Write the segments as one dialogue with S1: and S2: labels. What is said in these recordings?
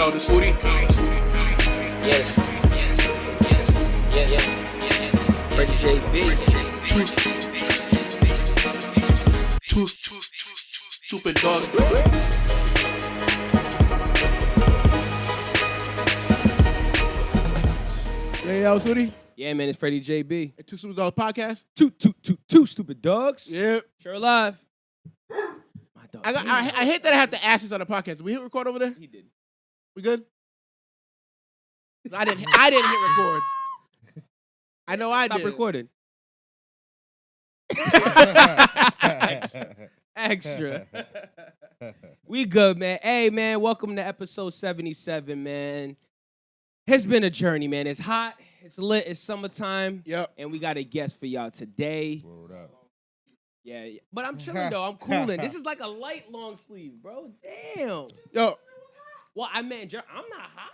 S1: know this booty.
S2: Yes. Yeah. Freddie JB.
S1: Two stupid dogs.
S3: Yo, Sooty.
S2: Yeah, man, it's Freddie JB.
S3: At Two Stupid Dogs Podcast.
S2: Two stupid dogs.
S3: Yeah.
S2: Sure alive. My dog.
S3: I hate that I have to ask this on the podcast. Did we hit record over there?
S2: He did.
S3: We good? I didn't hit record. I know I
S2: Stop
S3: did.
S2: recording. Extra. We good, man. Hey, man, welcome to episode 77, man. It's been a journey, man. It's hot. It's lit. It's summertime.
S3: Yep.
S2: And we got a guest for y'all today.
S4: Word up.
S2: Yeah. But I'm chilling, though. I'm cooling. This is like a light long sleeve, bro. Damn.
S3: Yo,
S2: Well, I meant, I'm not hot.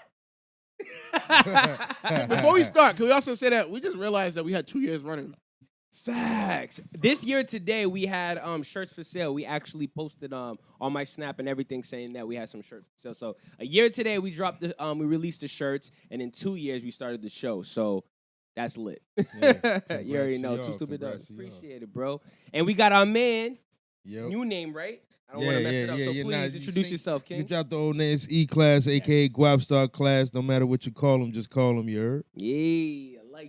S3: before we start, can we also say that we just realized that we had 2 years running?
S2: Facts. This year today we had shirts for sale. We actually posted on my Snap and everything saying that we had some shirts for sale. So a year today we dropped we released the shirts, and in 2 years we started the show. So that's lit.
S4: Yeah,
S2: You already know.
S4: congrats to
S2: Two
S4: y'all,
S2: stupid dogs.
S4: congrats to y'all.
S2: Appreciate it, bro. And we got our man,
S4: Yep.
S2: new name, right? I don't want to mess it up. So
S4: yeah,
S2: please introduce yourself,
S4: You
S2: King.
S4: dropped the old name. It's Eklass, a.k.a. Gwapstar Eklass. No matter what you call him, just call him, you heard?
S2: Yeah, I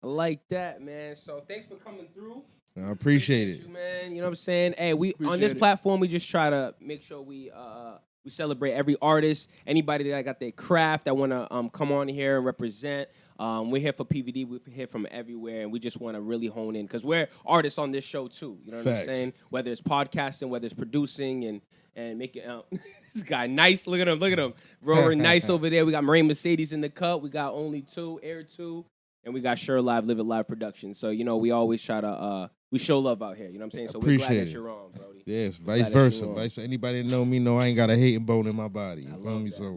S2: like that, man. So thanks for coming through.
S4: I appreciate it.
S2: You, man. You know what I'm saying? Hey, we on
S3: Appreciate
S2: this
S3: it.
S2: platform, we just try to make sure we celebrate every artist, anybody that got their craft that want to come on here and represent. We're here for PVD. We're here from everywhere, and we just want to really hone in because we're artists on this show too. You know what
S4: Facts.
S2: I'm saying? Whether it's podcasting, whether it's producing, and making this guy nice. Look at him, Rover nice over there. We got Marine Mercedes in the cut. We got Only Two, Air 2. And we got Sure Live, Live It Live production. So, you know, we always try to, we show love out here. You know what I'm saying? So we're glad
S4: Appreciate
S2: that
S4: it.
S2: you're on, Brody.
S4: Yes,
S2: Glad
S4: vice
S2: that
S4: versa.
S2: you're on.
S4: Anybody that know me know I ain't got a hating bone in my body. You
S2: I
S4: feel
S2: love
S4: me?
S2: that.
S4: So,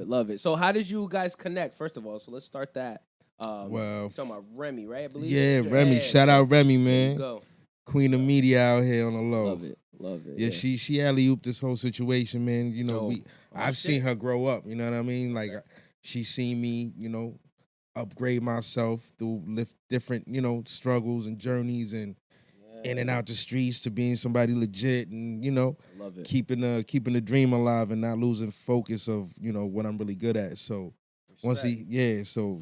S2: Love it. So how did you guys connect, first of all? So let's start that.
S4: well,
S2: You're talking about Remy, right? I believe?
S4: yeah, Remy. Shout
S2: so
S4: out Remy,
S2: there you
S4: man.
S2: go.
S4: Queen of media out here on the low.
S2: Love it.
S4: Yeah, she alley-ooped this whole situation, man. You know,
S2: Oh,
S4: I've
S2: shit.
S4: seen her grow up. You know what I mean? Like, she's seen me, you know, upgrade myself through different, you know, struggles and journeys and in and out the streets to being somebody legit and, you know,
S2: I love it.
S4: keeping the dream alive and not losing focus of, you know, what I'm really good at. So so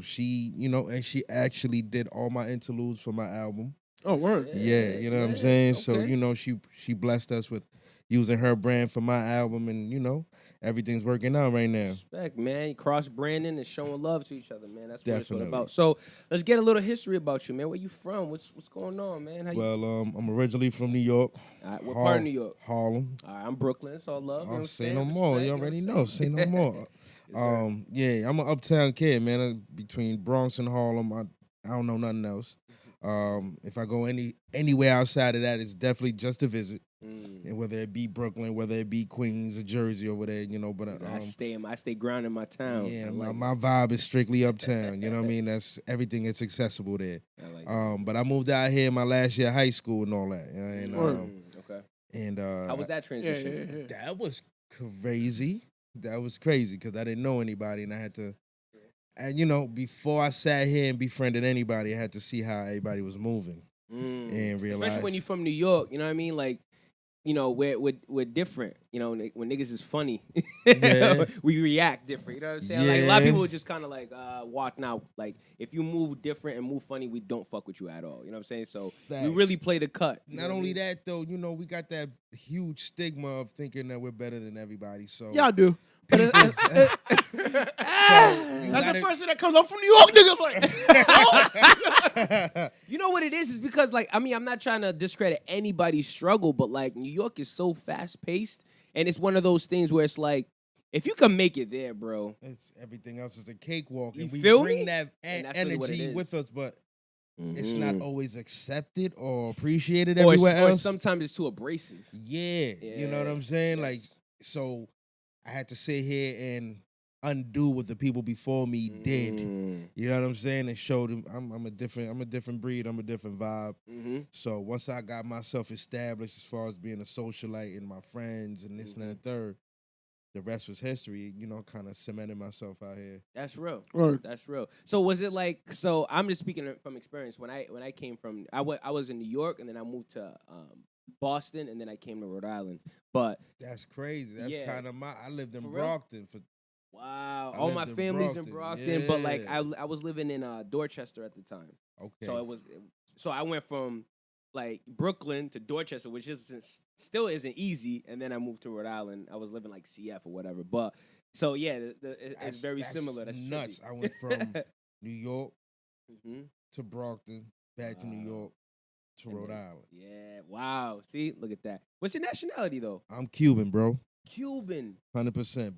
S4: she, you know, and she actually did all my interludes for my album.
S3: Oh, word.
S4: Yeah, you know what I'm saying? So,
S2: okay.
S4: you know, she blessed us with using her brand for my album and, you know, everything's working out right now.
S2: Respect, man. Cross branding and showing love to each other, man. That's what it's all
S4: Definitely.
S2: about. So let's get a little history about you, man. Where you from? What's going on, man? How you?
S4: Well, I'm originally from New York.
S2: All right, what part of New York?
S4: Harlem.
S2: All right, I'm Brooklyn. It's all love. You know what I'm
S4: Say
S2: saying?
S4: no more.
S2: Respect,
S4: You
S2: know
S4: already
S2: what I'm
S4: know.
S2: saying?
S4: Say no more.
S2: Yes, sir.
S4: Yeah, I'm an uptown kid, man. Between Bronx and Harlem, I don't know nothing else. If I go anywhere outside of that, it's definitely just a visit. And whether it be Brooklyn, whether it be Queens or Jersey over there, you know. But
S2: I stay grounded in my town.
S4: yeah,
S2: I like
S4: my vibe is strictly uptown. You know what I mean? That's everything that's accessible there.
S2: I like
S4: But I moved out here my last year of high school and all that. And
S2: okay.
S4: and
S2: How was that transition?
S3: Yeah.
S4: that was crazy. That was crazy because I didn't know anybody and I had to. And you know, before I sat here and befriended anybody, I had to see how everybody was moving and realize.
S2: Especially when you're from New York, you know what I mean? Like, you know, we're different. You know, when niggas is funny,
S4: Yeah.
S2: we react different. You know what I'm saying? Like a lot of people just kind of like walk now. Like if you move different and move funny, we don't fuck with you at all. You know what I'm saying? So we
S4: Facts.
S2: really play the cut. You know
S4: Not
S2: what I
S4: only
S2: mean?
S4: that though, you know, we got that huge stigma of thinking that we're better than everybody. So
S3: Y'all do. But that's
S4: gotta-
S3: the first thing that comes up from New York, nigga. Like,
S2: You know what it is? It's because, like, I mean, I'm not trying to discredit anybody's struggle, but, like, New York is so fast-paced, and it's one of those things where it's like, if you can make it there, bro.
S4: it's everything else is a cakewalk,
S2: You
S4: and we
S2: feel
S4: bring
S2: me?
S4: that
S2: And that's really what it
S4: energy
S2: is.
S4: with us, but it's
S2: Mhm.
S4: not always accepted or appreciated
S2: Or
S4: everywhere
S2: or
S4: else.
S2: sometimes it's too abrasive.
S4: Yeah, you know what I'm saying? Like,
S2: Yes.
S4: so I had to sit here and undo what the people before me did. You know what I'm saying? And show them I'm a different breed. I'm a different vibe.
S2: Mm-hmm.
S4: So once I got myself established as far as being a socialite and my friends and this and that and the third, the rest was history. You know, kind of cemented myself out here.
S2: That's real.
S3: Word.
S2: That's real. So was it like? So I'm just speaking from experience. When I came from, I was in New York, and then I moved to Boston, and then I came to Rhode Island. But
S4: That's crazy. That's
S2: Yeah.
S4: kind of I lived in
S2: For real?
S4: Brockton for.
S2: wow,
S4: I
S2: all
S4: lived
S2: my
S4: in
S2: family's in
S4: Brockton,
S2: Brockton. But like
S4: yeah.
S2: I was living in Dorchester at the time.
S4: Okay.
S2: So so I went from like Brooklyn to Dorchester, which still isn't easy, and then I moved to Rhode Island. I was living like CF or whatever. But so yeah, it's very
S4: that's
S2: similar. That's
S4: nuts.
S2: trippy.
S4: I went from New York
S2: hmm
S4: to Brockton, back to New
S2: Wow.
S4: York to
S2: And
S4: Rhode
S2: then-
S4: Island.
S2: Yeah. Wow. See, look at that. What's your nationality though?
S4: I'm Cuban, bro.
S2: Cuban.
S4: 100%.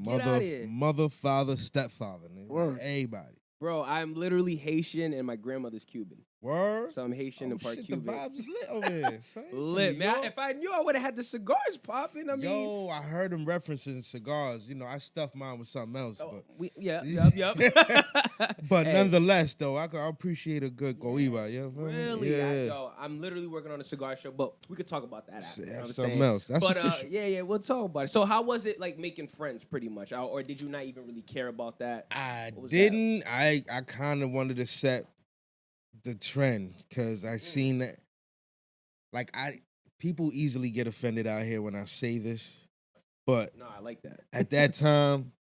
S2: Get outta here.
S4: Mother, father, stepfather. Nigga.
S3: Word.
S4: Everybody.
S2: Bro, I'm literally Haitian and my grandmother's Cuban.
S4: Word?
S2: So I'm Haitian and part
S4: shit,
S2: Cuban.
S4: the vibes is lit over here, son. From
S2: Lit,
S4: New
S2: man.
S4: York?
S2: If I knew, I would have had the cigars popping. I mean,
S4: Yo, I heard him referencing cigars. You know, I stuffed mine with something else.
S2: oh,
S4: But
S2: yep.
S4: but
S2: Hey,
S4: nonetheless, though, I appreciate a good goiba. You know what I mean?
S2: really,
S4: Yeah.
S2: I'm literally working on a cigar show, but we could talk about that after. You know what I'm
S4: That's something
S2: saying?
S4: else. That's
S2: But
S4: official.
S2: yeah, we'll talk about it. So how was it like making friends, pretty much, or did you not even really care about that?
S4: I
S2: What was that?
S4: didn't. I kind of wanted to set the trend because I seen that. Like people easily get offended out here when I say this, but
S2: No, I like that.
S4: at that time,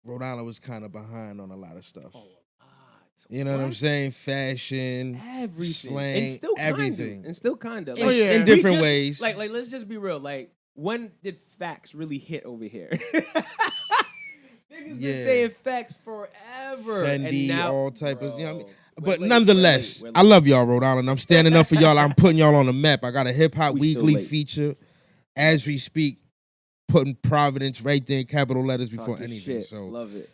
S4: Rhode Island was kind of behind on a lot of stuff.
S2: Oh,
S4: You know what I'm
S2: what?
S4: saying? Fashion,
S2: Everything,
S4: slang,
S2: and still
S4: everything.
S2: kinda.
S4: in,
S3: Oh, yeah.
S4: in
S3: We
S4: different
S2: just-
S4: ways.
S2: Like, let's just be real. Like, when did facts really hit over here? Niggas been
S4: Yeah.
S2: saying facts forever. and
S4: Fendi,
S2: now,
S4: all type of, you know what I mean?
S2: Bro,
S4: But
S2: we're late,
S4: nonetheless,
S2: we're late.
S4: I love y'all, Rhode Island. I'm standing up for y'all. I'm putting y'all on the map. I got a hip hop
S2: We still
S4: weekly
S2: late.
S4: feature as we speak, putting Providence right there in capital letters before
S2: Talking
S4: anything.
S2: shit.
S4: So
S2: Love it.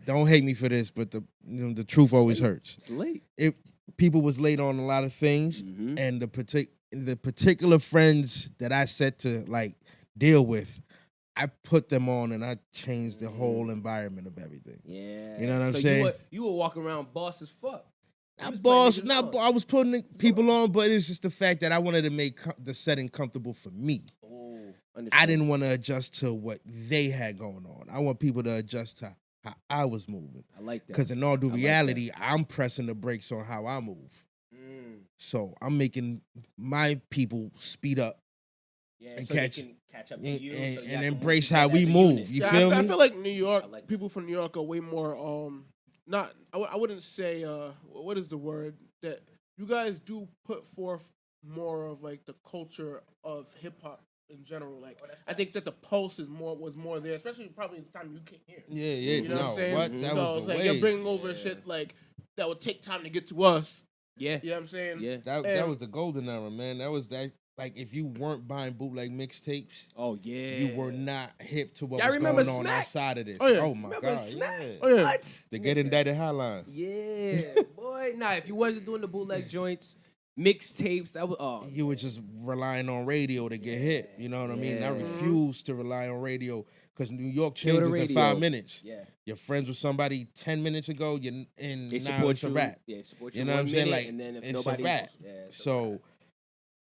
S4: don't hate me for this, but the truth always hurts.
S2: It's late.
S4: If people was late on a lot of things,
S2: Mhm.
S4: and the particular friends that I set to like deal with, I put them on and I changed the whole environment of everything.
S2: Yeah.
S4: You know what I'm
S2: so
S4: saying?
S2: You were walking around boss as fuck. You
S4: Not
S2: was
S4: boss,
S2: putting niggas
S4: not
S2: on.
S4: bo- I was putting people on, but it's just the fact that I wanted to make the setting comfortable for me.
S2: Oh,
S4: I
S2: understood.
S4: didn't want to adjust to what they had going on. I want people to adjust to how I was moving.
S2: I like that.
S4: Because in all due
S2: I like
S4: reality, I'm pressing the brakes on how I move. So I'm making my people speed up
S2: Yeah,
S4: and
S2: so
S4: catch-
S2: they can catch up to
S4: and,
S2: you, so
S4: and,
S2: y'all
S4: and
S2: can move
S4: embrace
S2: together
S4: how we
S2: as a
S4: move.
S2: unit.
S4: You
S3: Yeah,
S4: feel
S3: I
S4: me?
S3: feel like New York,
S2: I like
S3: people from New York are way more not I wouldn't say what is the word, that you guys do put forth more of like the culture of hip hop in general. Like I think that the pulse was more there, especially probably the time you came here.
S4: Yeah, yeah.
S3: You know what I'm saying?
S4: What? That
S3: so
S4: was
S3: it's
S4: the
S3: like
S4: way.
S3: you're bringing over shit like that would take time to get to us.
S2: Yeah,
S3: You know what I'm saying?
S2: yeah.
S4: That
S3: And-
S4: was the golden era, man. That was that. Like if you weren't buying bootleg mixtapes,
S2: Oh yeah.
S4: you were not hip to what
S2: Y'all
S4: was
S2: remember
S4: going on
S2: Smack?
S4: outside of this.
S3: Oh, yeah.
S4: My
S2: Remember
S4: god,
S2: Smack?
S4: yeah.
S3: Oh yeah.
S2: What?
S4: The Get Indicted Hotline.
S2: Yeah, boy. Nah, if you wasn't doing the bootleg joints, mixtapes, that was
S4: You were just relying on radio to get hit. You know what I mean? I
S2: Yeah.
S4: refuse to rely on radio because New York
S2: Kill the
S4: changes in
S2: radio.
S4: 5 minutes.
S2: Yeah.
S4: You're friends with somebody 10 minutes ago, and
S2: They
S4: now
S2: support
S4: it's a
S2: you.
S4: rap.
S2: Yeah, support you.
S4: You know what I'm
S2: 1
S4: saying?
S2: minute,
S4: Like
S2: and then if
S4: it's a
S2: nobody's
S4: rap.
S2: yeah, it's a
S4: So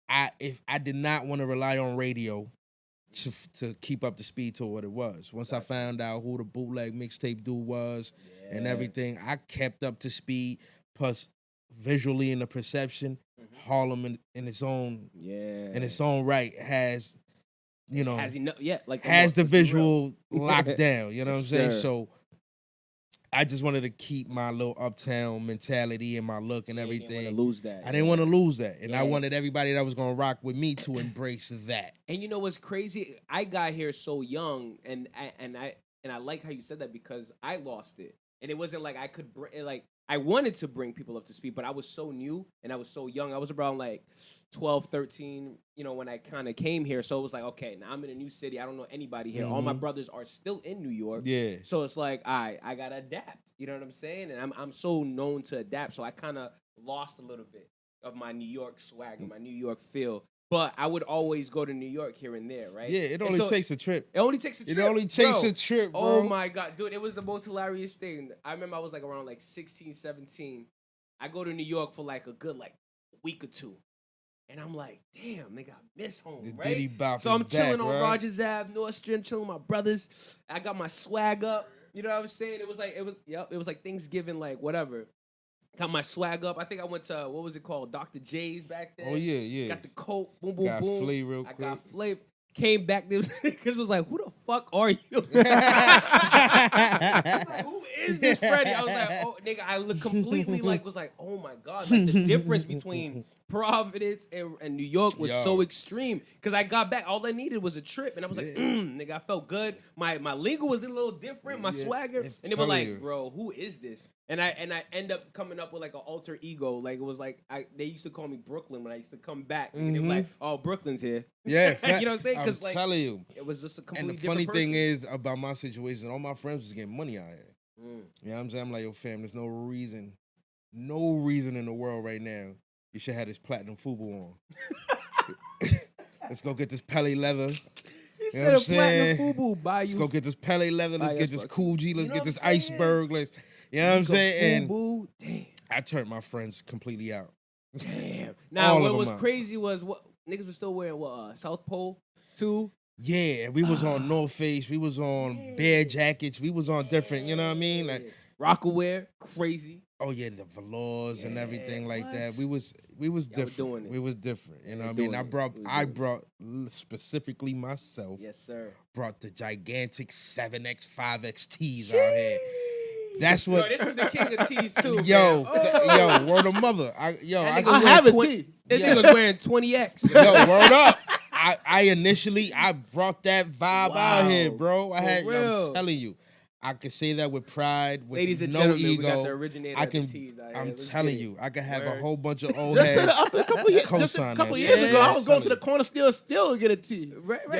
S2: rap.
S4: if I did not want to rely on radio to keep up the speed to what it was. Once I found out who the bootleg mixtape dude was and
S2: Yeah.
S4: everything, I kept up to speed. Plus, visually in the perception, Harlem in its own
S2: Yeah.
S4: in its own right has, you know,
S2: has enough. Yeah, like
S4: has the
S2: for real.
S4: visual locked down. You know what I'm
S2: Yes,
S4: saying?
S2: sir.
S4: So I just wanted to keep my little uptown mentality and my look and
S2: Yeah, you didn't wanna
S4: everything.
S2: lose that.
S4: I didn't want to lose that, and I
S2: Yeah.
S4: wanted everybody that was gonna rock with me to embrace that.
S2: And you know what's crazy? I got here so young, and I like how you said that because I lost it, and it wasn't like I could like I wanted to bring people up to speed, but I was so new and I was so young. I was around like 12, 13, you know, when I kind of came here. So it was like, okay, now I'm in a new city. I don't know anybody here. All my
S4: Mhm.
S2: brothers are still in New York.
S4: Yeah.
S2: So it's like, I gotta adapt. You know what I'm saying? And I'm so known to adapt. So I kind of lost a little bit of my New York swag and my New York feel. But I would always go to New York here and there, right?
S4: Yeah, it
S2: And
S4: only
S2: so
S4: takes a trip.
S2: It only takes a trip.
S4: It only takes
S2: bro.
S4: a trip, bro.
S2: Oh my God, dude, it was the most hilarious thing. I remember I was like around like 16, 17. I go to New York for like a good like week or two. And I'm like, damn, nigga, I miss home,
S4: The
S2: right?
S4: Diddy bop
S2: So I'm
S4: is
S2: chilling
S4: back,
S2: on
S4: right?
S2: Rogers Ave, North Street, chilling with my brothers. I got my swag up. You know what I'm saying? It was like Thanksgiving, like whatever. Got my swag up. I think I went to, what was it called? Dr. J's back then.
S4: Oh, yeah.
S2: Got the coat, boom, boom,
S4: Got
S2: boom.
S4: Flay real
S2: I
S4: quick.
S2: got Flay. Came back, because was like, who the fuck are you? I was like, who is this Freddie? I was like, oh, nigga, I look completely was like, oh my God. Like the difference between Providence and New York was so extreme. Because I got back, all I needed was a trip. And I was like, nigga, I felt good. My lingo was a little different, my swagger. And they were like, bro, who is this? And I end up coming up with like an alter ego. Like it was like they used to call me Brooklyn when I used to come back. And they were like, oh, Brooklyn's here.
S4: Yeah,
S2: you know what I'm saying?
S4: I'm
S2: Because like
S4: telling you.
S2: it was just a
S4: And
S2: completely
S4: the funny
S2: different
S4: thing
S2: person.
S4: is about my situation, all my friends was getting money out here. You know what I'm saying? I'm like, yo, fam, there's no reason in the world right now you should have this platinum FUBU on. Let's go get this Pele leather.
S2: He
S4: You know
S2: said
S4: what
S2: a
S4: I'm
S2: platinum
S4: saying?
S2: FUBU buy
S4: Let's
S2: you.
S4: go get this Pele leather. Let's
S2: Buy
S4: get
S2: us
S4: this
S2: fucking-
S4: Cool G. Let's
S2: You know
S4: get
S2: what
S4: this
S2: I'm saying?
S4: iceberg. You know what I'm saying? And
S2: FUBU, damn.
S4: I turned my friends completely out.
S2: Damn. Now,
S4: All
S2: what
S4: of
S2: was
S4: them out.
S2: crazy was what niggas were still wearing South Pole too.
S4: Yeah, we was on North Face. We was on Bear Jackets. We was on different, you know what I mean? Like,
S2: Rockaware, crazy.
S4: oh yeah, the velours and everything like
S2: what?
S4: that. We was different.
S2: doing it.
S4: We was different. You know
S2: were
S4: what I mean?
S2: doing
S4: I
S2: it.
S4: brought
S2: We were
S4: I
S2: doing it.
S4: brought specifically myself.
S2: Yes, sir.
S4: Brought the gigantic 7X, 5X tees out here. That's
S2: Yo,
S4: what.
S2: this was the king of tees too.
S4: Yo,
S2: man.
S4: yo, word of mother.
S2: That
S4: I
S2: nigga
S3: I
S2: was
S3: have a
S2: wearing
S3: tee.
S2: This
S4: Yeah.
S2: nigga was wearing 20X.
S4: Yo, word up. I initially brought that vibe out here,
S2: Wow.
S4: bro. I'm
S2: real.
S4: telling you. I can say that with pride, with
S2: Ladies and
S4: no
S2: gentlemen,
S4: ego.
S2: we got the originator
S4: I
S2: of the
S4: can.
S2: tees out here.
S4: I'm
S2: Let's
S4: telling
S2: get it.
S4: you, I can have a
S2: Word.
S4: whole bunch of old
S3: Just to
S4: heads.
S3: a couple years, just a
S4: Co-sign
S3: couple
S4: that
S3: years
S2: shit.
S3: ago, I
S2: Yeah,
S3: was going to
S4: I'm
S3: the corner still get a tee.
S2: Right.
S4: Yo,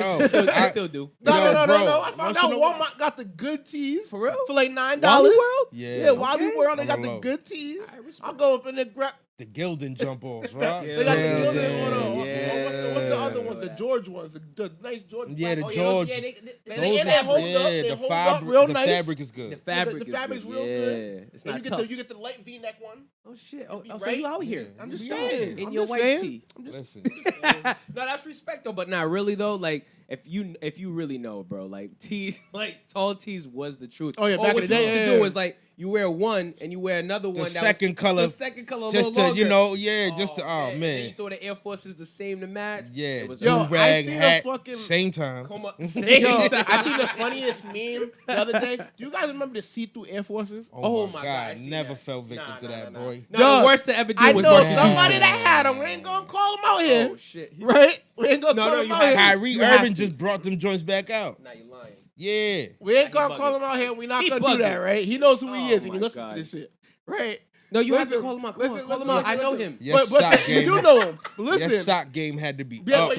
S2: I
S4: I-
S2: still do.
S3: No,
S4: Yo,
S3: no.
S4: bro,
S3: I found
S4: once
S3: out
S4: in a while-
S3: Walmart got the good tees
S2: For real?
S3: for like $9.
S2: Wally World?
S4: Yeah.
S3: Wally
S2: Okay.
S3: World. They
S4: On
S3: got
S4: the
S3: the
S4: low.
S3: good tees.
S2: I respect
S3: I'll go up in there, grab.
S4: The Gildan jump offs, right?
S2: Yeah.
S3: They got the
S2: Yeah,
S3: Gildan
S2: yeah,
S3: one.
S2: yeah.
S3: What's the other ones? The
S2: Yeah.
S3: George ones. The nice George.
S4: Yeah,
S3: black-
S4: the
S3: oh,
S4: George.
S3: They
S4: Those
S3: hold
S4: is,
S3: up. They
S4: the
S3: hold up
S4: fabric,
S3: real
S4: the
S3: nice.
S4: fabric is
S2: The
S4: good.
S2: fabric
S3: the fabric's
S2: is
S3: real
S2: good.
S3: good.
S2: Yeah. It's
S3: And
S2: not
S3: you
S2: tough.
S3: get the light V-neck one.
S2: Oh shit! Oh,
S3: be
S2: so
S3: right.
S2: you out here?
S3: I'm just
S2: You
S3: saying.
S2: in
S3: I'm
S2: your
S3: just
S2: white
S3: saying.
S2: tee.
S4: Listen,
S2: No, that's respect though, but not really though. Like if you really know, bro, like tees, like tall tees was the truth.
S3: Oh, yeah, back in
S2: what
S3: the day,
S2: you used to
S3: yeah.
S2: do is like you wear one and you wear another one.
S4: the
S2: that
S4: second color,
S2: the second color, a
S4: just
S2: little
S4: to
S2: longer.
S4: just to
S2: And then you
S4: man,
S2: throw the Air Forces the same to match.
S4: yeah,
S2: It was
S3: Yo,
S2: over.
S3: I
S4: do-rag
S3: seen a
S4: hat,
S3: fucking-
S4: same time.
S2: Come up.
S3: Yo,
S2: Same time.
S3: I seen the funniest meme the other day. Do you guys remember the see-through Air Forces?
S2: Oh my God, I
S4: God,
S2: seen
S4: never
S2: that.
S4: fell victim
S2: Nah,
S4: to
S2: nah,
S4: that,
S2: nah,
S4: boy.
S2: No,
S3: Dog,
S2: the worst to ever do
S3: I
S2: was
S3: know
S2: Marcus
S3: somebody
S2: Houston.
S3: that had them. We ain't gonna call them out here.
S2: Oh shit!
S3: Right? We ain't gonna
S2: No,
S3: call
S2: no,
S3: them
S2: you
S3: out
S2: had
S3: here.
S4: Kyrie
S2: You have
S4: Irving
S2: to.
S4: just brought them joints back out.
S2: Now you lying.
S4: Yeah,
S3: We ain't
S2: Nah, he
S3: gonna call
S2: bugging.
S3: him out here. We not
S2: He
S3: gonna do that,
S2: bugging.
S3: right? He knows who he
S2: Oh
S3: is, and he
S2: my
S3: listens
S2: God.
S3: to this shit, right?
S2: No, you have to
S3: Listen,
S2: call him out. Come
S3: listen,
S2: on, call
S3: listen,
S2: him out. I
S3: listen,
S2: know
S3: listen.
S2: him.
S4: Your
S3: But
S4: sock
S3: you
S4: game.
S3: do know him. But
S4: your
S3: listen,
S4: sock game had to be
S3: yeah,
S4: up.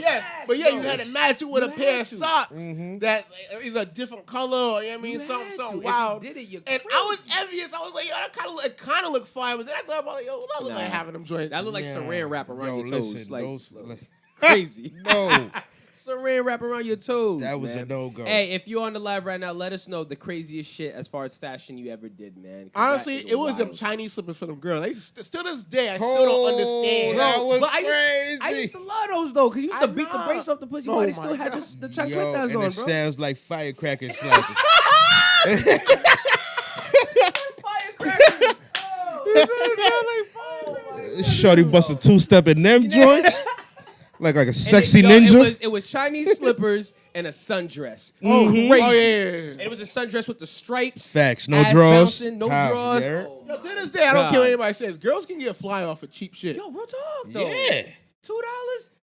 S3: but yeah, you
S2: No.
S3: had to match it with
S2: You
S3: a pair
S2: had
S3: of
S2: to.
S3: socks
S4: Mhm.
S3: that is a different color, or you know what I mean,
S2: You
S3: something
S2: had
S3: something
S2: to.
S3: wild.
S2: If you did it, you're
S3: And
S2: crazy.
S3: I was envious. I was like, yo, that kind of looked fire. But then I thought about like, yo, what I look
S2: Nah.
S3: like having them joints?
S2: That look like
S4: Yeah.
S2: saran wrap around
S4: Yo,
S2: your toes.
S4: listen,
S2: like
S4: those-
S2: crazy.
S4: No,
S2: Saran wrap around your toes.
S4: that was
S2: man.
S4: a no-go.
S2: Hey, if you're on the live right now, let us know the craziest shit as far as fashion you ever did, man. 'Cause
S3: Honestly,
S2: that is
S3: it was them
S2: wild.
S3: Chinese slippers for them girls. They still this day, I still don't understand.
S4: That
S2: Bro,
S4: was
S2: but
S4: crazy.
S2: I used to love those though, because you used to
S3: I
S2: beat the
S3: know.
S2: brakes off the pussy
S3: Oh
S2: while they
S3: my
S2: still had
S3: God.
S2: the
S4: Yo,
S2: chancletas
S4: and
S2: on, bro.
S4: it sounds like firecracker slapping.
S2: Firecracker. Oh.
S4: Shorty busted two-step in them joints. Like a sexy
S2: Yo,
S4: ninja.
S2: It was Chinese slippers and a sundress.
S3: Oh,
S2: Crazy.
S3: oh yeah.
S2: And it was a sundress with the stripes.
S4: Facts, no
S2: ass
S4: drawers.
S2: bouncing, no
S4: How?
S2: drawers.
S4: Yeah.
S2: Oh,
S3: Yo, to
S2: my
S3: this day, I don't care
S2: God.
S3: what anybody says. Girls can get fly off of cheap shit.
S2: Yo, real talk though.
S4: Yeah.
S2: $2?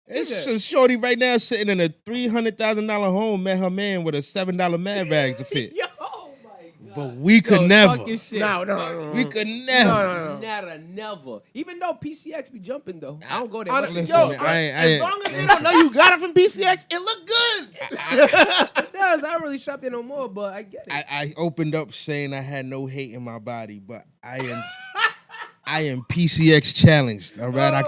S4: It's a shorty right now sitting in a $300,000 home, met her man with a $7 Mad Bags to fit.
S2: Yo, oh my God.
S4: But we could
S2: Yo,
S4: never.
S2: talk your shit.
S3: No.
S4: We could never.
S2: Never. Even though PCX be jumping though. I don't go there.
S3: Honestly,
S2: much.
S4: Listen,
S3: yo,
S4: man, I ain't-
S3: as long as they don't know you got it from PCX, it look good.
S2: It does. I don't really shop there no more, but I get it.
S4: I opened up saying I had no hate in my body, but I am PCX challenged. All right,
S2: Oh,
S4: I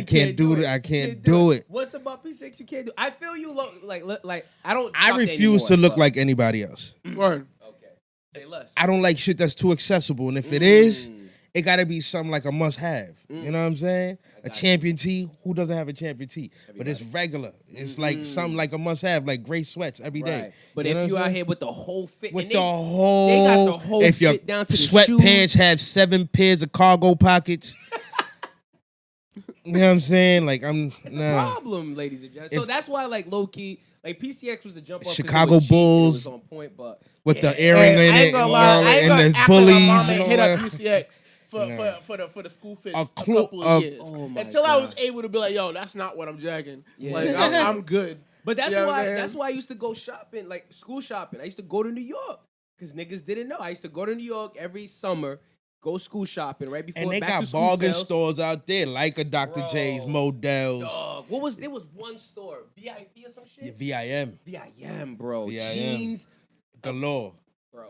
S4: can't do
S2: it.
S4: it. I can't do it.
S2: What's about PCX you can't do? I feel you like I don't.
S4: I
S2: shop there
S4: refuse to
S2: anymore,
S4: look
S2: but-
S4: like anybody else.
S3: Word.
S2: Okay. Say less.
S4: I don't like shit that's too accessible, and if it is, it got to be something like a must-have. You know what I'm saying? A champion tee. Who doesn't have a champion tee? But it's regular. It's like something like a must-have, like gray sweats every day.
S2: Right. But
S4: You know
S2: if
S4: what
S2: you
S4: I'm
S2: out
S4: saying?
S2: here with the whole fit,
S4: With
S2: and
S4: the whole,
S2: they got the whole
S4: if your
S2: fit down to the
S4: sweatpants
S2: shoes.
S4: have 7 pairs of cargo pockets. You know what I'm saying? Like
S2: It's a problem, ladies and gentlemen. So that's why, like, low key, like PCX was the jump off.
S4: Chicago
S2: it was cheap
S4: Bulls
S2: and it was on point, but
S4: with the earring
S3: Hey,
S4: in
S3: I
S4: it
S3: ain't gonna lie. I ain't
S4: and
S3: gonna
S4: the
S3: act like my
S4: bullies.
S3: mom
S4: and
S3: ain't
S4: all
S3: hit up
S4: that.
S3: UCX
S4: Nah.
S3: for the school fits
S4: A
S3: a
S4: clo-
S3: couple of
S4: a-
S3: years
S2: Oh my
S3: until I was
S2: God.
S3: able to be like, yo, that's not what I'm jagging.
S2: Yeah.
S3: Like I'm good.
S2: But that's
S3: You know what
S2: why
S3: I'm saying?
S2: that's why I used to go shopping, like school shopping. I used to go to New York because niggas didn't know. I used to go to New York every summer, go school shopping right before
S4: And they
S2: back to
S4: got
S2: school
S4: bargain
S2: sales.
S4: stores out there, like a Dr. J's,
S2: Bro.
S4: Models,
S2: Dog, there was one store, VIP or some shit.
S4: VIM,
S2: VIM, bro.
S4: VIM.
S2: Jeans,
S4: galore.
S2: bro.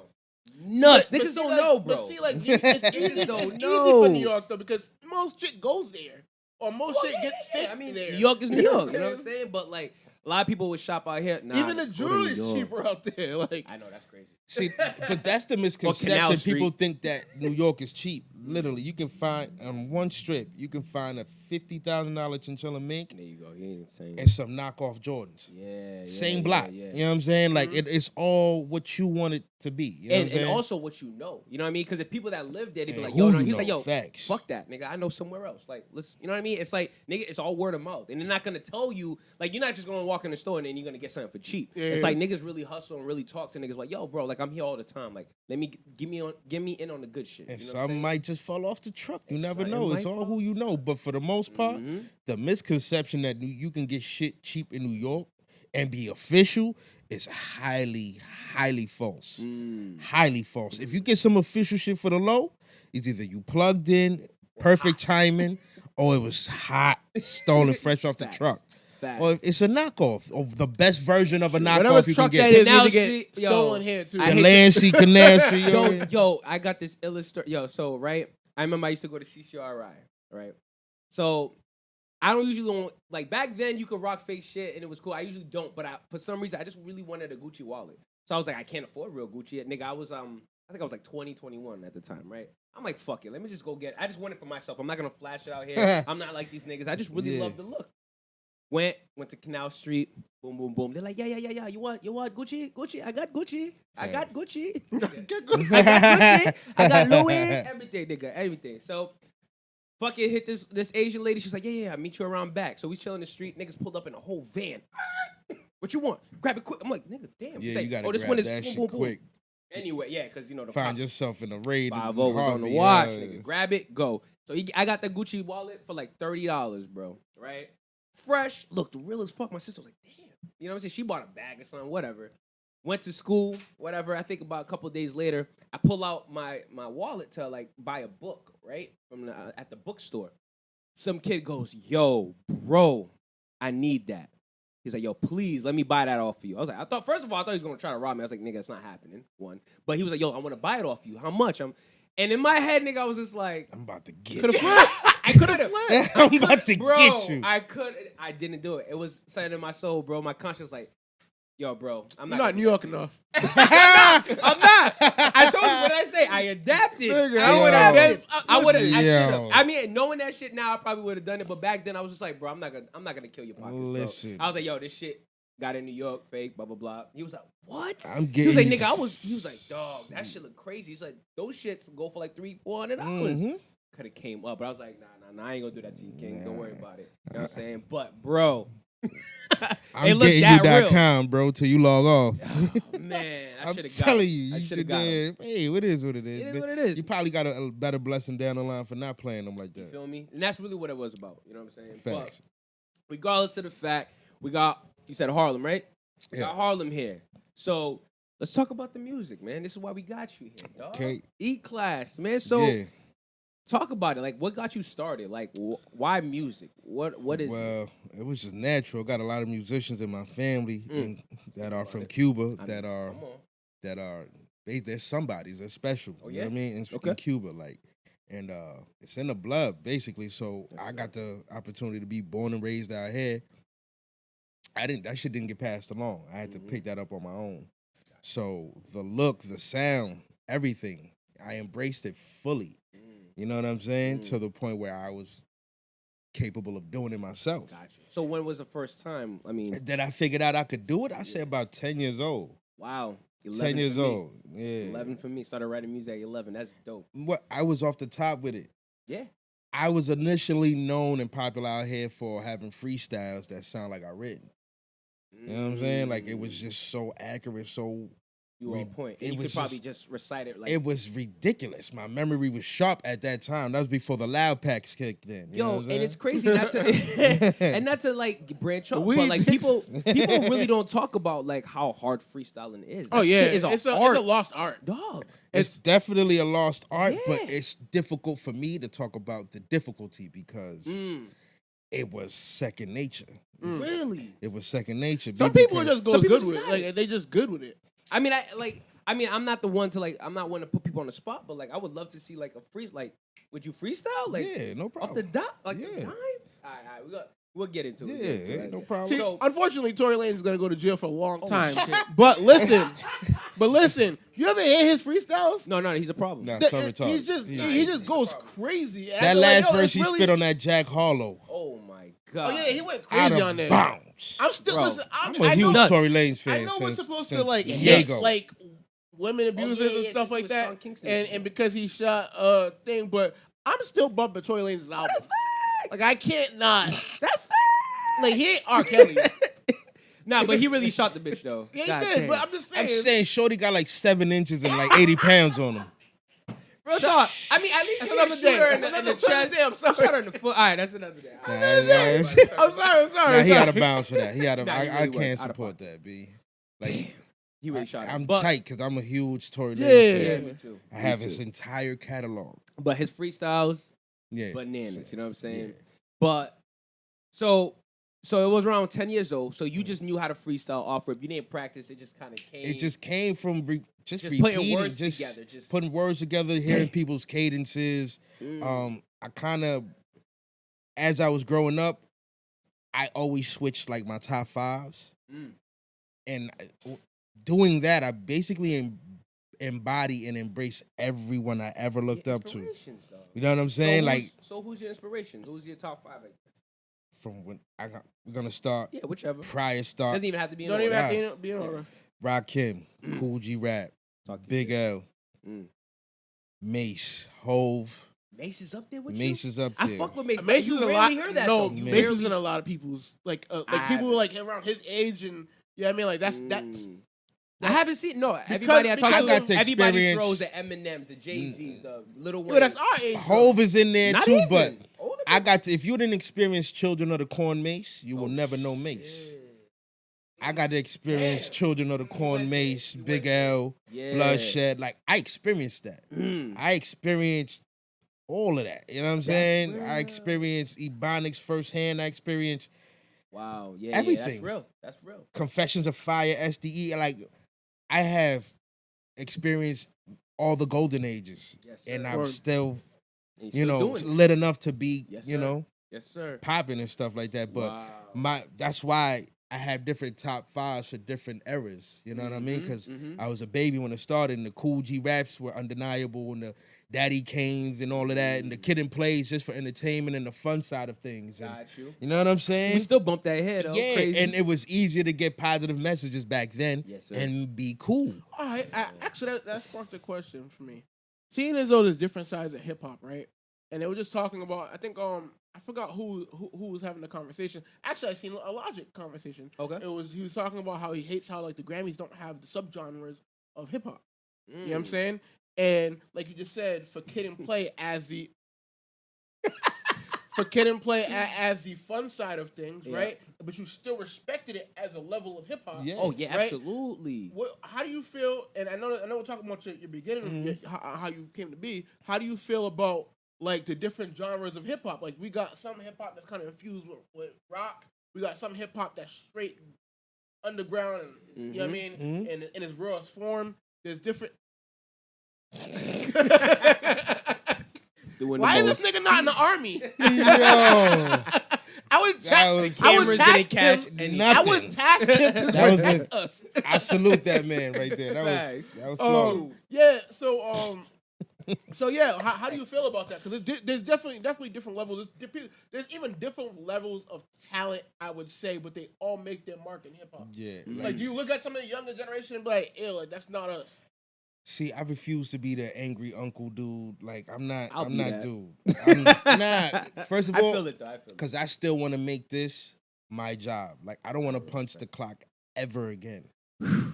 S2: Nuts.
S3: But
S2: Niggas
S3: see,
S2: don't
S3: like-
S2: know, bro.
S3: But see, like it's easy.
S2: don't
S3: It's easy
S2: know.
S3: for New York though because most shit goes there, or most shit gets fixed
S2: I mean,
S3: there.
S2: New York is New York. You know what I'm saying? But like a lot of people would shop out here. Nah,
S3: Even the
S2: go to
S3: jewelry's
S2: New York.
S3: cheaper out there. Like
S2: I know that's crazy.
S4: See, but that's the
S2: Canal
S4: misconception.
S2: Street.
S4: People think that New York is cheap. Literally, you can find on one strip, you can find a $50,000 chinchilla mink
S2: There you go. He ain't saying.
S4: and some knockoff Jordans.
S2: Yeah.
S4: Same block. You know what I'm saying? Like it's all what you want it to be. You know what I'm
S2: And
S4: saying?
S2: also what you know. You know what I mean? Because if people that live there, they be
S4: And
S2: like,
S4: who
S2: yo, no,
S4: you
S2: he's like,
S4: know,
S2: yo,
S4: facts.
S2: fuck that, nigga. I know somewhere else. Like, let's, you know what I mean? It's like, nigga, it's all word of mouth. And they're not gonna tell you, like, you're not just gonna walk in the store and then you're gonna get something for cheap.
S3: Yeah.
S2: It's like niggas really hustle and really talk to niggas like, yo, bro, like I'm here all the time. Like, give me in on the good shit.
S4: And
S2: You know what I'm
S4: some
S2: saying?
S4: might just fall off the truck. You
S2: And
S4: never
S2: some
S4: know. It's
S2: might
S4: all
S2: fall.
S4: who you know. But for the most part,
S2: Mhm.
S4: the misconception that you can get shit cheap in New York and be official is highly, highly false. Highly false. If you get some official shit for the low, it's either you plugged in, perfect timing, or it was hot, stolen fresh off the
S2: Facts.
S4: truck.
S2: Facts.
S4: Or it's a knockoff, or the best version of a knockoff
S3: whatever
S4: you can
S3: truck
S4: get.
S3: that is,
S2: Canal
S3: need to get
S2: Street, yo,
S3: stolen here too.
S2: I
S4: The
S2: hate
S4: Lancey Canal Street.
S2: yo, I got this illustration. Yo, so right, I remember I used to go to CCRI, right? So I don't usually like back then you could rock fake shit and it was cool. I usually don't, but for some reason I just really wanted a Gucci wallet. So I was like, I can't afford real Gucci. Nigga, I think I was like 20, 21 at the time, right? I'm like, fuck it, let me just go get it. I just want it for myself. I'm not gonna flash it out here. I'm not like these niggas. I just really love the look. Went to Canal Street. Boom, boom, boom. They're like, yeah. You want Gucci? Gucci. I got Gucci. I got Gucci. I got Gucci. I got Louis. Everything, nigga. Everything. So, fucking hit this Asian lady. She's like, yeah. I'll meet you around back. So we chill in the street. Niggas pulled up in a whole van. What you want? Grab it quick. I'm like, nigga, damn.
S4: Yeah,
S2: He's like,
S4: you gotta
S2: this
S4: grab
S2: one is
S4: that
S2: boom,
S4: shit
S2: boom, boom.
S4: quick.
S2: Anyway, yeah, because you know the
S4: Find
S2: cops.
S4: yourself in a raid.
S2: 5 was on the watch, nigga. Grab it, go. So I got the Gucci wallet for like $30, bro. Right? Fresh, looked real as fuck. My sister was like, damn. You know what I'm saying? She bought a bag or something, whatever. Went to school, whatever. I think about a couple of days later, I pull out my wallet to like buy a book, right? From at the bookstore. Some kid goes, yo, bro, I need that. He's like, yo, please let me buy that off for you. I was like, first of all, I thought he was gonna try to rob me. I was like, nigga, it's not happening. One. But he was like, yo, I want to buy it off you. How much? And in my head, nigga, I was just like,
S4: I'm about to get
S3: Could
S4: you.
S3: have
S2: I could have.
S4: I'm about to
S2: Bro,
S4: get you.
S2: I didn't do it. It was something in my soul, bro. My conscience like, yo, bro, I'm
S3: You're
S2: not
S3: not New York enough.
S2: I'm not. I told you what I say. I adapted.
S3: Nigga,
S2: I would
S4: yo.
S2: have. I would have. I
S4: Yo.
S2: should have. I mean, knowing that shit now, I probably would have done it. But back then, I was just like, bro, I'm not gonna kill your pockets, bro.
S4: Listen.
S2: I was like, yo, this shit got in New York, fake, blah blah blah. He was like, what?
S4: I'm
S2: He was like,
S4: getting
S2: nigga, He was like, dog, that shit look crazy. He's like, those shits go for like $300-$400.
S4: Mhm.
S2: Could have came up, but I was like, nah, I ain't gonna do that to you, King. Don't worry about it. You know what I'm saying? But bro,
S4: I'm
S2: looked
S4: getting
S2: that real.
S4: you.com, bro, till you log off.
S2: Oh, man, I
S4: I'm
S2: should have got
S4: telling
S2: him.
S4: you,
S2: I
S4: you
S2: should have
S4: should
S2: got him.
S4: Hey, it is what it is.
S2: It is
S4: but
S2: what it is.
S4: You probably got a better blessing down the line for not playing them like
S2: You
S4: that.
S2: feel me? And that's really what it was about. You know what I'm saying?
S4: Facts.
S2: But regardless of the fact, we got, you said Harlem, right? We
S4: Yeah.
S2: got Harlem here. So let's talk about the music, man. This is why we got you here, dog.
S4: Okay.
S2: Eklass, man. So
S4: Yeah.
S2: talk about it. Like, what got you started? Like, why music? What is it?
S4: Well, it was just natural. Got a lot of musicians in my family that are from Cuba that are
S2: Come on.
S4: they're somebodies. They're special.
S2: Oh,
S4: You know
S2: yeah?
S4: what I mean? In
S2: Okay.
S4: Cuba, like, and it's in the blood basically. So I got the opportunity to be born and raised out here. That shit didn't get passed along. I had to pick that up on my own. So the look, the sound, everything, I embraced it fully. You You know what I'm saying? To the point where I was capable of doing it myself.
S2: Gotcha. So when was the first time? I mean,
S4: That I figured out I could do it, I say about 10 years old.
S2: wow.
S4: 10 years
S2: for me.
S4: old. Yeah.
S2: 11 for me. Started writing music at 11. That's dope.
S4: What I was off the top with it.
S2: Yeah.
S4: I was initially known and popular out here for having freestyles that sound like I written. You know what I'm saying? Like it was just so accurate, so
S2: You on point. And
S4: it
S2: you could
S4: was
S2: probably
S4: just-
S2: just recite it like
S4: it was ridiculous. My memory was sharp at that time. That was before the loud packs kicked in. You know
S2: yo,
S4: what I'm
S2: and it's
S4: saying?
S2: crazy not to and not to like branch off, but like people really don't talk about like how hard freestyling is.
S3: Oh
S2: That
S3: yeah,
S2: shit is
S3: it's
S2: a
S3: a
S2: art,
S3: lost art.
S2: dog.
S4: It's definitely a lost art, but
S2: Yeah.
S4: it's difficult for me to talk about the difficulty because it was second nature.
S2: Really?
S4: It was second nature.
S3: Some people are just
S2: Some people
S3: good
S2: just
S3: with it.
S2: got it.
S3: Like they just good with it.
S2: I mean, I'm not the one to like. I'm not one to put people on the spot, but like, I would love to see like a freeze. Like, would you freestyle? Like,
S4: Yeah, no
S2: off the
S4: problem.
S2: dot, like
S4: Yeah.
S2: the dime. All right, we'll get into it.
S4: Yeah,
S2: We'll get into
S4: ain't
S2: it.
S4: no problem.
S3: See,
S2: So-
S3: unfortunately, Tory Lanez is gonna go to jail for a long time.
S2: shit.
S3: But listen, you ever hear his freestyles?
S2: No, he's a problem.
S4: Nah,
S3: Th-
S4: some retarded.
S3: he just goes crazy. And I
S4: That
S3: feel like,
S4: last
S3: yo,
S4: verse
S3: it's
S4: he
S3: really-
S4: spit on that Jack Harlow.
S2: Oh my
S3: Oh
S2: god.
S3: yeah, he went
S4: Out
S3: crazy
S4: of
S3: on there.
S4: bounds.
S3: I'm still
S2: Bro,
S3: listen.
S4: I'm
S3: I
S4: a huge
S3: know,
S4: Tory Lanez
S3: I
S4: fan.
S3: know we're supposed to
S4: since
S3: like hate
S4: Diego.
S3: like women abusers and
S2: yeah,
S3: stuff
S2: since
S3: like
S2: he was Sean
S3: that,
S2: Kingston
S3: and
S2: shit.
S3: because he shot a thing, but I'm still bumping Tory Lanez's album.
S2: That's facts.
S3: Like I can't not.
S2: That's facts.
S3: Like he ain't R. Kelly.
S2: Nah, but he really shot the bitch though.
S3: Yeah, he
S2: God
S3: did,
S2: damn.
S3: but I'm just saying.
S4: I'm saying Shorty got like 7 inches and like 80 pounds on him.
S2: Real talk. I mean, at least
S3: That's
S2: he didn't
S3: another
S2: shoot
S3: day.
S2: her in
S3: That's
S2: the
S3: another
S2: chest.
S3: day. I'm sorry.
S2: Shot her in the foot. All right, that's another day. All right.
S3: I'm sorry.
S4: Nah, he out of bounds for that. He out of.
S2: Nah, he
S4: I
S2: really was
S4: can't
S2: out of
S4: support that, B. Like
S2: He really shot her.
S4: I'm
S2: But-
S4: tight because I'm a huge Tory Lanez
S3: Yeah.
S2: Yeah,
S4: fan.
S2: me too.
S4: I have
S2: Me
S4: his
S2: too.
S4: entire catalog.
S2: But his freestyles,
S4: Yeah,
S2: bananas. You know what I'm saying?
S4: Yeah.
S2: But so it was around 10 years old. So you just knew how to freestyle off rip. You didn't practice. It just kind of came.
S4: It just came from
S2: Just
S4: repeating,
S2: putting words
S4: just
S2: together, just-
S4: putting words together, hearing people's cadences. I kind of, as I was growing up, I always switched like my top fives, and doing that, I basically embody and embrace everyone I ever looked up to.
S2: Inspirations, though.
S4: You know what I'm saying?
S2: So who's your inspiration? Who's your top five?
S4: From when we're gonna start.
S2: Yeah, whichever.
S4: Prior start.
S2: Doesn't even have to be in
S3: Don't
S2: order.
S3: even have to be in order.
S4: Rakim, Cool G Rap,
S2: Talk your
S4: Big
S2: shit.
S4: L, Mace, Hove.
S2: Mace is up there with
S4: Mace
S2: you?
S4: is up
S2: I
S4: there.
S2: fuck with Mace.
S3: Mace
S2: You
S3: is a
S2: rarely
S3: lot.
S2: hear that,
S3: No,
S2: though. You
S3: Mace is
S2: rarely-
S3: in a lot of people's like
S2: I
S3: people
S2: haven't.
S3: like around his age and yeah, I mean like that's
S2: I haven't seen everybody I talk
S3: because
S2: to.
S3: I got
S4: to
S2: Everybody
S4: experience-
S2: throws the Eminems, the Jay-Z's, the Little Wayne.
S3: Yo, that's our age.
S4: Hove is in there
S2: Not
S4: too,
S2: even.
S4: but
S2: Older
S4: I got to. If you didn't experience Children of the Corn Mace, you will never know Mace. I got to experience
S2: Damn.
S4: Children of the Corn
S2: went
S4: Mace,
S2: there. You
S4: Big
S2: went there.
S4: L,
S2: Yeah.
S4: Bloodshed. Like I experienced that. I experienced all of that. You know what I'm saying? I experienced Ebonics firsthand. I experienced
S2: Wow. Yeah.
S4: Everything.
S2: Yeah, that's real.
S4: Confessions of Fire, SDE. Like I have experienced all the golden ages,
S2: Yes,
S4: and
S2: sir.
S4: I'm still,
S2: And
S4: you
S2: still
S4: know,
S2: doing it.
S4: lit enough to be,
S2: Yes,
S4: you
S2: sir.
S4: know,
S2: Yes, sir.
S4: popping and stuff like that. But
S2: Wow.
S4: that's why I have different top fives for different eras. You know what I mean? Because I was a baby when it started, and the Cool G raps were undeniable, and the Daddy Kanes and all of that, and the Kid and Plays just for entertainment and the fun side of things. And,
S2: Got you.
S4: you know what I'm saying?
S2: We still bump that head, though.
S4: Yeah,
S2: Crazy.
S4: and it was easier to get positive messages back then
S2: Yes, sir.
S4: and be cool.
S3: All right, actually, that sparked a question for me. Seeing as though there's different sides of hip hop, right? And they were just talking about. I think I forgot who was having the conversation. Actually, I seen a Logic conversation.
S2: Okay.
S3: He was talking about how he hates how like the Grammys don't have the subgenres of hip hop. You know what I'm saying? And like you just said, for Kid and Play as the as the fun side of things,
S2: Yeah.
S3: right? But you still respected it as a level of hip hop.
S4: Yeah.
S2: Oh yeah,
S3: Right?
S2: absolutely.
S3: How do you feel? And I know we're talking about your beginning, how you came to be. How do you feel about like the different genres of hip hop? Like we got some hip hop that's kind of infused with rock. We got some hip hop that's straight underground, and you know what I mean, in its rawest form. There's different.
S2: Doing
S3: Why
S2: the
S3: is this
S2: most.
S3: nigga not in the army?
S4: Yo,
S3: I would
S4: That was-
S2: Cameras didn't catch
S3: task him.
S2: any-
S3: I
S4: nothing.
S3: would task him to
S4: That was
S3: protect
S4: the-
S3: us.
S4: I salute that man right there. That
S2: Facts.
S4: was
S3: Oh
S4: slow.
S3: yeah. So So yeah, how do you feel about that? Because there's definitely different levels. There's even different levels of talent, I would say, but they all make their mark in hip hop.
S4: Yeah.
S3: Like, do you look at some of the younger generation and be like, ew, like, that's not us?
S4: See, I refuse to be the angry uncle dude. Like, I'm not
S2: I'll be that.
S4: dude. I'm not. First of
S2: I
S4: all,
S2: feel it though. I feel it.
S4: because I still want to make this my job. Like, I don't want to punch the clock ever again.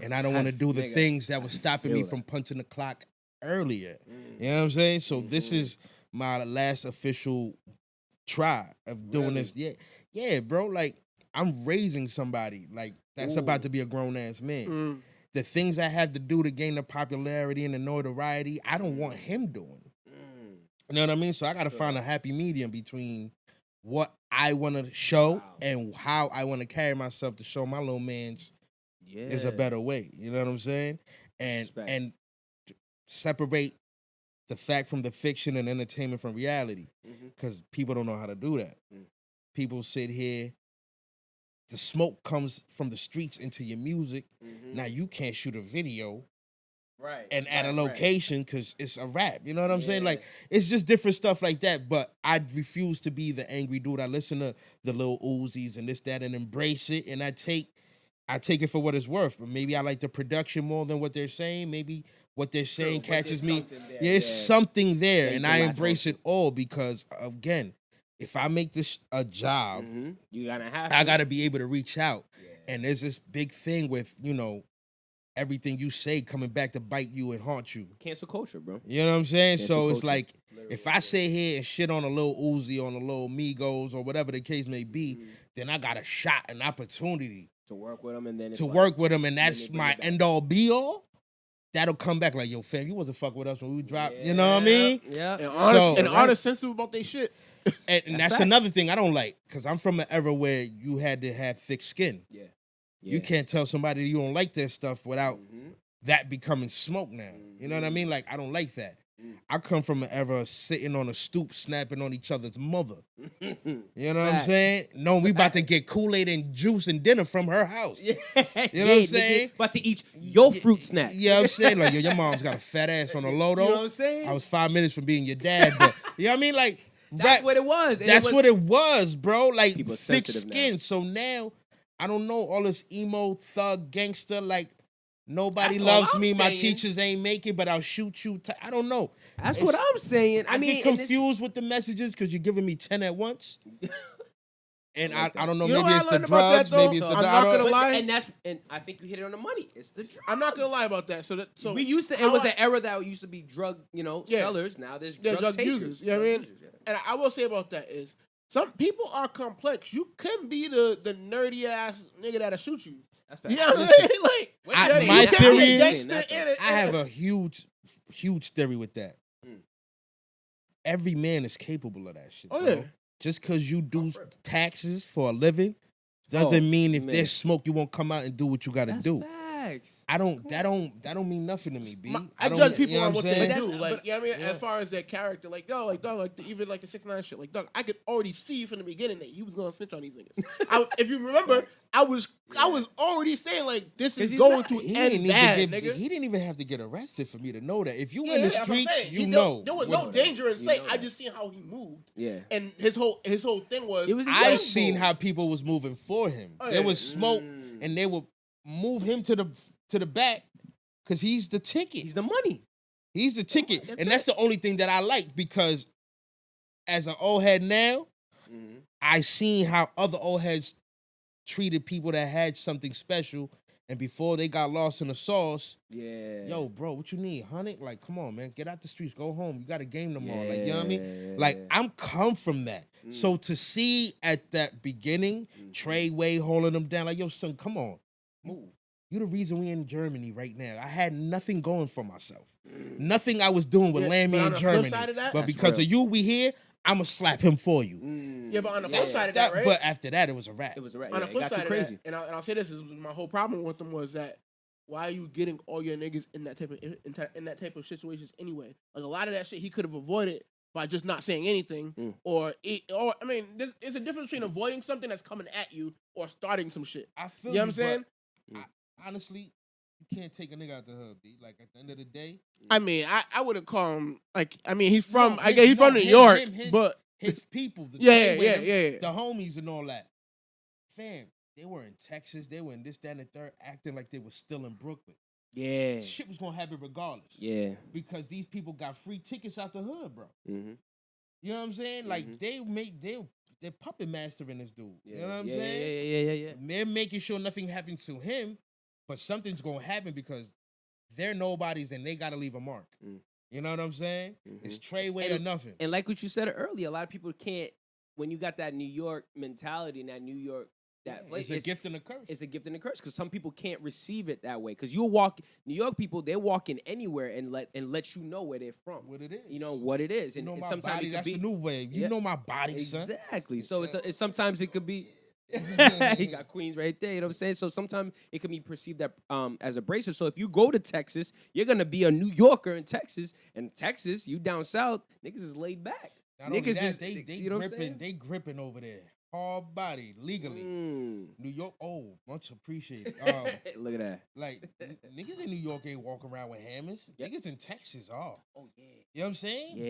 S4: And I don't want to do the
S2: nigga,
S4: things that were stopping me
S2: feel
S4: from
S2: that.
S4: punching the clock earlier. You know what I'm saying? So this is my last official try of doing this. Yeah, bro. Like, I'm raising somebody like that's about to be a grown ass man. The things I have to do to gain the popularity and the notoriety, I don't want him doing. You know what I mean? So I got to find a happy medium between what I want to show and how I want to carry myself to show my little man's is a better way. You know what I'm saying? And separate the fact from the fiction and entertainment from reality, because people don't know how to do that. People sit here. The smoke comes from the streets into your music. Now you can't shoot a video and add a location because it's a rap. You know what I'm saying? Like, it's just different stuff like that. But I refuse to be the angry dude. I listen to the Lil Uzis and this, that, and embrace it. And I take it for what it's worth. But maybe I like the production more than what they're saying. Maybe what they're saying catches me. It's something there. And I embrace it all because, again, if I make this a job,
S2: you gotta have
S4: I gotta be able to reach out. And there's this big thing with, everything you say coming back to bite you and haunt you.
S2: Cancel culture, bro.
S4: You know what I'm saying?
S2: Cancel
S4: So
S2: culture.
S4: it's like, if I sit here and shit on a little Uzi, on a little Migos, or whatever the case may be, then I got a shot, an opportunity
S2: to work with them, and then
S4: and that's my end all be all. That'll come back like, yo, fam, you wasn't fuck with us when we dropped. You know what I mean?
S2: Yeah.
S3: And artists sensitive about their shit.
S4: And that's another thing I don't like, because I'm from an era where you had to have thick skin. You can't tell somebody you don't like their stuff without that becoming smoke now. You know what I mean? Like, I don't like that. I come from an era of sitting on a stoop, snapping on each other's mother. You know what I'm saying? No, we about to get Kool-Aid and juice and dinner from her house. You know what I'm saying?
S2: About to eat your fruit snack.
S4: Yeah, I'm saying, like, yo, your mom's got a fat ass on the low, though.
S2: You know what I'm saying?
S4: I was 5 minutes from being your dad, but you know what I mean? Like,
S2: that's what it was.
S4: That's what it was, bro. Like, thick
S2: sensitive
S4: skin.
S2: now.
S4: So now, I don't know, all this emo, thug, gangster, like, nobody
S2: That's all
S4: loves
S2: I'm
S4: me. My
S2: saying.
S4: teachers ain't make it, but I'll shoot you. I don't know.
S2: That's what I'm saying. I mean,
S4: get confused with the messages because you're giving me 10 at once. And I don't know,
S3: You know
S4: maybe
S3: what
S4: it's
S3: I
S4: the
S3: learned about
S4: drugs,
S3: that, though?
S4: maybe it's the
S3: I'm not gonna lie.
S2: And I think you hit it on the money. It's the drugs.
S3: I'm not gonna lie about that. So
S2: we used to. It was an era that used to be drug, sellers. Now there's drug
S3: drug
S2: takers.
S3: users. You know what I mean? And I will say about that is, some people are complex. You can be the nerdy ass nigga that'll shoot you.
S2: That's fact.
S3: You know what I'm saying? Like,
S4: my
S3: you can
S4: theory
S3: be a
S4: is,
S3: gangster in it.
S4: I have a huge theory with that. Every man is capable of that shit.
S3: Oh,
S4: bro.
S3: yeah.
S4: Just because you do taxes for a living doesn't mean if there's smoke you won't come out and do what you got to do.
S2: Facts.
S4: I don't. That don't mean nothing to me, B.
S3: I
S4: don't,
S3: judge people
S4: you know
S3: on what
S4: I'm
S3: they
S4: saying?
S3: do. Like, you know what I mean? As far as their character, like, dog, even like the 6ix9ine shit. Like, dog, I could already see from the beginning that he was gonna snitch on these niggas. If you remember, I was already saying, like, this is going to end bad, nigga.
S4: He didn't even have to get arrested for me to know that. If you in the streets, you
S3: know.
S4: know.
S3: There was no danger in sight. I just seen how he moved.
S2: Yeah.
S3: And his whole thing was,
S4: I seen how people was moving for him.
S3: Oh,
S4: There was smoke, and they would move him to the back. Because he's the ticket.
S2: He's the money.
S4: He's the ticket. That's the only thing that I like, because as an old head now, I seen how other old heads treated people that had something special, and before they got lost in the sauce, yo, bro, what you need? 100? Like, come on, man. Get out the streets. Go home. You got a game tomorrow. Like, you know what I mean? Like, I'm come from that. So to see at that beginning, Trey Way holding them down, like, yo, son, come on. Move. You're the reason we in Germany right now. I had nothing going for myself. Nothing I was doing would land me in Germany. But because of you, we here, I'm going to slap him for you.
S3: Yeah, but on the flip side of that, right?
S4: But after that, it was a wrap.
S2: It was a wrap.
S3: On the flip side of
S2: crazy.
S3: that, and I'll say this, is my whole problem with them was that, why are you getting all your niggas in that type of situations anyway? Like, a lot of that shit he could have avoided by just not saying anything, or I mean, there's a difference between avoiding something that's coming at you or starting some shit.
S4: I feel
S3: you know what I'm saying?
S4: Honestly, You can't take a nigga out the hood, B. Like at the end of the day,
S3: I mean, I wouldn't call him like. I mean, he's from.
S4: No,
S3: I guess he's from New York, but
S4: his people, the
S3: yeah,
S4: with him,
S3: yeah.
S4: the homies and all that. Fam, they were in Texas. They were in this, that, and the third, acting like they were still in Brooklyn.
S2: Yeah.
S4: Shit was gonna happen regardless.
S2: Yeah.
S4: Because these people got free tickets out the hood, bro.
S2: Mm-hmm.
S4: You know what I'm saying? Like they're puppet mastering this dude.
S2: Yeah.
S4: You know what I'm saying?
S2: Yeah.
S4: They're making sure nothing happens to him, but something's gonna happen because they're nobodies and they gotta leave a mark.
S2: Mm.
S4: You know what I'm saying?
S2: Mm-hmm.
S4: It's Treyway or nothing.
S2: And like what you said earlier, a lot of people can't, when you got that New York mentality and that New York,
S4: it's a gift and a curse.
S2: It's a gift and a curse because some people can't receive it that way. Because you'll walk, New York people, they're walking anywhere and let you know where they're from.
S4: What it is.
S2: You know what it is.
S4: You
S2: And,
S4: know
S2: and
S4: my
S2: sometimes
S4: body,
S2: it could
S4: that's
S2: be,
S4: a new wave. You
S2: Yeah.
S4: know my body, son.
S2: Exactly. So it's sometimes it could be. He got Queens right there. You know what I'm saying? So sometimes it can be perceived that as abrasive. So if you go to Texas, you're gonna be a New Yorker in Texas. And Texas, you down south, niggas is laid back.
S4: Not only
S2: Niggas
S4: that,
S2: is
S4: they
S2: you know what I'm
S4: gripping,
S2: saying?
S4: they gripping over there. Hard body, legally. New York, much appreciated.
S2: Look at that.
S4: Like, niggas in New York ain't walking around with hammers.
S2: Yep.
S4: Niggas in Texas are.
S2: Oh yeah.
S4: You know what I'm saying?
S2: Yeah.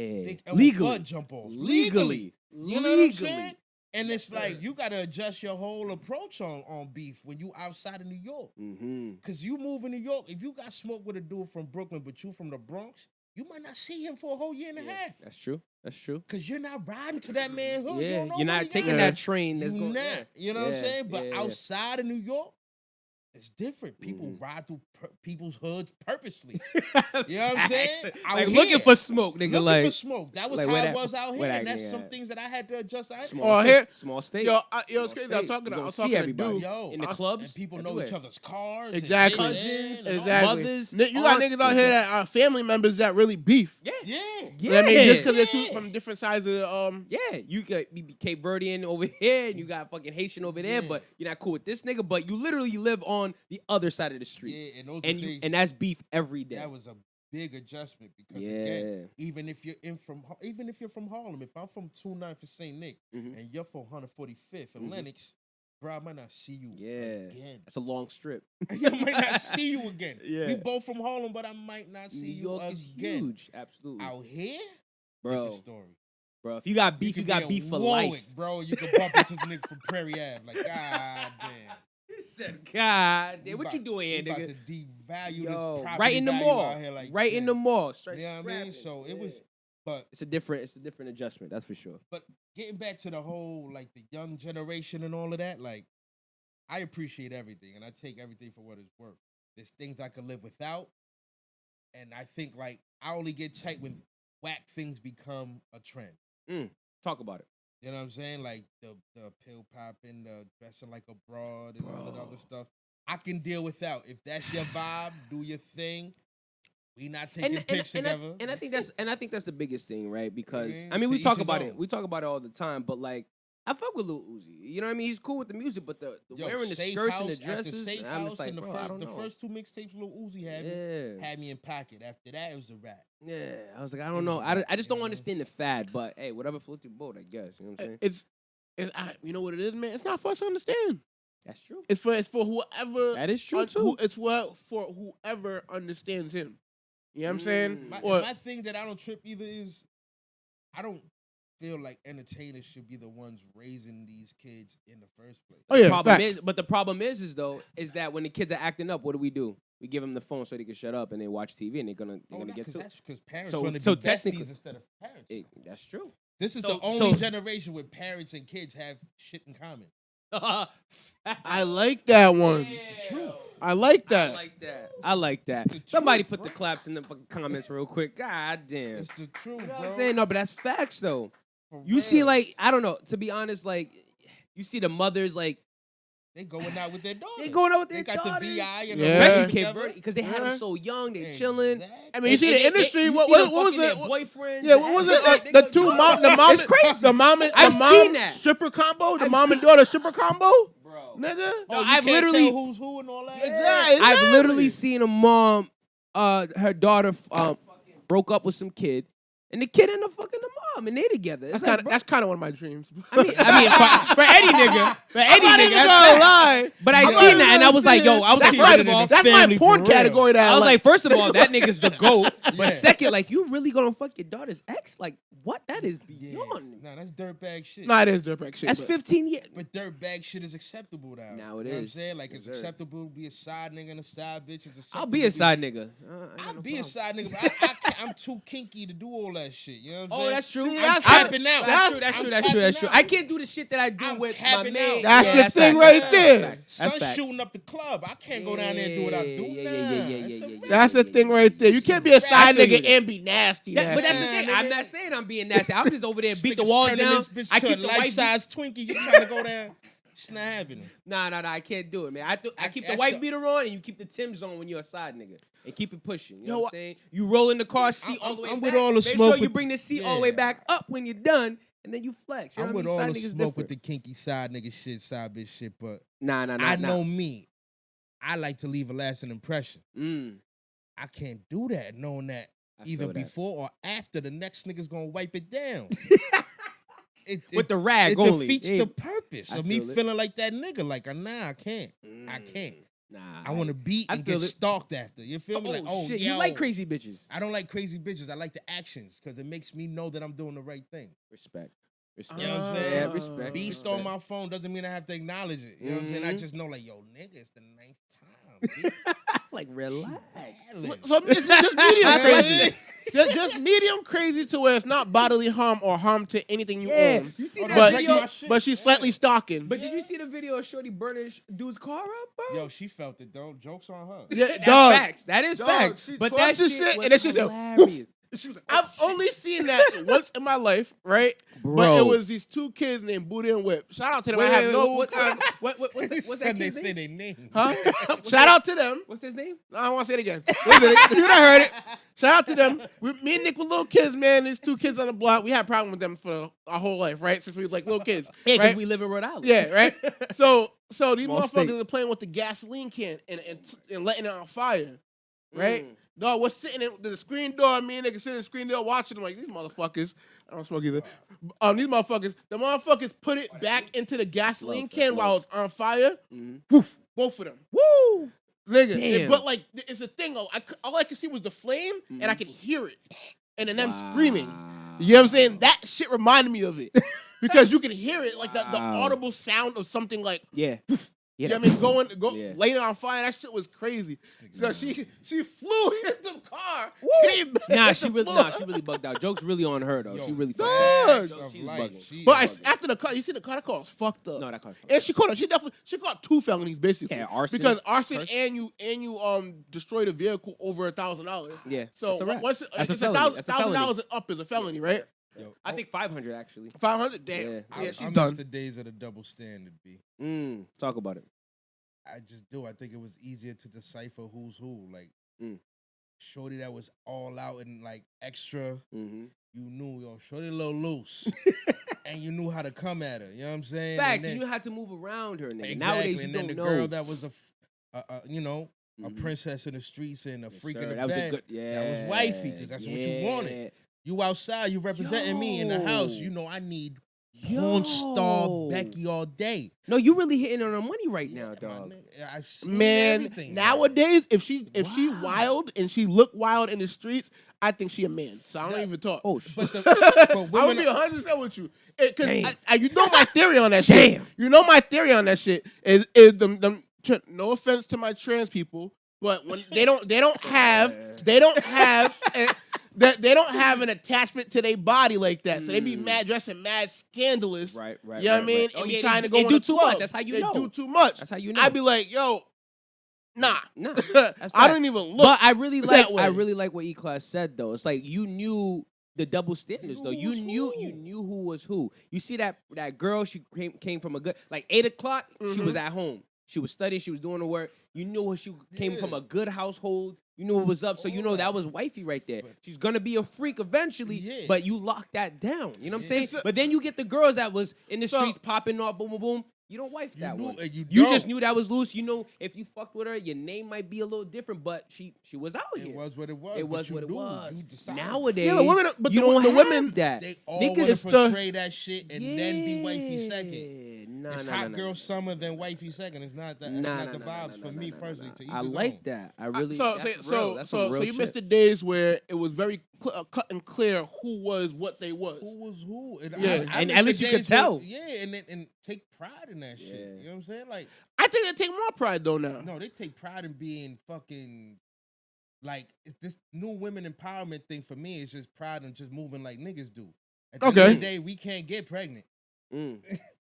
S4: They,
S2: Legally.
S4: jump off.
S2: Legally.
S4: You know what I'm
S2: Legally.
S4: saying? And
S2: Yes,
S4: it's like,
S2: sir.
S4: you got to adjust your whole approach on beef when you outside of New York.
S2: Mm-hmm.
S4: Because you move in New York, if you got smoke with a dude from Brooklyn, but you from the Bronx, you might not see him for a whole year and a half.
S2: That's true. That's true.
S4: Because you're not riding to that man's hood.
S2: Yeah,
S4: you don't know
S2: you're
S4: what
S2: not
S4: he
S2: taking
S4: got.
S2: that train that's
S4: You're
S2: going.
S4: not. You know what I'm
S2: Yeah,
S4: saying? But
S2: yeah.
S4: outside of New York, it's different. People
S2: Mhm.
S4: ride through people's hoods purposely. You know what I'm saying?
S2: Facts.
S4: Out
S2: Like
S4: here,
S2: looking for smoke, nigga.
S4: looking
S2: Like
S4: for smoke. That was
S2: like
S4: how
S2: where
S4: it
S2: that-
S4: was out
S2: where
S4: here,
S2: that
S4: and that's
S2: nigga
S4: some
S2: at?
S4: things that I had to adjust.
S2: small
S3: here-
S2: state. Small state.
S3: Yo, it's
S2: Small
S3: crazy. I
S2: state.
S3: was talking
S2: You
S3: to,
S2: gonna
S3: I was
S2: see
S3: talking to
S2: everybody.
S3: dude.
S4: Yo,
S2: in the
S3: I was-
S2: clubs,
S4: and people know
S2: everywhere.
S4: each other's cars.
S3: Exactly.
S4: And
S2: Cousins,
S4: and all
S3: Exactly.
S2: mothers,
S3: You got
S2: aunts,
S3: niggas out here that are family members that really beef.
S2: Yeah.
S4: Yeah.
S3: You know what I mean, just because
S2: Yeah.
S3: they're from different sides of the
S2: Yeah, you got be Cape Verdean over here, and you got fucking Haitian over there,
S4: Yeah.
S2: but you're not cool with this nigga. But you literally live on the other side of the street,
S4: Yeah, and those
S2: and
S4: are
S2: you
S4: things,
S2: and that's beef every day.
S4: that was a big adjustment because
S2: Yeah.
S4: again, even if you're from Harlem, if I'm from 29th for St. Nick
S2: Mhm.
S4: and you're from 145th and
S2: Mhm.
S4: Lennox, bro, I might not see you
S2: Yeah.
S4: again.
S2: That's a long strip.
S4: I might not see you again.
S2: Yeah.
S4: We both from Harlem, but I might not see
S2: New
S4: you
S2: York is
S4: again.
S2: huge, absolutely,
S4: Out here,
S2: bro.
S4: different story.
S2: Bro, if you got beef, you
S4: could
S2: got
S4: be in
S2: beef for
S4: Warwick,
S2: life.
S4: bro. You can bump into the nigga from Prairie Ave. Like, god damn.
S2: He said, "God,
S4: We
S2: damn, what
S4: about-
S2: you doing here,
S4: we about
S2: nigga?"
S4: to devalue
S2: Yo,
S4: this property
S2: right in the
S4: value
S2: mall,
S4: out here like
S2: right in the
S4: that.
S2: mall. Straight
S4: You know what I mean?
S2: scrapping.
S4: So it
S2: Yeah.
S4: was, but
S2: It's a different adjustment. That's for sure.
S4: But getting back to the whole like the young generation and all of that, like I appreciate everything and I take everything for what it's worth. There's things I could live without, and I think like I only get tight when whack things become a trend.
S2: Talk about it.
S4: You know what I'm saying? Like the pill popping, the dressing like a broad, and all that other
S2: Bro.
S4: stuff. I can deal without. If that's your vibe, do your thing. We not taking pics together.
S2: I think that's the biggest thing, right? Because
S4: Yeah,
S2: I mean,
S4: to
S2: we
S4: each
S2: talk
S4: his
S2: about
S4: own.
S2: it. We talk about it all the time. But like, I fuck with Lil Uzi. You know what I mean? He's cool with the music, but the
S4: Yo,
S2: wearing the
S4: Safe
S2: skirts and the
S4: House, after
S2: dresses,
S4: Safe
S2: I'm
S4: House
S2: just like,
S4: and
S2: bro, I don't
S4: the
S2: know.
S4: first two mixtapes Lil Uzi
S2: Yeah.
S4: had me in pocket. After that, it was a rap.
S2: Yeah, I was like, I
S4: It
S2: don't know.
S4: was
S2: I just don't
S4: mhm.
S2: understand the fad, but hey, whatever floats your boat, I guess. You know what I'm saying?
S3: it's you know what it is, man. It's not for us to understand.
S2: That's true.
S3: It's for whoever.
S2: That is true too.
S3: It's for whoever understands him. You know what I'm saying?
S4: My,
S3: Or-
S4: my thing that I don't trip either is I don't feel like entertainers should be the ones raising these kids in the first place.
S3: Oh yeah,
S2: Problem
S3: facts.
S2: is, but the problem is that when the kids are acting up, what do? We give them the phone so they can shut up and they watch TV and they're gonna get to it.
S4: That's because parents
S2: So-
S4: want to
S2: so
S4: be
S2: technically-
S4: besties instead of parents.
S2: That's true.
S4: This is
S2: so-
S4: the only
S2: so-
S4: generation where parents and kids have shit in common.
S3: I like that one.
S2: It's
S4: the truth.
S3: I like that.
S2: I like that.
S4: It's the
S2: Somebody
S4: truth,
S2: put the
S4: bro.
S2: claps in the fucking comments real quick. God damn.
S4: It's the truth,
S2: You know what
S4: bro.
S2: I'm saying? No, but that's facts though.
S4: For
S2: You see,
S4: real.
S2: like, I don't know, to be honest, like, you see the mothers, like,
S4: They going out with their daughters.
S2: they going out with
S4: They
S2: their
S4: got
S2: daughters.
S4: the VI and
S3: Yeah.
S4: the
S2: Especially
S3: Yeah.
S2: Cape Verde, because they had them
S3: Yeah.
S2: so young, they chilling.
S3: I mean, you see the industry.
S2: You
S3: What
S2: see them
S3: was
S2: fucking
S3: it?
S2: their boyfriends.
S3: Yeah, what was it?
S2: They
S3: The
S2: go-
S3: two
S2: yo,
S3: mom, the mom,
S2: It's crazy.
S3: the mom, and
S2: I've
S3: the mom
S2: seen that.
S3: stripper combo, the
S2: I've
S3: mom and
S2: seen-
S3: daughter stripper combo,
S2: Bro.
S3: nigga.
S2: No,
S4: Oh, you
S2: I've
S4: can't
S2: literally-
S4: tell who's who and all that.
S3: Exactly.
S2: I've literally seen a mom, her daughter broke up with some kid, And the kid end up fucking the mom, and they together. It's
S3: That's kind of one of my dreams.
S2: I mean, for any nigga,
S3: I'm not even gonna lie.
S2: But I
S3: I'm
S2: seen
S3: not
S2: that, and I was like, yo, I was like, first of all,
S3: that's my porn category. That
S2: I was like, first of all, that nigga's the GOAT. But
S4: Yeah.
S2: second, like, you really gonna fuck your daughter's ex? Like, what? That is beyond.
S4: Nah, that's dirtbag shit.
S3: nah, it is dirtbag shit.
S2: That's
S3: but-
S2: 15 years.
S4: But dirtbag shit is acceptable now.
S2: Now it
S4: You know what I'm
S2: is.
S4: saying? Like,
S2: Yes,
S4: it's
S2: sir.
S4: acceptable to be a side nigga and a side bitch. It's acceptable
S2: I'll be
S4: to
S2: a side nigga.
S4: I'll be a side nigga, but I can't, I'm too kinky to do all that shit. You know what I'm saying?
S2: Oh, that's true.
S3: See,
S2: I'm
S3: that's
S4: capping out.
S2: That's true. That's true. I can't do the shit that I do
S4: I'm
S2: with my
S4: capping
S2: man.
S4: out.
S3: That's
S2: Yeah,
S3: the thing
S2: facts.
S3: right
S2: That's
S3: there.
S2: facts.
S4: Son's
S2: That's facts.
S4: shooting up the club. I can't go down there and do what I do.
S2: Yeah.
S3: That's the thing right there. You can't be a side
S2: feel you
S3: nigga
S2: there.
S3: and be nasty.
S2: Yeah, but that's the
S3: nasty.
S2: thing. I'm not saying I'm being nasty. I'm just over there beat the
S4: Niggas
S2: walls
S4: turning
S2: down.
S4: This bitch
S2: I
S4: to
S2: keep
S4: a
S2: the wife.
S4: life-size Twinkie. You trying to go down? It's not happening.
S2: Nah. I can't do it, man. I keep the
S4: that's
S2: white
S4: the-
S2: beater on, and you keep the Timbs on when you're a side nigga, and keep it pushing. You know
S3: Yo,
S2: what I'm saying? You roll in the car seat all the way
S4: I'm
S2: back.
S4: with all the
S2: Make
S4: smoke
S2: sure you
S4: with-
S2: bring the seat all the way
S4: yeah.
S2: back up when you're done, and then you flex. You know
S4: I'm
S2: what
S4: with
S2: I
S4: all
S2: mean?
S4: the
S2: Side niggas
S4: smoke with
S2: different.
S4: the kinky side nigga shit, side bitch shit, but
S2: Nah.
S4: I know me. I like to leave a lasting impression.
S2: Mm,
S4: I can't do that knowing that
S2: I
S4: either
S2: feel that.
S4: before or after the next nigga's gonna wipe it down.
S2: With the rag
S4: it
S2: only.
S4: defeats
S2: Yeah.
S4: the purpose
S2: I
S4: of me
S2: feel it.
S4: feeling like that nigga. Like, nah, I can't. I can't.
S2: Nah.
S4: I want to beat
S2: I
S4: and
S2: feel
S4: get
S2: it.
S4: stalked after. You feel me? Like, oh,
S2: shit.
S4: yo.
S2: You like crazy bitches.
S4: I don't like crazy bitches. I like the actions because it makes me know that I'm doing the right thing.
S2: Respect.
S4: You know what I'm saying?
S2: Yeah, respect.
S4: Beast
S2: respect.
S4: on my phone doesn't mean I have to acknowledge it. You know what I'm saying? I
S2: Mhm.
S4: just know, like, yo, nigga, it's the 9th time.
S2: Like, relax.
S3: So it's just medium
S4: Yeah.
S3: crazy. Just medium crazy to where it's not bodily harm or harm to anything you
S2: Yeah.
S3: own.
S2: You see
S4: Oh,
S2: that
S3: But
S2: video?
S3: but she's slightly stalking.
S2: But did you see the video of Shorty burning dude's car up, bro?
S4: Yo, she felt it, though. Joke's on her.
S3: Yeah,
S2: That's
S3: dog.
S2: facts. That is
S3: Dog,
S2: facts.
S3: she
S2: But
S3: twerks
S2: that
S3: this
S2: shit
S3: shit,
S2: was
S3: and then she said,
S2: hilarious. She was like,
S3: I've only seen that once in my life, right? But
S2: Bro.
S3: it was these two kids named Booty and Whip. Shout out to them.
S2: Wait,
S3: I have
S2: wait,
S3: no
S2: what-
S3: kind.
S2: what's that
S4: Said they
S2: kid's
S4: say
S2: name?
S4: their name.
S3: Huh? Shout out to them.
S2: What's his name?
S3: No, I don't want to say it again. Listen, you done heard it. Shout out to them. Me and Nick were little kids, man. These two kids on the block. We had a problem with them for our whole life, right? Since we was like little kids.
S2: Yeah, because
S3: right?
S2: we live in Rhode Island.
S3: Yeah, right. So these
S2: Small
S3: motherfuckers
S2: state.
S3: are playing with the gasoline can and letting it on fire, right?
S2: Mm.
S3: Dog, we're sitting in the screen door. Me and niggas sitting in the screen door watching them like these motherfuckers. I don't smoke either. These motherfuckers. The motherfuckers put it back into the gasoline
S2: Love,
S3: can
S2: that's
S3: while
S2: love.
S3: it's on fire.
S2: Mhm.
S3: Woof, both of them.
S2: Woo!
S3: Nigga,
S2: Damn.
S3: but like it's a thing though. All I could see was the flame, and I
S2: Mhm.
S3: could hear it, and then them
S2: Wow.
S3: screaming. You know what I'm saying? That shit reminded me of it because you can hear it, like the
S2: Wow.
S3: audible sound of something like
S2: Yeah.
S3: you know what I mean,
S2: Yeah.
S3: laying on fire. That shit was crazy. So she flew in the car. came back
S2: Nah,
S3: at
S2: she
S3: the
S2: really,
S3: floor.
S2: she really bugged out. Joke's really on her though.
S4: Yo,
S2: She really
S3: Dog.
S4: facts
S2: bugged out.
S4: of
S2: She was
S4: life.
S2: bugging.
S4: She
S3: But
S4: is bugging.
S3: after the car, you see the car was fucked up.
S2: No, that car's
S3: And she caught 2 felonies basically.
S2: Yeah, arson.
S3: Because arson
S2: First.
S3: and you destroyed a vehicle over $1,000.
S2: Yeah.
S3: So
S2: that's a wrap.
S3: what's it?
S2: That's a
S3: It's
S2: felony. That's a felony.
S3: $1,000 and up is a felony, right?
S4: Yo,
S2: I think 500 actually.
S3: 500. Damn.
S2: Yeah.
S3: Yeah,
S4: I
S3: she's
S4: miss
S3: done.
S4: the days of the double standard, B.
S2: Talk about it.
S4: I just do. I think it was easier to decipher who's who. Like,
S2: Mm.
S4: Shorty that was all out and like extra.
S2: Mm-hmm.
S4: You knew, yo, Shorty a little loose, and you knew how to come at her. You know what I'm saying?
S2: Facts.
S4: And
S2: You
S4: then,
S2: knew how to move around her, nigga.
S4: exactly.
S2: Nowadays you
S4: and
S2: don't
S4: then the
S2: know.
S4: girl that was a
S2: Mhm.
S4: princess in the streets and a
S2: Yes,
S4: freak
S2: sir.
S4: in the
S2: That was a
S4: bed.
S2: good. Yeah.
S4: That was wifey, 'cause that's what you wanted. You outside, you representing me in the house.
S2: Yo.
S4: You know I need porn star
S2: Yo.
S4: Becky all day.
S2: No, you really hitting on her money right now,
S4: Yeah,
S2: dog.
S4: my nigga, I've seen
S3: Man,
S4: everything.
S3: nowadays, if she
S2: Wow.
S3: wild and she look wild in the streets, I think she a man. So I don't even talk.
S2: Oh shit.
S4: But,
S3: I
S4: but
S3: would
S4: women,
S3: be 100% with you. Because
S2: Damn.
S3: you know my theory on that shit.
S2: Damn.
S3: You know my theory on that shit is no offense to my trans people, but when they don't have they don't have an attachment to their body like that. So they be mad dressing mad scandalous.
S2: Right.
S3: You know what I mean?
S2: Oh,
S3: And
S2: yeah,
S3: be trying to go
S2: they
S3: in
S2: do
S3: the
S2: too
S3: club.
S2: much. That's how you
S3: They
S2: know.
S3: do too much.
S2: That's how you know.
S3: I'd be like, yo, nah.
S2: Nah.
S3: I don't even look.
S2: But I really
S3: that
S2: like
S3: way.
S2: what Eklass said though. It's like you knew the double standards though. You knew who was who. You see that girl, she came from a good 8 o'clock, she was at home. She was studying, she was doing her work. You knew she came from a good household. You knew what was up, so you know that was wifey right there. She's gonna be a freak eventually, but you locked that down. You know what I'm saying?
S3: It's a-
S2: But then you get the girls that was in the
S3: So-
S2: streets popping off, boom, boom, boom. You don't wife
S4: You
S2: that
S4: knew,
S2: one.
S4: and you
S2: You just
S4: don't.
S2: knew that was loose. You know, if you fucked with her, your name might be a little different, but she was out
S4: It
S2: here.
S4: was what it was.
S2: It
S4: but
S2: was
S4: you
S2: what it
S4: knew.
S2: was.
S4: You decided.
S2: Nowadays,
S3: Yeah, but women- but
S2: you
S3: the-
S2: don't
S3: the
S2: have
S3: women-
S2: that.
S4: They all
S2: Niggas-
S4: want to
S3: it's the-
S4: portray that shit and then be wifey
S2: Yeah.
S4: second.
S2: Nah,
S4: It's
S2: nah,
S4: hot
S2: nah,
S4: girl
S2: nah,
S4: summer, then wifey second. It's not that. That's
S2: nah,
S4: not the
S2: nah, nah,
S4: vibes
S2: nah,
S4: for
S2: nah,
S4: me
S2: nah,
S4: personally.
S2: nah.
S4: To each
S2: I
S4: his
S2: like
S4: own.
S2: that. I really.
S3: So
S2: that's
S3: so
S2: real. That's some real
S3: you
S2: shit.
S3: missed the days where it was very cut and clear who was what they was.
S4: Who was who? And
S3: Yeah.
S2: And
S4: miss
S2: at
S4: the
S2: least you could
S4: days when-
S2: tell.
S4: Yeah, and take pride in that shit.
S2: Yeah.
S4: You know what I'm saying? Like,
S3: I think they take more pride though now.
S4: no, they take pride in being fucking. Like, it's this new women empowerment thing for me is just pride in just moving like niggas do. At the end
S3: Okay.
S4: of the day, we can't get pregnant.
S2: Mm.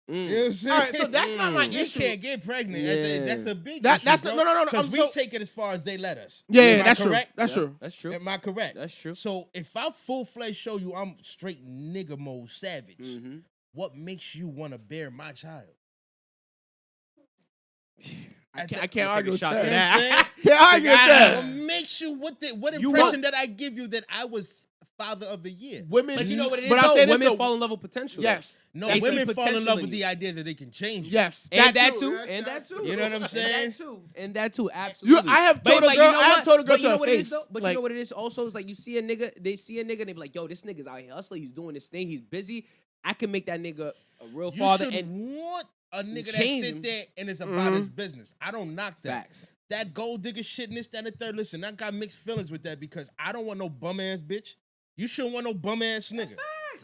S4: You know what I'm saying?
S3: All right, so that's not my
S2: Mm.
S4: We
S3: issue.
S4: can't get pregnant.
S2: Yeah.
S4: That's a big
S3: That-
S4: issue,
S3: that's
S4: bro.
S3: no.
S4: Because
S3: I'm
S4: we
S3: so-
S4: take it as far as they let us.
S3: Yeah,
S4: Am I
S3: that's true.
S4: correct?
S3: That's
S2: Yeah,
S3: true.
S2: That's true.
S4: Am I correct?
S2: That's true.
S4: So if I full fledged show you I'm straight nigga mode savage,
S2: Mm-hmm.
S4: what makes you want to bear my child?
S3: I
S4: At
S3: can't,
S4: the-
S3: I can't
S2: I'll take
S3: argue
S2: a
S3: with
S2: shot
S3: that.
S2: to
S4: You know what I'm saying?
S3: Can't argue with
S2: What
S3: that.
S4: What makes you what
S3: You
S4: impression
S3: want-
S4: did I give you that I was father of the year?
S3: Women,
S2: But you know what it is,
S3: but I'll
S2: though?
S3: say this,
S2: Women
S3: though.
S2: fall in love with potential.
S3: Yes,
S4: No,
S2: They see
S4: women fall in
S2: potential
S4: love
S2: in
S4: with
S2: you.
S4: the idea that they can change. you.
S3: yes,
S2: And that too.
S3: Yes,
S2: And that
S3: that's
S2: too.
S3: true.
S4: You know what I'm saying?
S2: And that too. Absolutely.
S3: I have told a
S2: But
S3: girl-
S2: you know
S3: I have
S2: what?
S3: told a girl
S2: But you
S3: to
S2: know
S3: her
S2: what it is,
S3: face,
S2: though? But you
S3: like-
S2: know what it is also is like you see a nigga, they see a nigga and they be like, yo, this nigga's out here hustling. He's doing this thing. He's busy. I can make that nigga a real
S4: You
S2: father.
S4: should
S2: And
S4: want a nigga that
S2: change
S4: sit
S2: him.
S4: there and is about his business. I don't knock that.
S2: facts.
S4: That gold digger shit and this, that, and the third. Listen, I got mixed feelings with that because I don't want no bum ass bitch. You shouldn't want no bum ass nigga.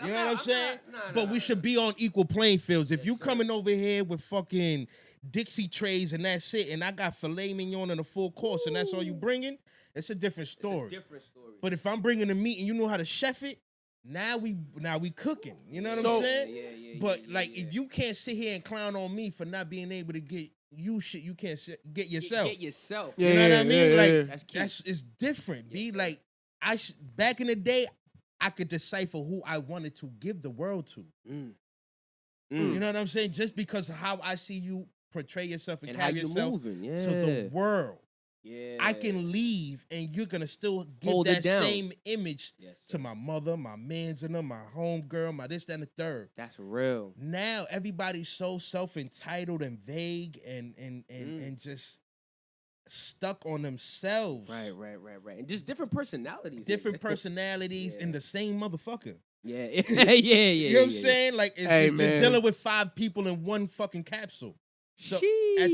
S4: You know what I'm saying? But we should be on equal playing fields. If you coming over here with fucking Dixie trays and that's it, and I got filet mignon and a full course and that's all you bringing, it's a different story.
S2: Different story.
S4: But if I'm bringing the meat and you know how to chef it, now we cooking. You know what
S3: So-
S4: I'm saying?
S2: Yeah,
S4: But like, if you can't sit here and clown on me for not being able to get you shit, you can't get yourself.
S2: Get yourself.
S3: Yeah,
S4: You know what I mean? Like
S2: That's key.
S4: it's different.
S2: Yes,
S4: Be
S2: sir.
S4: like back in the day, I could decipher who I wanted to give the world to.
S2: Mm.
S4: You know what I'm saying? Just because of how I see you portray yourself and
S2: And how
S4: carry
S2: you
S4: yourself
S2: moving. Yeah.
S4: to the world.
S2: Yeah.
S4: I can leave and you're gonna still give
S2: Hold it
S4: that
S2: down.
S4: same image
S2: Yes,
S4: to
S2: sir.
S4: my mother, my mans and them, my homegirl, my this, that, and the third.
S2: That's real.
S4: Now everybody's so self-entitled and vague and just stuck on themselves.
S2: Right. And just different personalities.
S4: Different
S2: nigga.
S4: personalities
S2: Yeah.
S4: in the same motherfucker.
S2: Yeah. yeah.
S4: You know what I'm saying? Like it's
S3: Hey,
S4: you're
S3: man.
S4: dealing with 5 people in one fucking capsule. So at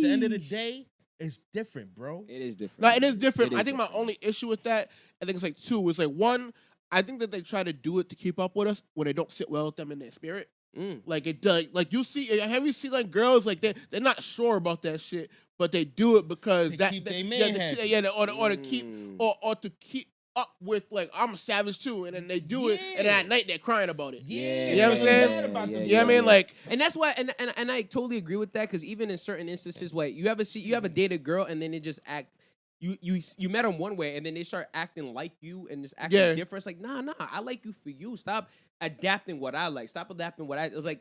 S4: the end of the
S2: Sheesh.
S4: day, it's different, bro.
S2: It is different.
S3: No, it is different.
S2: It
S3: I
S2: is
S3: think my
S2: different.
S3: only issue with that, I think it's like two. It's like one, I think that they try to do it to keep up with us when it don't sit well with them in their spirit.
S2: Mm.
S3: Like it does. Like you see, have you seen like girls like they're not sure about that shit, but they do it because
S4: To
S3: that
S4: keep they
S3: yeah,
S4: man
S3: to-
S4: happy.
S3: yeah, or to keep
S2: Mm.
S3: or to keep up with like I'm a savage too, and then they do it, and then at night they're crying about it.
S4: Yeah,
S3: You know what I'm saying?
S4: mad about them
S3: You know what I mean?
S4: shit.
S3: Like
S2: And that's why, and I totally agree with that because even in certain instances, where you have a dated girl and then they just act, you met them one way and then they start acting like you and just acting
S3: Yeah.
S2: different. It's like nah, I like you for you. Stop adapting what I like. Stop adapting what I. It's like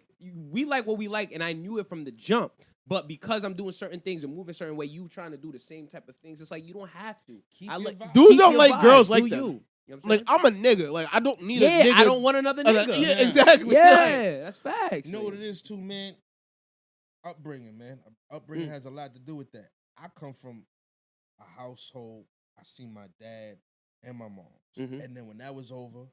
S2: we like what we like, and I knew it from the jump. But because I'm doing certain things and moving a certain way, you trying to do the same type of things. It's like you don't have to.
S4: Keep
S2: I
S4: your
S2: like
S4: vibe.
S3: Dudes
S2: keep
S3: don't
S2: your
S3: like
S2: vibe.
S3: girls like
S2: Do
S3: that.
S2: you. You know what I'm
S3: like
S2: saying?
S3: I'm a nigga. Like I don't need a
S2: Yeah,
S3: nigga.
S2: I don't want another
S3: Like,
S2: nigga.
S3: yeah, exactly.
S2: Yeah, that's facts.
S4: You know what
S2: nigga.
S4: it is too, man? Upbringing, man. Upbringing
S2: Mm.
S4: has a lot to do with that. I come from a household, I seen my dad and my mom.
S2: Mhm.
S4: And then when that was over,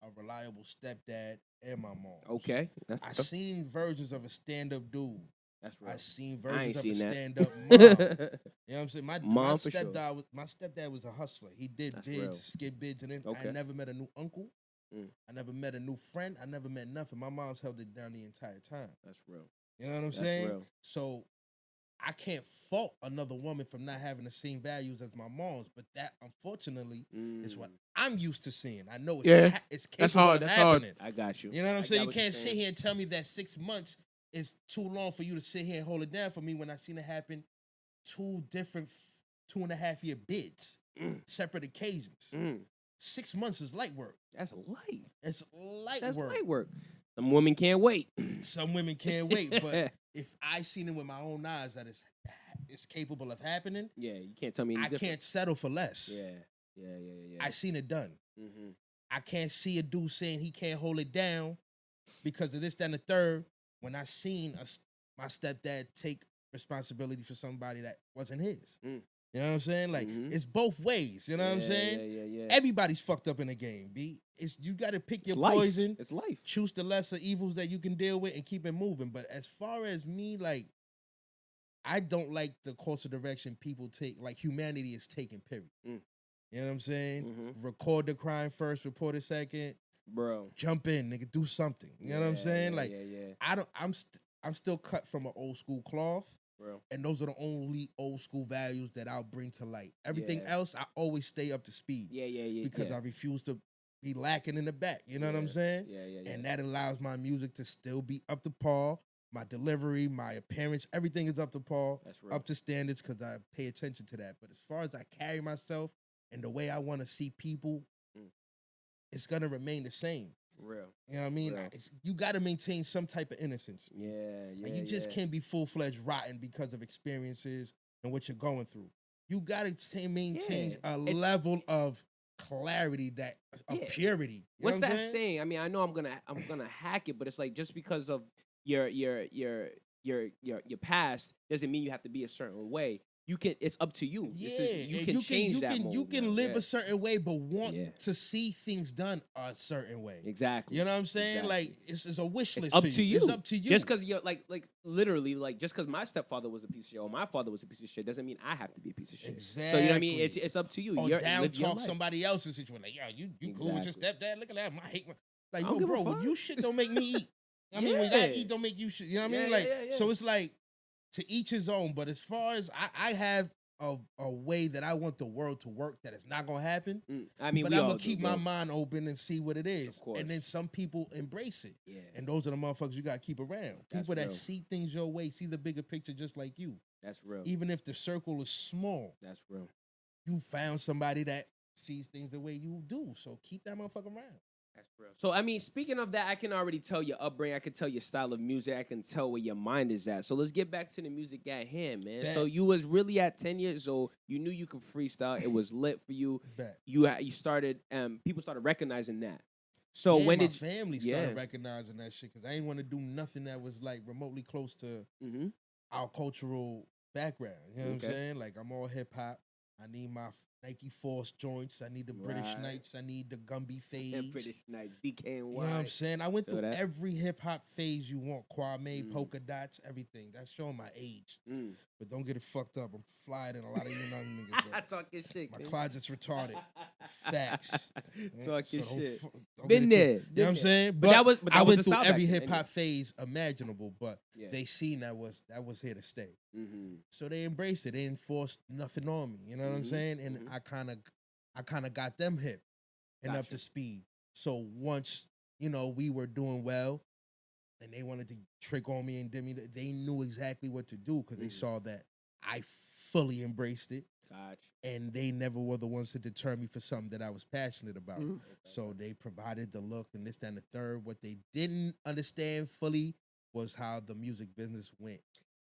S4: a reliable stepdad and my mom.
S2: Okay,
S4: I
S2: that's
S4: seen versions of a stand-up dude.
S2: that's
S4: I
S2: real.
S4: seen
S2: I ain't
S4: versions of a
S2: seen that.
S4: stand-up mom. You know what I'm saying?
S2: Mom for sure.
S4: My stepdad was a hustler. He did
S2: That's
S4: bids,
S2: real.
S4: skid bids, and then
S2: Okay.
S4: I never met a new uncle.
S2: Mm.
S4: I never met a new friend. I never met nothing. My mom's held it down the entire time.
S2: That's real.
S4: You know what I'm
S2: That's
S4: saying?
S2: real.
S4: So I can't fault another woman from not having the same values as my mom's, but that unfortunately is what I'm used to seeing. I know it's
S3: Yeah.
S4: it's capable
S3: That's hard,
S4: of
S3: that's hard.
S4: happening.
S2: I got you.
S4: You know what I'm
S2: I
S4: saying?
S2: got
S4: You
S2: what you're
S4: can't sit
S2: saying.
S4: here and tell me that 6 months is too long for you to sit here and hold it down for me when I seen it happen 2 different 2.5-year bids,
S2: Mm.
S4: separate occasions.
S2: Mm,
S4: 6 months is light work.
S2: that's light.
S4: It's light
S2: That's
S4: work.
S2: light work. Some women can't wait.
S4: Some women can't wait, but if I seen it with my own eyes that it's capable of happening,
S2: Yeah, you can't tell me any
S4: I
S2: different.
S4: can't settle for less.
S2: Yeah.
S4: I seen it done.
S2: Mm-hmm.
S4: I can't see a dude saying he can't hold it down because of this, that, and the third. When I seen my stepdad take responsibility for somebody that wasn't his.
S2: Mm.
S4: You know what I'm saying? Like it's both ways. You know what I'm saying?
S2: Yeah.
S4: Everybody's fucked up in the game, B. You got to pick your
S2: life.
S4: poison.
S2: It's life.
S4: Choose the lesser evils that you can deal with and keep it moving. But as far as me, like, I don't like the course of direction people take, like humanity is taking, period.
S2: Mm.
S4: You know what I'm saying?
S2: Mm-hmm.
S4: Record the crime first, report it second.
S2: Bro.
S4: Jump in, nigga, do something. You know what I'm saying? Like,
S2: yeah.
S4: I'm still cut from an old school cloth.
S2: Bro.
S4: And those are the only old school values that I'll bring to light. Everything
S2: Yeah.
S4: else, I always stay up to speed.
S2: Yeah.
S4: Because I refuse to be lacking in the back. You know what I'm saying?
S2: Yeah.
S4: And that allows my music to still be up to par. My delivery, my appearance, everything is up to par, up to standards because I pay attention to that. But as far as I carry myself and the way I want to see people, it's going to remain the same.
S2: Real.
S4: You know what I mean? You got to maintain some type of innocence.
S2: Yeah.
S4: Like you just can't be full-fledged rotten because of experiences and what you're going through. You got to maintain a level of clarity, of purity. You
S2: What's
S4: know what
S2: that saying? I mean, I know I'm gonna hack it, but it's like just because of your past doesn't mean you have to be a certain way. You can. It's up to you.
S4: Yeah,
S2: you can change that.
S4: You can live a certain way, but want to see things done a certain way.
S2: Exactly.
S4: You know what I'm saying?
S2: Exactly.
S4: Like it's a wish list.
S2: It's up to you.
S4: It's up to you.
S2: Just because you're like literally like just because my stepfather was a piece of shit or my father was a piece of shit doesn't mean I have to be a piece of shit.
S4: Exactly.
S2: So you know what I mean? It's up to you.
S4: Or
S2: You're
S4: down talk somebody else's situation. Like, yo, you cool with your stepdad? Look at that. I hate my like, yo, bro. When you shit don't make me eat. I mean, when I eat don't make you shit. You know what I mean? Like, so it's like to each his own. But as far as I have a way that I want the world to work that it's not gonna happen.
S2: I mean,
S4: but I'm gonna keep my mind open and see what it is. And then some people embrace it.
S2: Yeah.
S4: And those are the motherfuckers you gotta keep around. People that see things your way, see the bigger picture just like you.
S2: That's real.
S4: Even if the circle is small.
S2: That's real.
S4: You found somebody that sees things the way you do. So keep that motherfucker around.
S2: That's real. So, I mean, speaking of that, I can already tell your upbringing. I can tell your style of music. I can tell where your mind is at. So let's get back to the music at hand, man. So you was really at 10 years old. You knew you could freestyle. It was lit for you. You started, people started recognizing that. So when did
S4: my family started recognizing that shit? Because I didn't want to do nothing that was like remotely close to our cultural background. You know what I'm saying? Like I'm all hip hop. I need my Nike Force joints. I need the British Knights. I need the Gumby fades.
S2: British Knights, DK and Y.
S4: You know what I'm saying? I went through every hip hop phase you want. Kwame, polka dots, everything. That's showing my age. But don't get it fucked up. I'm flying in a lot of you young niggas.
S2: I talk your shit.
S4: My closet's retarded. Facts.
S2: Talk your shit.
S4: Don't
S2: Been there.
S4: You know what I'm saying?
S2: But that was
S4: I
S2: was
S4: went through
S2: style
S4: every
S2: back then,
S4: hip hop phase imaginable, but they seen that was here to stay. So they embraced it. They didn't force nothing on me. You know what I'm saying? And I kind of got them hip and up to speed. So once we were doing well, and they wanted to trick on me and they knew exactly what to do because they saw that I fully embraced it.
S2: Gotcha.
S4: And they never were the ones to deter me for something that I was passionate about. So they provided the look and this, that, and the third. What they didn't understand fully was how the music business went.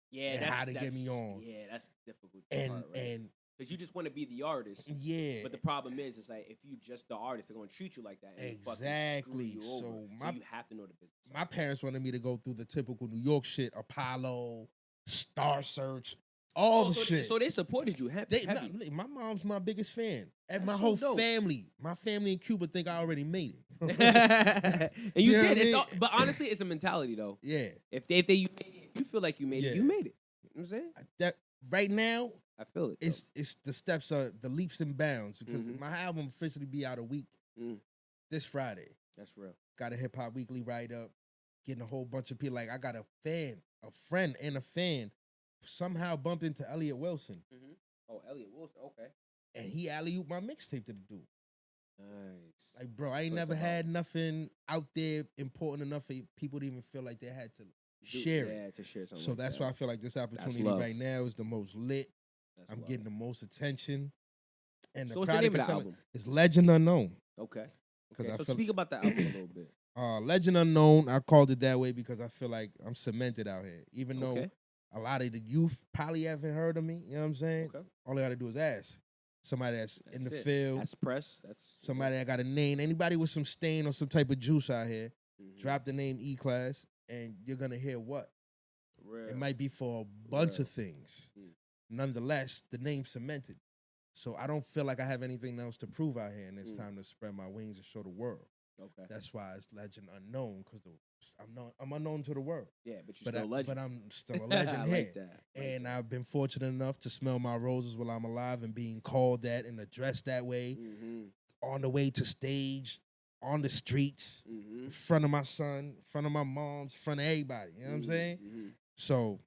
S2: Yeah,
S4: and how to get me on.
S2: Yeah, that's the difficult
S4: and
S2: part, right? And because you just want to be the artist.
S4: Yeah.
S2: But the problem is, it's like if you just the artist, they're gonna treat you like that. And
S4: exactly.
S2: You so you have to know the business.
S4: My parents wanted me to go through the typical New York shit, Apollo, Star Search, all the shit.
S2: So they supported you. Heavy.
S4: My mom's my biggest fan. And my whole family. My family in Cuba think I already made it.
S2: And you did. But honestly, it's a mentality though.
S4: Yeah.
S2: If you made it, if you feel like you made it, you made it. You know what I'm saying?
S4: That right now,
S2: I feel it.
S4: It's the steps are the leaps and bounds because my album officially be out a week this Friday.
S2: That's real.
S4: Got a Hip Hop Weekly write up, getting a whole bunch of people. Like I got a friend and a fan somehow bumped into Elliot Wilson.
S2: Oh, Elliot Wilson. Okay.
S4: And he alley-ooped my mixtape to the dude.
S2: Nice.
S4: Like, bro, I ain't never had nothing out there important enough for people to even feel like they had to share it.
S2: Yeah, to share something.
S4: So that's why I feel like this opportunity right now is the most lit. I'm getting the most attention. And
S2: so what's the name of the album?
S4: It's Legend Unknown.
S2: Okay. So speak about the album a little bit.
S4: Legend Unknown, I called it that way because I feel like I'm cemented out here. Even though a lot of the youth probably haven't heard of me, you know what I'm saying?
S2: Okay.
S4: All I got to do is ask. Somebody that's in the field.
S2: That's press. That's
S4: somebody that got a name. Anybody with some stain or some type of juice out here, drop the name Eklass, and you're going to hear what?
S2: Real.
S4: It might be for a bunch
S2: Real.
S4: of things.
S2: Mm.
S4: Nonetheless, the name's cemented. So I don't feel like I have anything else to prove out here, and it's
S2: Mm.
S4: time to spread my wings and show the world.
S2: Okay.
S4: That's why it's legend unknown, because I'm unknown to the world.
S2: Yeah, but you're still a legend.
S4: But I'm still a legend
S2: I
S4: here.
S2: like that.
S4: And I've been fortunate enough to smell my roses while I'm alive and being called that and addressed that way
S2: Mm-hmm.
S4: on the way to stage, on the streets,
S2: Mm-hmm.
S4: in front of my son, in front of my moms, in front of everybody. You know what I'm saying?
S2: Mm-hmm.
S4: So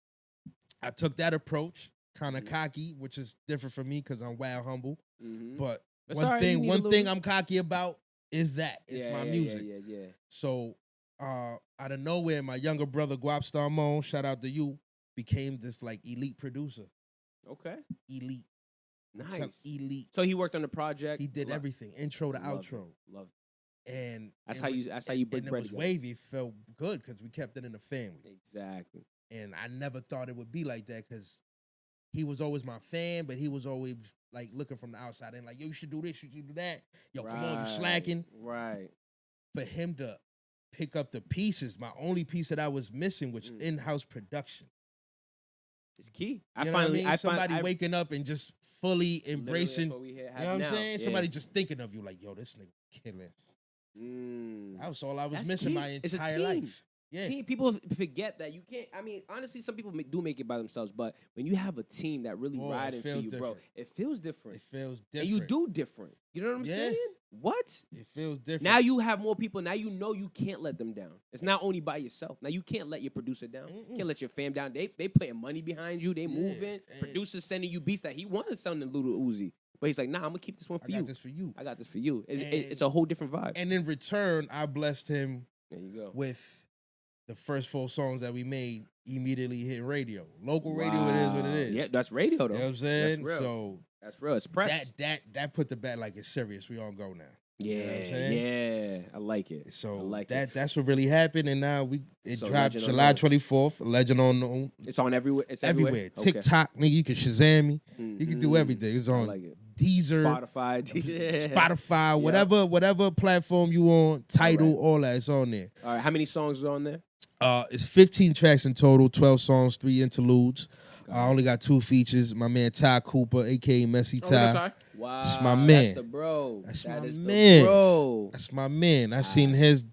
S4: I took that approach, kind of
S2: Mhm.
S4: cocky, which is different from me because I'm wild humble.
S2: Mm-hmm.
S4: But
S2: That's
S4: one
S2: all right, you
S4: thing,
S2: need a
S4: one
S2: little
S4: thing
S2: bit.
S4: I'm cocky about is that it's my music.
S2: Yeah.
S4: So out of nowhere, my younger brother Gwapstar Moan, shout out to you, became this like elite producer.
S2: Okay.
S4: Elite.
S2: Nice.
S4: Elite.
S2: So he worked on the project.
S4: He did everything, intro to
S2: Love
S4: outro.
S2: it. Love it.
S4: And
S2: That's
S4: and
S2: how
S4: we-
S2: you. That's how you break
S4: and it
S2: bread
S4: was
S2: together.
S4: wavy. It felt good because we kept it in the family.
S2: Exactly.
S4: And I never thought it would be like that because he was always my fan, but he was always like looking from the outside and like, yo, you should do this, you should do that. Yo, come on, you slacking.
S2: Right.
S4: For him to pick up the pieces, my only piece that I was missing, which in-house production.
S2: It's key.
S4: You know what I mean? Somebody waking up and just fully embracing.
S2: What we
S4: You know what I'm saying?
S2: Yeah.
S4: Somebody just thinking of you like, yo, this nigga killing. That was all I was
S2: That's
S4: missing
S2: key.
S4: my
S2: It's a
S4: entire
S2: team.
S4: life. Yeah.
S2: Team, people forget that you can't. I mean, honestly, some people do make it by themselves, but when you have a team that really
S4: Boy, it
S2: riding for
S4: feels
S2: you, bro,
S4: different.
S2: it feels different.
S4: It feels
S2: And
S4: different.
S2: you do different. You know what I'm
S4: Yeah.
S2: saying? What?
S4: It feels different.
S2: Now you have more people. Now you know you can't let them down. It's not only by yourself. Now you can't let your producer down. You can't let your fam down. They putting money behind you. They moving.
S4: and-
S2: Producers sending you beats that he wants something Little Uzi. But he's like, nah, I'm gonna keep this one for
S4: I
S2: you.
S4: got this for you.
S2: I got this for you.
S4: And-
S2: It's a whole different vibe.
S4: And in return, I blessed him
S2: There you go.
S4: with the first 4 songs that we made immediately hit radio. Local radio, it is what it
S2: Wow.
S4: is.
S2: Yeah, that's radio though.
S4: You know what I'm saying?
S2: real.
S4: So
S2: That's real. It's press.
S4: that put the bet like it's serious. We on go now.
S2: Yeah,
S4: You know what I'm saying?
S2: yeah. I like it.
S4: So
S2: I like it.
S4: that's what really happened, and now it
S2: So
S4: dropped
S2: Legend
S4: July
S2: Unknown.
S4: 24th. Legend Unknown.
S2: It's on everywhere. It's
S4: Everywhere.
S2: Okay.
S4: TikTok, nigga, you can Shazam me. You can do
S2: Mhm.
S4: everything. It's
S2: I
S4: on
S2: like it.
S4: Deezer,
S2: Spotify.
S4: Spotify,
S2: Yeah.
S4: whatever platform you on, Tidal,
S2: Alright.
S4: all that. It's on there.
S2: All right. How many songs are on there?
S4: It's 15 tracks in total, 12 songs, 3 interludes.
S2: Got
S4: I
S2: it.
S4: only got 2 features. My man Ty Cooper, aka Messy
S3: Oh, look at
S4: Ty.
S3: Ty.
S2: Wow.
S4: That's my man.
S2: That's the bro.
S4: That's
S2: That
S4: my
S2: is the
S4: man.
S2: bro.
S4: That's my man. I seen his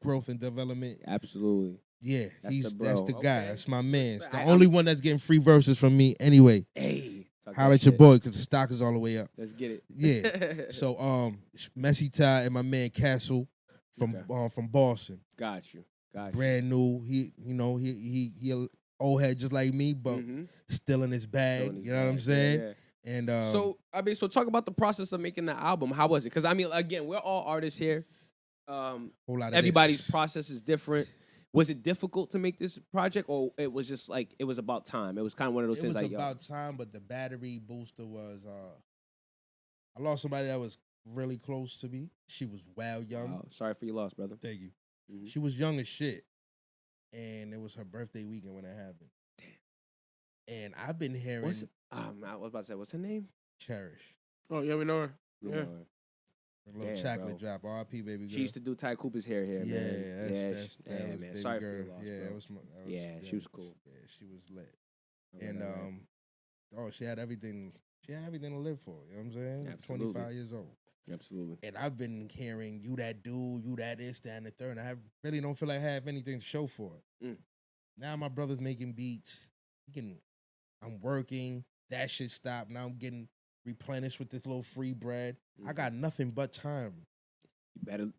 S4: growth and development.
S2: Absolutely.
S4: Yeah,
S2: That's the
S4: that's
S2: bro.
S4: the guy.
S2: Okay.
S4: That's my man. It's the
S2: I-
S4: only one that's getting free verses from me anyway.
S2: Hey. talk
S4: Holla
S2: that
S4: at your
S2: shit.
S4: boy, because the stock is all the way up.
S2: Let's get it.
S4: Yeah. So Messy Ty and my man Castle from Boston.
S2: Got you.
S4: Brand new. He a old head just like me, but
S2: Mhm.
S4: still in his bag.
S2: Still in his
S4: You know what I'm
S2: bag.
S4: saying?
S2: Yeah.
S4: And
S2: So talk about the process of making the album. How was it? Because I mean, again, we're all artists here.
S4: whole lot of
S2: Everybody's
S4: this.
S2: process is different. Was it difficult to make this project, or it was just like it was about time? It was kind of one of those
S4: It
S2: things
S4: was
S2: like,
S4: about time, but the battery booster was. I lost somebody that was really close to me. She was wild young.
S2: wow, sorry for your loss, brother.
S4: Thank you.
S2: Mhm.
S4: She was young as shit, and it was her birthday weekend when it happened. And I've been hearing
S2: I was about to say, what's her name?
S4: Cherish,
S3: Oh yeah, we know her.
S2: You
S3: Yeah.
S2: know her.
S4: a little
S2: Damn,
S4: chocolate
S2: bro.
S4: drop. R.I.P. baby girl.
S2: She used to do Ty Cooper's hair here,
S4: yeah,
S2: man.
S4: that
S2: Damn,
S4: was
S2: man.
S4: baby
S2: Sorry
S4: girl.
S2: for your loss,
S4: Yeah,
S2: bro.
S4: that was
S2: Yeah, she was cool.
S4: Yeah, she was lit.
S2: Alright,
S4: And
S2: alright.
S4: she had everything. She had everything to live for. You know what I'm saying?
S2: Absolutely.
S4: 25 years old.
S2: Absolutely.
S4: And I've been hearing you that dude, you that this, that, and the third. And I really don't feel like I have anything to show for it.
S2: Mm.
S4: Now my brother's making beats. I'm working. That shit stopped. Now I'm getting replenished with this little free bread. I got nothing but time.
S2: You better,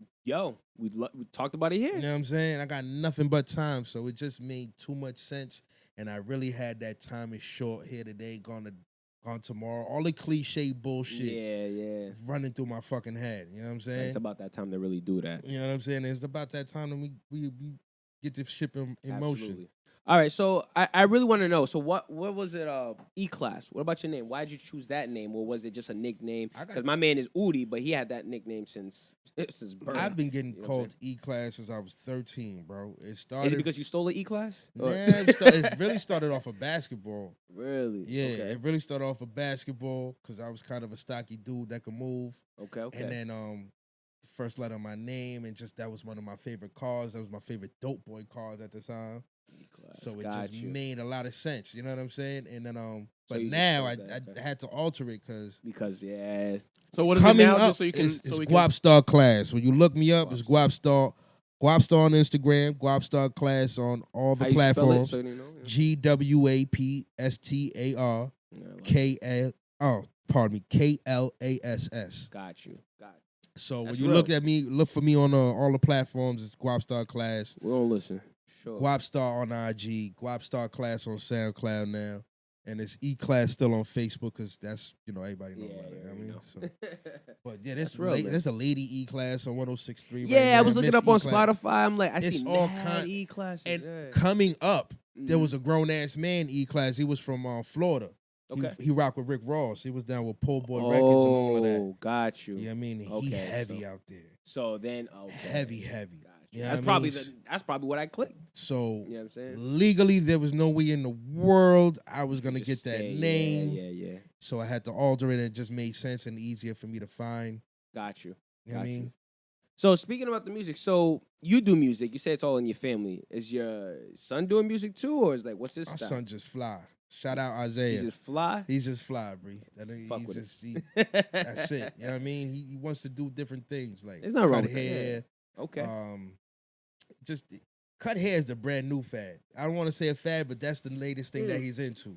S2: we talked about it here.
S4: You know what I'm saying? I got nothing but time. So it just made too much sense. And I really had that time is short here today, gone tomorrow. All the cliche bullshit
S2: Yeah.
S4: running through my fucking head. You know what I'm saying?
S2: It's about that time to really do that.
S4: You know what I'm saying? It's about that time that we get this ship in motion.
S2: Absolutely. All right, so I really want to know. So what was it? Eklass. What about your name? Why did you choose that name, or was it just a nickname? Because my man is Udi, but he had that nickname since birth.
S4: I've been getting
S2: You know what I'm
S4: called E-Class since I was 13, bro. It
S2: Is
S4: started
S2: it because you stole the E-Class?
S4: Nah, it really started off of basketball.
S2: Really?
S4: Yeah,
S2: Okay.
S4: it really started off of basketball because I was kind of a stocky dude that could move.
S2: Okay.
S4: And then the first letter of my name, and just that was one of my favorite cars. That was my favorite dope boy cars at the time.
S2: E-Class.
S4: So it
S2: Got
S4: just
S2: you.
S4: made a lot of sense. You know what I'm saying? And then
S2: So
S4: but
S2: you just
S4: now
S2: chose that,
S4: I
S2: okay.
S4: had to alter it
S2: because yeah.
S3: So what is
S4: coming
S3: it now?
S4: up
S3: Just so you can.
S4: is
S3: so we can
S4: Gwapstar Class. When you look me up, it's
S2: Gwapstar.
S4: Gwapstar on Instagram, Gwapstar Class on all the
S2: How you spell it?
S4: platforms.
S2: So you know.
S4: GWAPSTAR
S2: Yeah, I like
S4: KL. Oh, pardon me, KLASS.
S2: Got you.
S4: So
S2: That's
S4: when you
S2: real.
S4: look at me, look for me on all the platforms. It's Gwapstar Class,
S2: We don't listen. Sure.
S4: Gwapstar on IG, Gwapstar Class on SoundCloud now, and it's E-Class still on Facebook because that's everybody know about it. I mean, so. But yeah,
S2: That's real, man.
S4: there's a lady E-Class on 106.3 right
S2: Yeah,
S4: now.
S2: I was looking
S4: Miss
S2: up on
S4: E-Class.
S2: Spotify. I'm like, I
S4: It's
S2: see
S4: all
S2: mad E-classes.
S4: And
S2: yeah.
S4: coming up, there
S2: Mhm.
S4: was a grown ass man E-Class. He was from Florida.
S2: Okay.
S4: He rocked with Rick Ross. He was down with Pole Boy Records and all of that.
S2: Oh, got you.
S4: You know what I mean? He
S2: Okay,
S4: heavy
S2: so-
S4: out there.
S2: So then, okay.
S4: Heavy.
S2: Got you.
S4: Yeah,
S2: That's
S4: I
S2: probably
S4: mean,
S2: that's probably what I clicked.
S4: So
S2: You know what I'm saying?
S4: legally, there was no way in the world I was gonna get
S2: Just
S4: that
S2: stay,
S4: name.
S2: Yeah.
S4: So I had to alter it. And it just made sense and easier for me to find.
S2: Got you.
S4: You know what I mean?
S2: So speaking about the music, so you do music. You say it's all in your family. Is your son doing music too, or is like what's his
S4: My
S2: style?
S4: son just fly. Shout out
S2: He's
S4: Isaiah.
S2: just fly.
S4: He's just fly, bro.
S2: Fuck with
S4: That's it. You know what I mean? He wants to do different things like
S2: There's nothing wrong
S4: cut
S2: with that, yeah.
S4: hair.
S2: Okay.
S4: Just cut hair is the brand new fad. I don't want to say a fad, but that's the latest thing that he's into.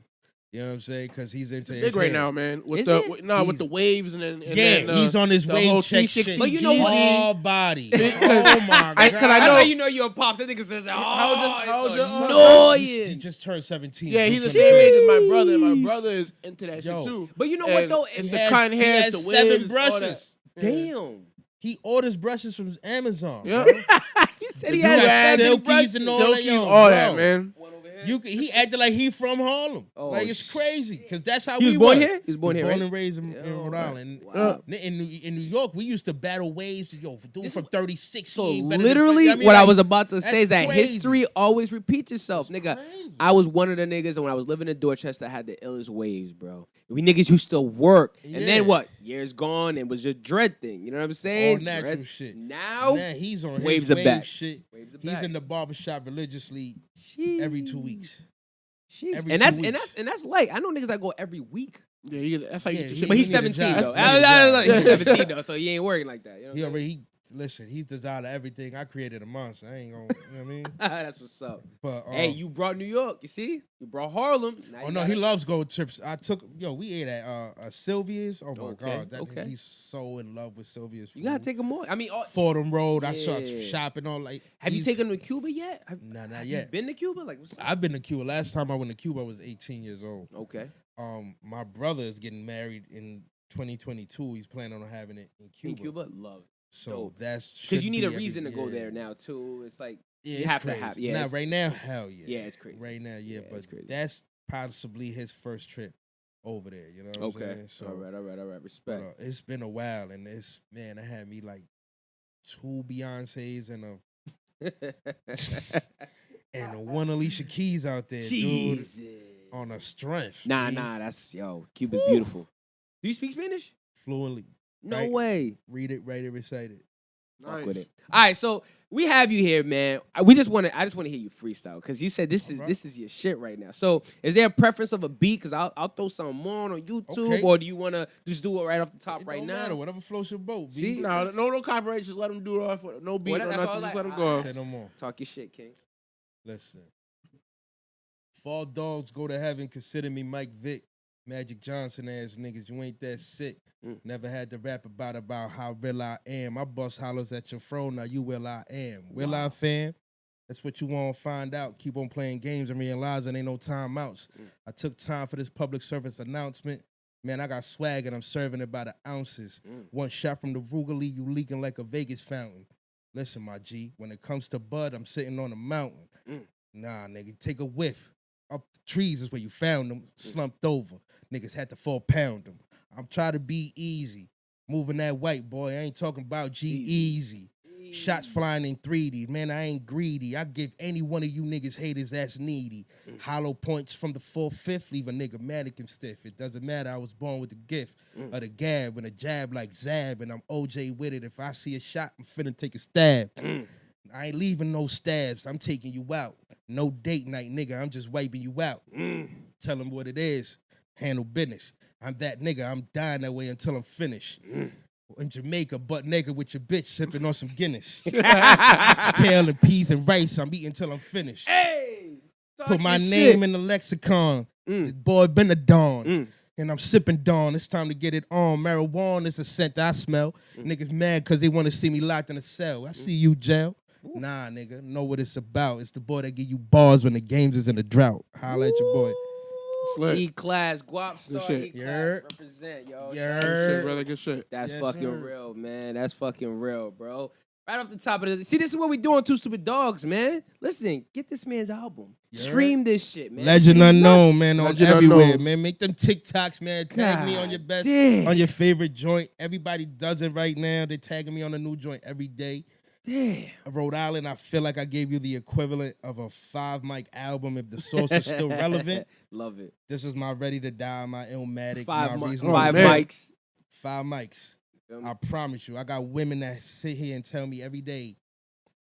S4: You know what I'm saying? Because he's into his
S3: big right
S4: hair.
S3: now, man. With
S2: Is
S3: the
S2: it?
S3: with
S4: He's-
S3: the waves and
S4: Yeah,
S3: then,
S4: he's on his
S3: the
S4: wave
S3: whole
S4: check
S3: 360
S4: shit.
S2: But you know what?
S4: All body.
S3: Because
S4: Oh my god!
S3: I- 'cause I
S2: That's
S3: know-
S2: how you know you're a pops. That nigga says, "Oh,
S3: how
S2: it's
S3: old your-
S2: annoying."
S4: He just turned 17.
S3: Yeah, he's the
S4: June
S3: same
S4: 23rd.
S3: age as my brother, and my brother is into that
S4: Yo.
S3: shit too.
S2: But you know what
S3: And
S2: though?
S3: It's
S2: It's
S3: the
S4: has-
S3: cotton
S4: he
S3: hair,
S4: has
S3: the
S4: 7
S3: waves, all that.
S4: brushes.
S2: Damn.
S4: He orders brushes from Amazon.
S3: Yeah.
S4: bro.
S2: He said
S4: The
S2: he
S4: dude
S2: has
S4: got
S2: 7
S4: silkies
S2: brushes.
S4: and all that.
S3: Silkies,
S4: Yo,
S3: all
S4: bro.
S3: that, man.
S2: One over here.
S4: He acted like he from Harlem.
S2: Oh,
S4: Like it's crazy because that's how
S2: He was
S4: we
S2: born
S4: were.
S2: here? He was born here,
S4: Born
S2: right?
S4: and raised in
S2: Yo,
S4: Rhode Island.
S2: wow.
S4: In New York, we used to battle waves. Yo, dude from 36.
S2: So
S4: he ain't better than-
S2: literally,
S4: you know
S2: what I
S4: like,
S2: was about to say
S4: that's
S2: is that
S4: crazy.
S2: history always repeats itself, nigga.
S4: crazy.
S2: I was one of the niggas, and when I was living in Dorchester, I had the illest waves, bro. We niggas used to work, and
S4: Yeah.
S2: then what? Years gone, and was just dread thing. You know what I'm saying?
S4: All natural
S2: Dreads.
S4: shit.
S2: Now,
S4: Nah, he's on
S2: waves
S4: his
S2: are
S4: wave
S2: back.
S4: shit.
S2: Waves are
S4: He's
S2: back.
S4: in the barbershop religiously every 2 weeks.
S2: Sheesh.
S4: every
S2: And
S4: 2
S2: that's
S4: weeks.
S2: and that's light. I know niggas that go every week,
S3: Yeah, that's how you
S4: Yeah,
S3: get your
S4: he-
S3: shit.
S2: but he's
S4: need a
S2: 17
S4: job.
S2: though.
S4: He need a job.
S2: He's 17 though, so he ain't working like that. You know
S4: He
S2: what I'm
S4: already listen. He's designed everything. I created a monster. I ain't gonna. You know what I mean?
S2: saying? That's what's up.
S4: But
S2: Hey, you brought New York. You see, you brought Harlem. Now
S4: Oh
S2: you
S4: no,
S2: gotta-
S4: he loves gold trips. We ate at Sylvia's. Oh my
S2: Okay,
S4: god,
S2: okay.
S4: he's so in love with Sylvia's food.
S2: You gotta take him more. I mean,
S4: Fordham Road. I
S2: Yeah.
S4: saw shopping all like.
S2: have you
S4: he's-
S2: taken him to Cuba yet?
S4: Nah, not
S2: have
S4: yet.
S2: You been to Cuba? Like, what's
S4: I've been to Cuba. Last time I went to Cuba, I was 18 years old.
S2: okay?
S4: My brother is getting married in 2022. He's planning on having it in Cuba.
S2: In Cuba, love it.
S4: So
S2: Dope.
S4: that's
S2: Because you need a
S4: every-
S2: reason to go
S4: yeah.
S2: there now too. It's like
S4: Yeah,
S2: you
S4: it's
S2: have to
S4: crazy.
S2: have. Yeah,
S4: Now,
S2: it's-
S4: right now, hell yeah.
S2: Yeah, it's crazy.
S4: Right now, yeah,
S2: Yeah,
S4: but
S2: it's crazy.
S4: that's possibly his first trip over there. You know what I'm
S2: Okay.
S4: saying? So,
S2: all right.
S4: but,
S2: Respect.
S4: it's been a while, and it had me like 2 Beyonces and one Alicia Keys out there,
S2: Jesus.
S4: dude, on a strength.
S2: Nah,
S4: B,
S2: that's Cuba's beautiful. Do you speak Spanish?
S4: fluently.
S2: No
S4: Right.
S2: way.
S4: Read it, write it, recite it.
S2: Fuck with it. All right, so we have you here, man. I just want to hear you freestyle because you said this is your shit right now. So, is there a preference of a beat? Because I'll throw something more on YouTube,
S4: Okay.
S2: or do you want to just do it right off the top
S4: It
S2: right
S4: don't
S2: now?
S4: matter. Whatever floats your boat. B.
S2: See?
S3: No copyright. Just let them do it off. No beat,
S2: Well,
S3: no
S2: that's all
S3: nothing. Just
S2: I
S3: let
S2: like.
S3: them go.
S4: Say no more.
S2: Talk your shit, King.
S4: Listen. Fall dogs go to heaven. Consider me Mike Vick. Magic Johnson ass niggas. You ain't that sick. Never had to rap about how real I am. I bust hollers at your fro. Now you will I am. Will I, fam? That's what you want to find out. Keep on playing games and realizing ain't no timeouts. I took time for this public service announcement. Man, I got swag and I'm serving it by the ounces. One shot from the Rugally, you leaking like a Vegas fountain. Listen, my G, when it comes to bud, I'm sitting on a mountain. Nah, nigga, take a whiff. Up the trees is where you found them, slumped over. Niggas had to 4-pound them. I'm trying to be easy. Moving that white boy, I ain't talking about G-Easy. Shots flying in 3D. Man, I ain't greedy. I give any one of you niggas haters that's needy. Hollow points from the 4/5, leave a nigga mannequin stiff. It doesn't matter, I was born with the gift of the gab and a jab like Zab, and I'm OJ with it. If I see a shot, I'm finna take a stab. I ain't leaving no stabs. I'm taking you out. No date night, nigga. I'm just wiping you out. Tell him what it is. Handle business. I'm that nigga. I'm dying that way until I'm finished. In Jamaica, butt naked with your bitch, sipping on some Guinness. Oxtail and peas and rice. I'm eating till I'm finished.
S2: Hey,
S4: Put my name in the lexicon. The boy been a dawn. And I'm sipping dawn. It's time to get it on. Marijuana is a scent I smell. Niggas mad because they want to see me locked in a cell. I see you, jail. Nah, nigga. Know what it's about. It's the boy that give you bars when the games is in a drought. Holla at your boy.
S3: Slick.
S2: Eklass, Gwapstar
S3: shit.
S2: Eklass, represent, yo.
S3: Good shit, brother. Good shit.
S2: That's
S4: Yes,
S2: fucking
S4: sir.
S2: real, man. That's fucking real, bro. Right off the top of the... See, this is what we doing, Two Stupid Dogs, man. Listen, get this man's album. Stream this shit, man.
S4: Legend
S2: He's
S4: Unknown,
S2: nuts.
S4: man, on
S3: Legend
S4: everywhere,
S3: Unknown.
S4: man. Make them TikToks, man. Tag me on your best,
S2: damn.
S4: on your favorite joint. Everybody does it right now. They're tagging me on a new joint every day.
S2: Damn.
S4: Rhode Island, I feel like I gave you the equivalent of a 5-mic album if the source was still relevant.
S2: Love it.
S4: This is my Ready to Die, my Illmatic,
S2: Five
S4: my Reason.
S3: man.
S2: mics.
S4: 5 mics. I promise you. I got women that sit here and tell me every day,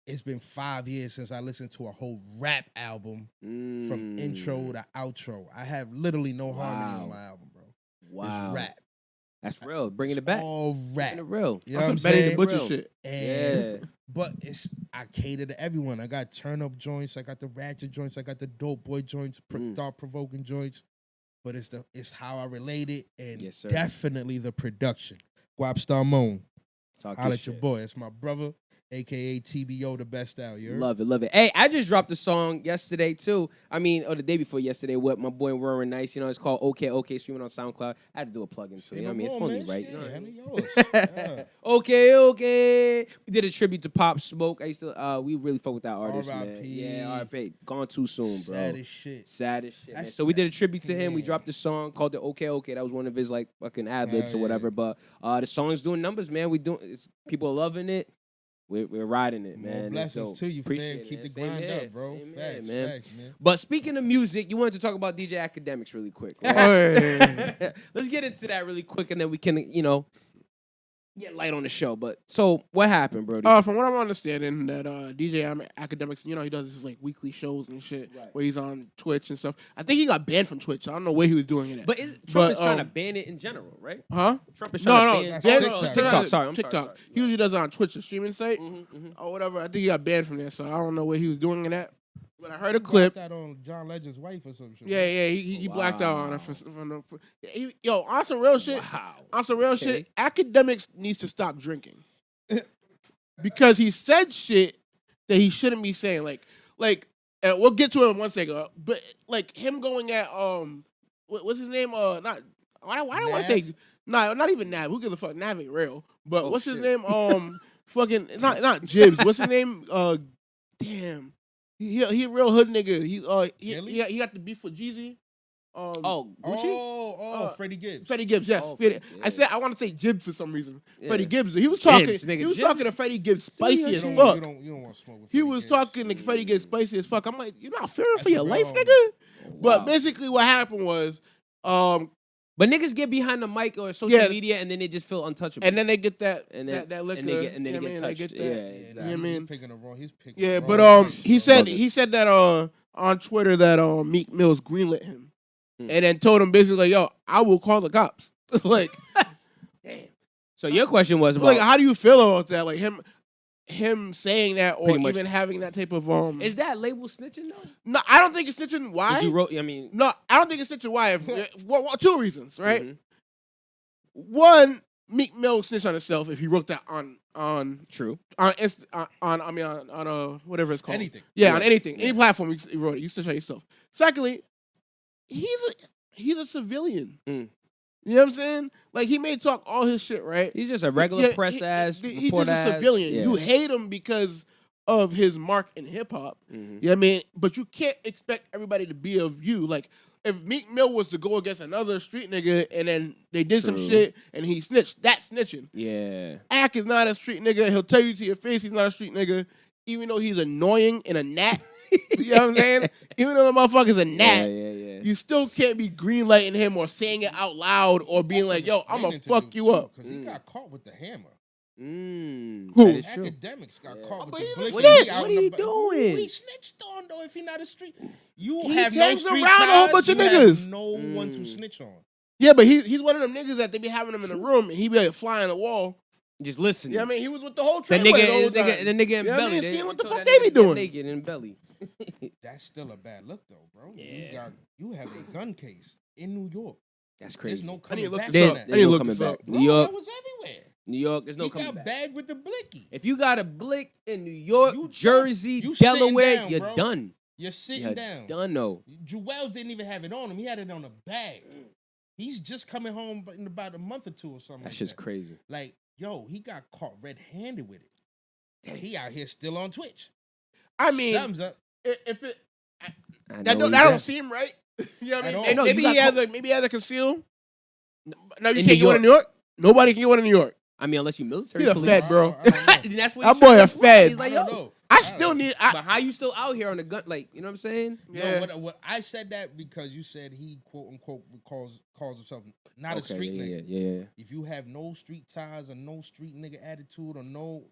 S4: it's been 5 years since I listened to a whole rap album from intro to outro. I have literally no harmony on my album, bro.
S2: Wow.
S4: It's rap.
S2: That's real. Bringing
S4: It's
S2: it back.
S4: all rap.
S2: Bringing it real.
S4: You know what I'm
S3: Some Benny the
S4: saying?
S3: Butcher
S2: Real.
S3: shit.
S4: And, But I cater to everyone. I got turn-up joints. I got the ratchet joints. I got the dope boy joints, thought-provoking joints. But it's how I relate it, and
S2: Yes, sir.
S4: definitely the production. Gwapstar Moan.
S2: Talk
S4: Holla
S2: this
S4: at your
S2: shit.
S4: boy. It's my brother, a.k.a. TBO, the best out. You heard?
S2: Love it, love it. Hey, I just dropped a song yesterday too. I mean, or the day before yesterday with my boy Roaring Nice. You know, it's called Okay Okay, streaming on SoundCloud. I had to do a plug-in, so you know what I mean? It's funny, right? You know what I mean?
S4: Yeah.
S2: Okay, okay. We did a tribute to Pop Smoke. I used to, we really fuck with that artist, man.
S4: R.I.P..
S2: Yeah, R.I.P. Gone too soon, bro.
S4: Sad as shit.
S2: Sad as shit, man.
S4: That's-
S2: So we did a tribute to him. We
S4: yeah.
S2: dropped a song called the Okay Okay. That was one of his like fucking ad libs
S4: Hell
S2: or whatever.
S4: yeah.
S2: But the song's doing numbers, man. People are loving it. We're riding it,
S4: More
S2: man. It's
S4: blessings
S2: dope.
S4: to you,
S2: Appreciate
S4: fam.
S2: it,
S4: Keep
S2: man.
S4: the
S2: Same
S4: grind
S2: here.
S4: up, bro.
S2: Same here,
S4: Facts,
S2: man.
S4: man.
S2: But speaking of music, you wanted to talk about DJ Academics really quick.
S3: Oh,
S2: right?
S3: yeah.
S2: Let's get into that really quick, and then we can, get light on the show. But so what happened, bro?
S3: From what I'm understanding, that DJ Academics, he does his like weekly shows and shit,
S2: Right.
S3: where he's on Twitch and stuff. I think he got banned from Twitch. I don't know where he was doing it at.
S2: But Trump is trying to
S3: um,
S2: ban it in general, right?
S3: huh?
S2: Trump is trying to ban.
S4: that's
S3: TikTok.
S2: TikTok. Sorry, I'm
S3: TikTok.
S2: sorry.
S3: He usually does it on Twitch, the streaming site,
S2: Mm-hmm.
S3: or whatever. I think he got banned from there, so I don't know where he was doing it at. But I heard a
S4: Clip
S3: clip.
S4: that on John Legend's wife or some shit.
S3: Yeah, he blacked out on it.
S2: Wow.
S3: Yo, on some real shit.
S2: Wow.
S3: On some real
S2: Okay.
S3: shit, Academics needs to stop drinking because he said shit that he shouldn't be saying. We'll get to it in 1 second. But like him going at what's his name? Why do I want to say not even Nav? Who gives a fuck? Nav ain't real. But what's his
S2: shit.
S3: name? Fucking not Jibs. What's his name? Damn. He a real hood nigga. He got the beef with Jeezy.
S2: Oh, Gucci?
S4: Freddie Gibbs.
S3: Freddie Gibbs, yes.
S2: Oh,
S3: Freddie-
S2: yeah.
S3: I want to say Jibs for some reason.
S2: Yeah.
S3: Freddie Gibbs. He was talking.
S2: Gibbs, nigga,
S3: he was
S2: Gibbs?
S3: talking to Freddie Gibbs spicy
S2: you
S3: as
S2: don't-
S3: fuck.
S4: You don't want to smoke with
S3: He
S4: Freddie
S3: was
S4: Gibbs.
S3: talking to Freddie Gibbs spicy as fuck. I'm like, you're not fearing
S4: That's
S3: for your
S4: a
S3: life,
S4: real
S3: nigga.
S2: Wow.
S3: But basically, what happened was,
S2: But niggas get behind the mic or social
S3: Yeah.
S2: media and then they just feel untouchable.
S3: and then they get that
S2: And then-
S3: that liquor.
S2: and they get
S3: you know what I mean? They
S2: touched.
S3: get that.
S2: Yeah,
S3: You know
S2: exactly.
S3: what I mean?
S4: He's picking
S3: Yeah,
S4: the
S3: but
S4: wrong
S3: he
S4: shit,
S3: said that on Twitter that Meek Mill's greenlit him,
S2: Hmm.
S3: and then told him basically like, yo, I will call the cops. Like,
S2: Damn. So your question was about
S3: like, how do you feel about that? Like him saying that, or
S2: Pretty much.
S3: even having that type of
S2: is that label snitching though?
S3: No, I don't think it's snitching. Why?
S2: 'Cause you wrote. I mean,
S3: No, I don't think it's snitching. Why? Well, two reasons, right?
S2: mhm.
S3: One, Meek Mill snitched on himself if he wrote that on
S2: True.
S3: whatever it's called.
S4: Anything.
S3: Yeah, on anything, any platform you wrote it, you snitch on yourself. Secondly, he's a civilian.
S2: Mm.
S3: You know what I'm saying? Like, he may talk all his shit, right?
S2: He's just a regular
S3: Yeah,
S2: press ass.
S3: He's
S2: report
S3: just a
S2: ass.
S3: civilian.
S2: Yeah.
S3: You hate him because of his mark in hip hop.
S2: Mhm.
S3: You know what I mean? But you can't expect everybody to be of you. Like, if Meek Mill was to go against another street nigga and then they did some
S2: True.
S3: shit and he snitched, that's snitching.
S2: Yeah.
S3: Ack is not a street nigga. He'll tell you to your face he's not a street nigga, even though he's annoying and a gnat. You know what I'm saying? Even though the motherfucker's a gnat,
S2: Yeah.
S3: you still can't be greenlighting him or saying it out loud or being like, yo, I'm gonna fuck you up.
S4: Because he got caught with the hammer.
S3: Who?
S2: That is true.
S4: Academics got
S2: Yeah.
S4: caught
S3: But
S4: with
S3: he
S4: the
S3: was
S4: blicky.
S2: snitch. What are you doing?
S4: He snitched on though. If he not a street, you
S3: He
S4: have no
S3: hangs
S4: street
S3: around a whole
S4: ties,
S3: bunch of
S4: you have
S3: niggas.
S4: no one to snitch on.
S3: Yeah, but he's one of them niggas that they be having him in the room and he be like flying the wall.
S2: Just listen.
S3: Yeah, I mean, he was with the whole
S2: the
S3: train.
S2: nigga in
S3: You know what I
S2: belly.
S3: mean? Seeing what the
S2: told
S3: fuck
S2: that
S3: they
S2: nigga
S3: be
S2: to get
S3: doing.
S2: naked in belly.
S4: That's still a bad look though, bro.
S2: Yeah.
S4: You have a gun case in New York.
S2: That's crazy.
S4: There's no
S3: I need to
S4: coming
S3: look
S4: back
S3: this
S4: from
S3: up.
S4: that.
S3: I need to
S2: no
S3: look
S2: coming
S3: this
S2: back.
S3: up.
S4: Bro,
S2: New York,
S4: that was everywhere.
S2: New York. There's no
S4: He
S2: coming
S4: got
S2: back.
S4: bagged with the blicky.
S2: If you got a blick in New York,
S4: You
S2: Jersey,
S4: you sitting
S2: Delaware,
S4: down,
S2: you're
S4: bro.
S2: done.
S4: You're sitting
S2: You're
S4: down.
S2: done. No.
S4: Jewels didn't even have it on him. He had it on a bag. He's just coming home in about a month or two or something.
S2: That's
S4: like
S2: just
S4: that.
S2: crazy.
S4: Like, yo, he got caught red-handed with it. And he out here still on Twitch.
S3: I mean,
S4: Thumbs up.
S3: if it
S2: I
S3: that
S2: know
S3: don't,
S2: you
S3: that don't
S2: got-
S3: seem right. You know what I
S4: At
S3: mean?
S4: all.
S3: And
S2: No,
S3: maybe
S2: you
S3: he
S2: got
S3: has a conceal. No, you
S2: In
S3: can't
S2: New
S3: get one in New York. Nobody can get one in New York.
S2: I mean, unless you military
S3: He a
S2: police.
S3: fed, bro.
S4: I don't know.
S2: And that's what
S3: That
S2: he
S3: boy
S2: should've
S3: a
S2: done.
S3: fed.
S2: He's
S4: I
S2: like,
S4: don't
S2: yo.
S4: know.
S3: I
S4: don't
S3: still
S4: know.
S3: need.
S2: But how you still out here on a gun? Like, you know what I'm saying?
S3: Yeah.
S4: No, what I said that because you said he quote unquote calls himself not a
S2: Okay,
S4: street nigga.
S2: yeah.
S4: If you have no street ties or no street nigga attitude or no,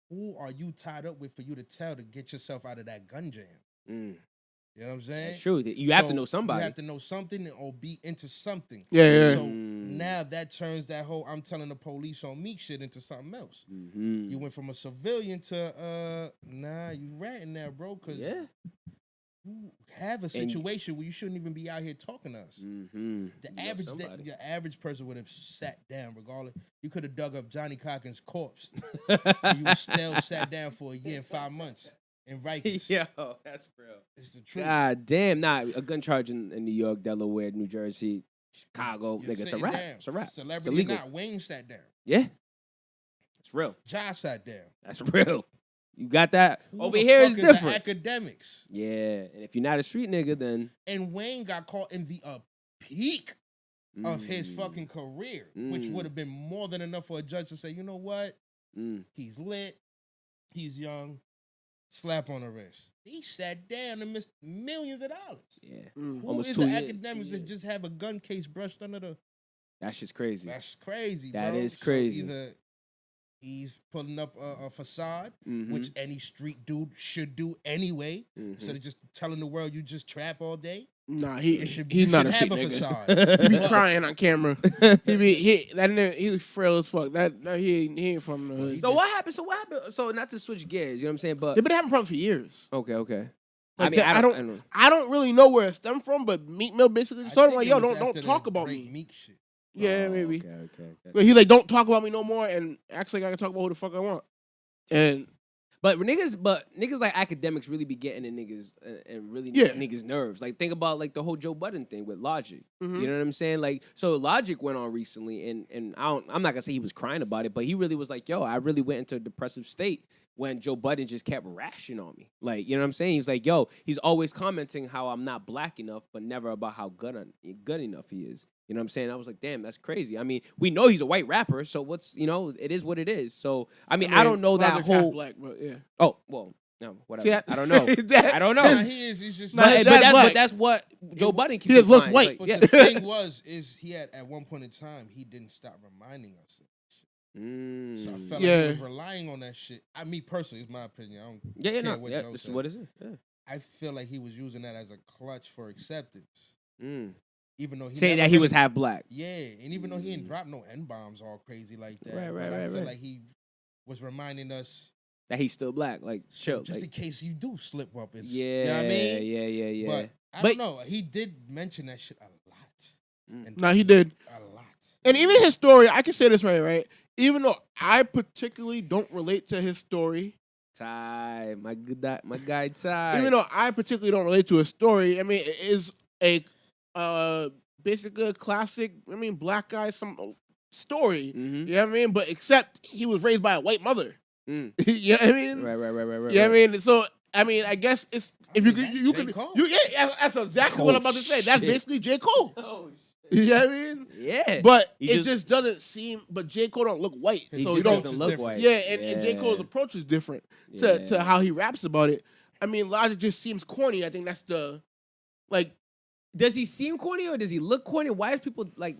S4: who are you tied up with for you to tell to get yourself out of that gun jam?
S2: Mm.
S4: You know what I'm saying?
S2: That's true. You have to
S4: So,
S2: know somebody.
S4: You have to know something or be into something.
S3: Yeah.
S4: So
S2: Mm.
S4: now that turns that whole I'm telling the police on me shit into something else.
S2: Mm-hmm.
S4: You went from a civilian to nah, you ratting now, bro, because
S2: Yeah.
S4: you have a situation where you shouldn't even be out here talking to us.
S2: Mm-hmm.
S4: The average person would have sat down regardless. You could have dug up Johnny Cochran's corpse. And you would still sat down for a year and 5 months in Rikers.
S2: Yo, that's real.
S4: It's the truth.
S2: God damn, a gun charge in New York, Delaware, New Jersey, Chicago,
S4: You're
S2: nigga, it's a
S4: sitting
S2: wrap.
S4: down.
S2: It's a wrap. It's
S4: Celebrity or
S2: illegal.
S4: not, Wayne sat down.
S2: Yeah. It's real.
S4: Ja sat down.
S2: That's real. You got that?
S4: Who
S2: Over
S4: the
S2: here
S4: fuck
S2: is
S4: the
S2: different.
S4: academics.
S2: Yeah. And if you're not a street nigga, then
S4: And Wayne got caught in the peak of his
S2: Mm.
S4: fucking career, which
S2: Mm.
S4: would have been more than enough for a judge to say, you know what?
S2: Mm.
S4: He's lit. He's young. Slap on the wrist. He sat down and missed millions of dollars.
S2: Yeah.
S3: Mm.
S4: Who
S2: Almost
S4: is
S2: 2
S4: the
S2: years,
S4: academics
S2: 2
S4: that
S2: years.
S4: just have a gun case brushed under the...
S2: That's just crazy.
S4: That's crazy,
S2: That
S4: bro.
S2: is
S4: So
S2: crazy.
S4: either he's putting up a facade,
S2: Mhm.
S4: which any street dude should do anyway,
S2: Mhm.
S4: instead of just telling the world you just trap all day.
S3: Nah,
S4: You
S3: he's
S4: should
S3: not a
S4: have
S3: street
S4: a
S3: nigga.
S4: facade.
S3: He be
S4: But-
S3: crying on camera. He's frail as fuck. He ain't from the hood.
S2: So what happened? So not to switch gears, you know what I'm saying? But
S3: They've been having problems for years.
S2: okay.
S3: Like
S2: I mean,
S3: that,
S2: I don't.
S3: I don't really know where it stemmed from, but Meek Mill basically just told him like,
S4: think
S3: "Yo,
S4: it was
S3: don't
S4: after
S3: talk
S4: the
S3: about
S4: Drake
S3: me."
S4: Meek shit.
S3: Yeah,
S2: Oh,
S3: maybe.
S2: Okay.
S3: But he's like, "Don't talk about me no more," and actually, I can talk about who the fuck I want. And
S2: But niggas like academics really be getting in niggas and really
S3: Yeah.
S2: niggas nerves. Like think about like the whole Joe Budden thing with Logic.
S3: Mhm.
S2: You know what I'm saying? Like so Logic went on recently and I'm not gonna say he was crying about it, but he really was like, yo, I really went into a depressive state when Joe Budden just kept rashing on me. Like, you know what I'm saying? He was like, yo, he's always commenting how I'm not black enough, but never about how good enough he is. You know what I'm saying? I was like, damn, that's crazy. I mean, we know he's a white rapper, so it is what it is. So, I mean, I don't know that
S3: Logic's half
S2: whole.
S3: black, but yeah.
S2: Oh, well, no, whatever.
S3: See that?
S2: I don't know.
S3: That-
S2: I don't know.
S4: Nah, he is. He's just.
S3: Nah,
S2: But,
S3: that's
S2: but
S3: black.
S2: that's what Joe Budden keeps.
S3: he just looks
S2: implying.
S3: white.
S2: Like,
S4: But
S2: yeah.
S4: the thing is he had at one point in time he didn't stop reminding us. So I felt like
S3: Yeah.
S4: he was relying on that shit. Me personally, it's my opinion. I don't
S2: Yeah,
S4: care
S2: no,
S4: what
S2: yeah,
S4: Joe
S2: this is
S4: said.
S2: what it is. Yeah.
S4: I feel like he was using that as a clutch for acceptance,
S2: Mm.
S4: even though he
S2: Saying
S4: never
S2: that he
S4: really-
S2: was half black.
S4: Yeah, and even though he didn't drop no N-bombs all crazy like that,
S2: Right,
S4: but I
S2: right,
S4: feel
S2: right.
S4: like he was reminding us
S2: That he's still black. Like, chill.
S4: just
S2: like,
S4: in case you do slip up. And
S2: yeah,
S4: you know what I mean?
S2: yeah.
S4: But I
S2: But-
S4: don't know. He did mention that shit a lot.
S2: Mm.
S4: And
S3: Nah, he did.
S4: a lot.
S3: And even his story, I can say this right? Even though I particularly don't relate to his story,
S2: Ty, my guy Ty.
S3: even though I particularly don't relate to his story, I mean, it is a basically a classic, black guy story.
S2: Mm-hmm.
S3: You know what I mean? But except he was raised by a white mother.
S2: Mm.
S3: You know what I mean?
S2: Right.
S3: You know what I mean? So, I mean, I guess it's, if you
S4: mean,
S3: could,
S4: that's
S3: you
S4: J.
S3: could,
S4: Cole.
S3: that's exactly what I'm about to say. That's
S2: shit.
S3: basically J. Cole.
S2: Oh,
S3: You know what I mean?
S2: yeah.
S3: But
S2: He
S3: it
S2: just-
S3: just doesn't seem, but J. Cole don't look white.
S2: he
S3: So
S2: just
S3: you don't,
S2: doesn't look white.
S3: yeah, and J. Cole's approach is different to how he raps about it. I mean, Logic just seems corny. I think that's the, like,
S2: Does he seem corny or does he look corny? Why is people like?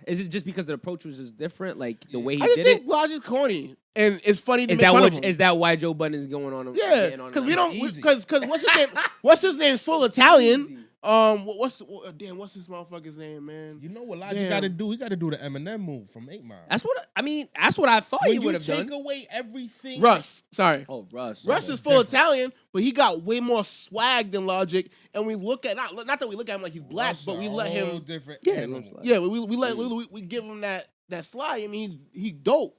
S2: Is it just because the approach was just different? Like the way he
S3: I just
S2: did
S3: think
S2: it.
S3: Logic's corny, and it's funny to
S2: Is
S3: make
S2: that
S3: fun
S2: what?
S3: of him.
S2: Is that why Joe Budden is going on him?
S3: Yeah,
S2: getting on him?
S3: because we don't.
S4: easy.
S3: Because what's his name? What's his name? Full Italian.
S2: Easy.
S3: What's this motherfucker's name, man?
S4: You know what Logic
S3: Damn.
S4: got to do? He got to do the Eminem move from 8 Mile.
S2: That's what I mean. That's what I thought
S4: when
S2: he would have
S4: you take
S2: done.
S4: away everything.
S3: Russ. Sorry.
S2: Oh, Russ.
S3: Russ
S2: okay.
S3: is full
S4: different.
S3: Italian, but he got way more swag than Logic. And we look at not that we look at him like he's black,
S4: Russ
S3: but we
S4: a
S3: let
S4: whole
S3: him.
S4: different
S2: Yeah,
S4: animal.
S2: looks like-
S3: Yeah, we give him that slide. I mean, he's dope.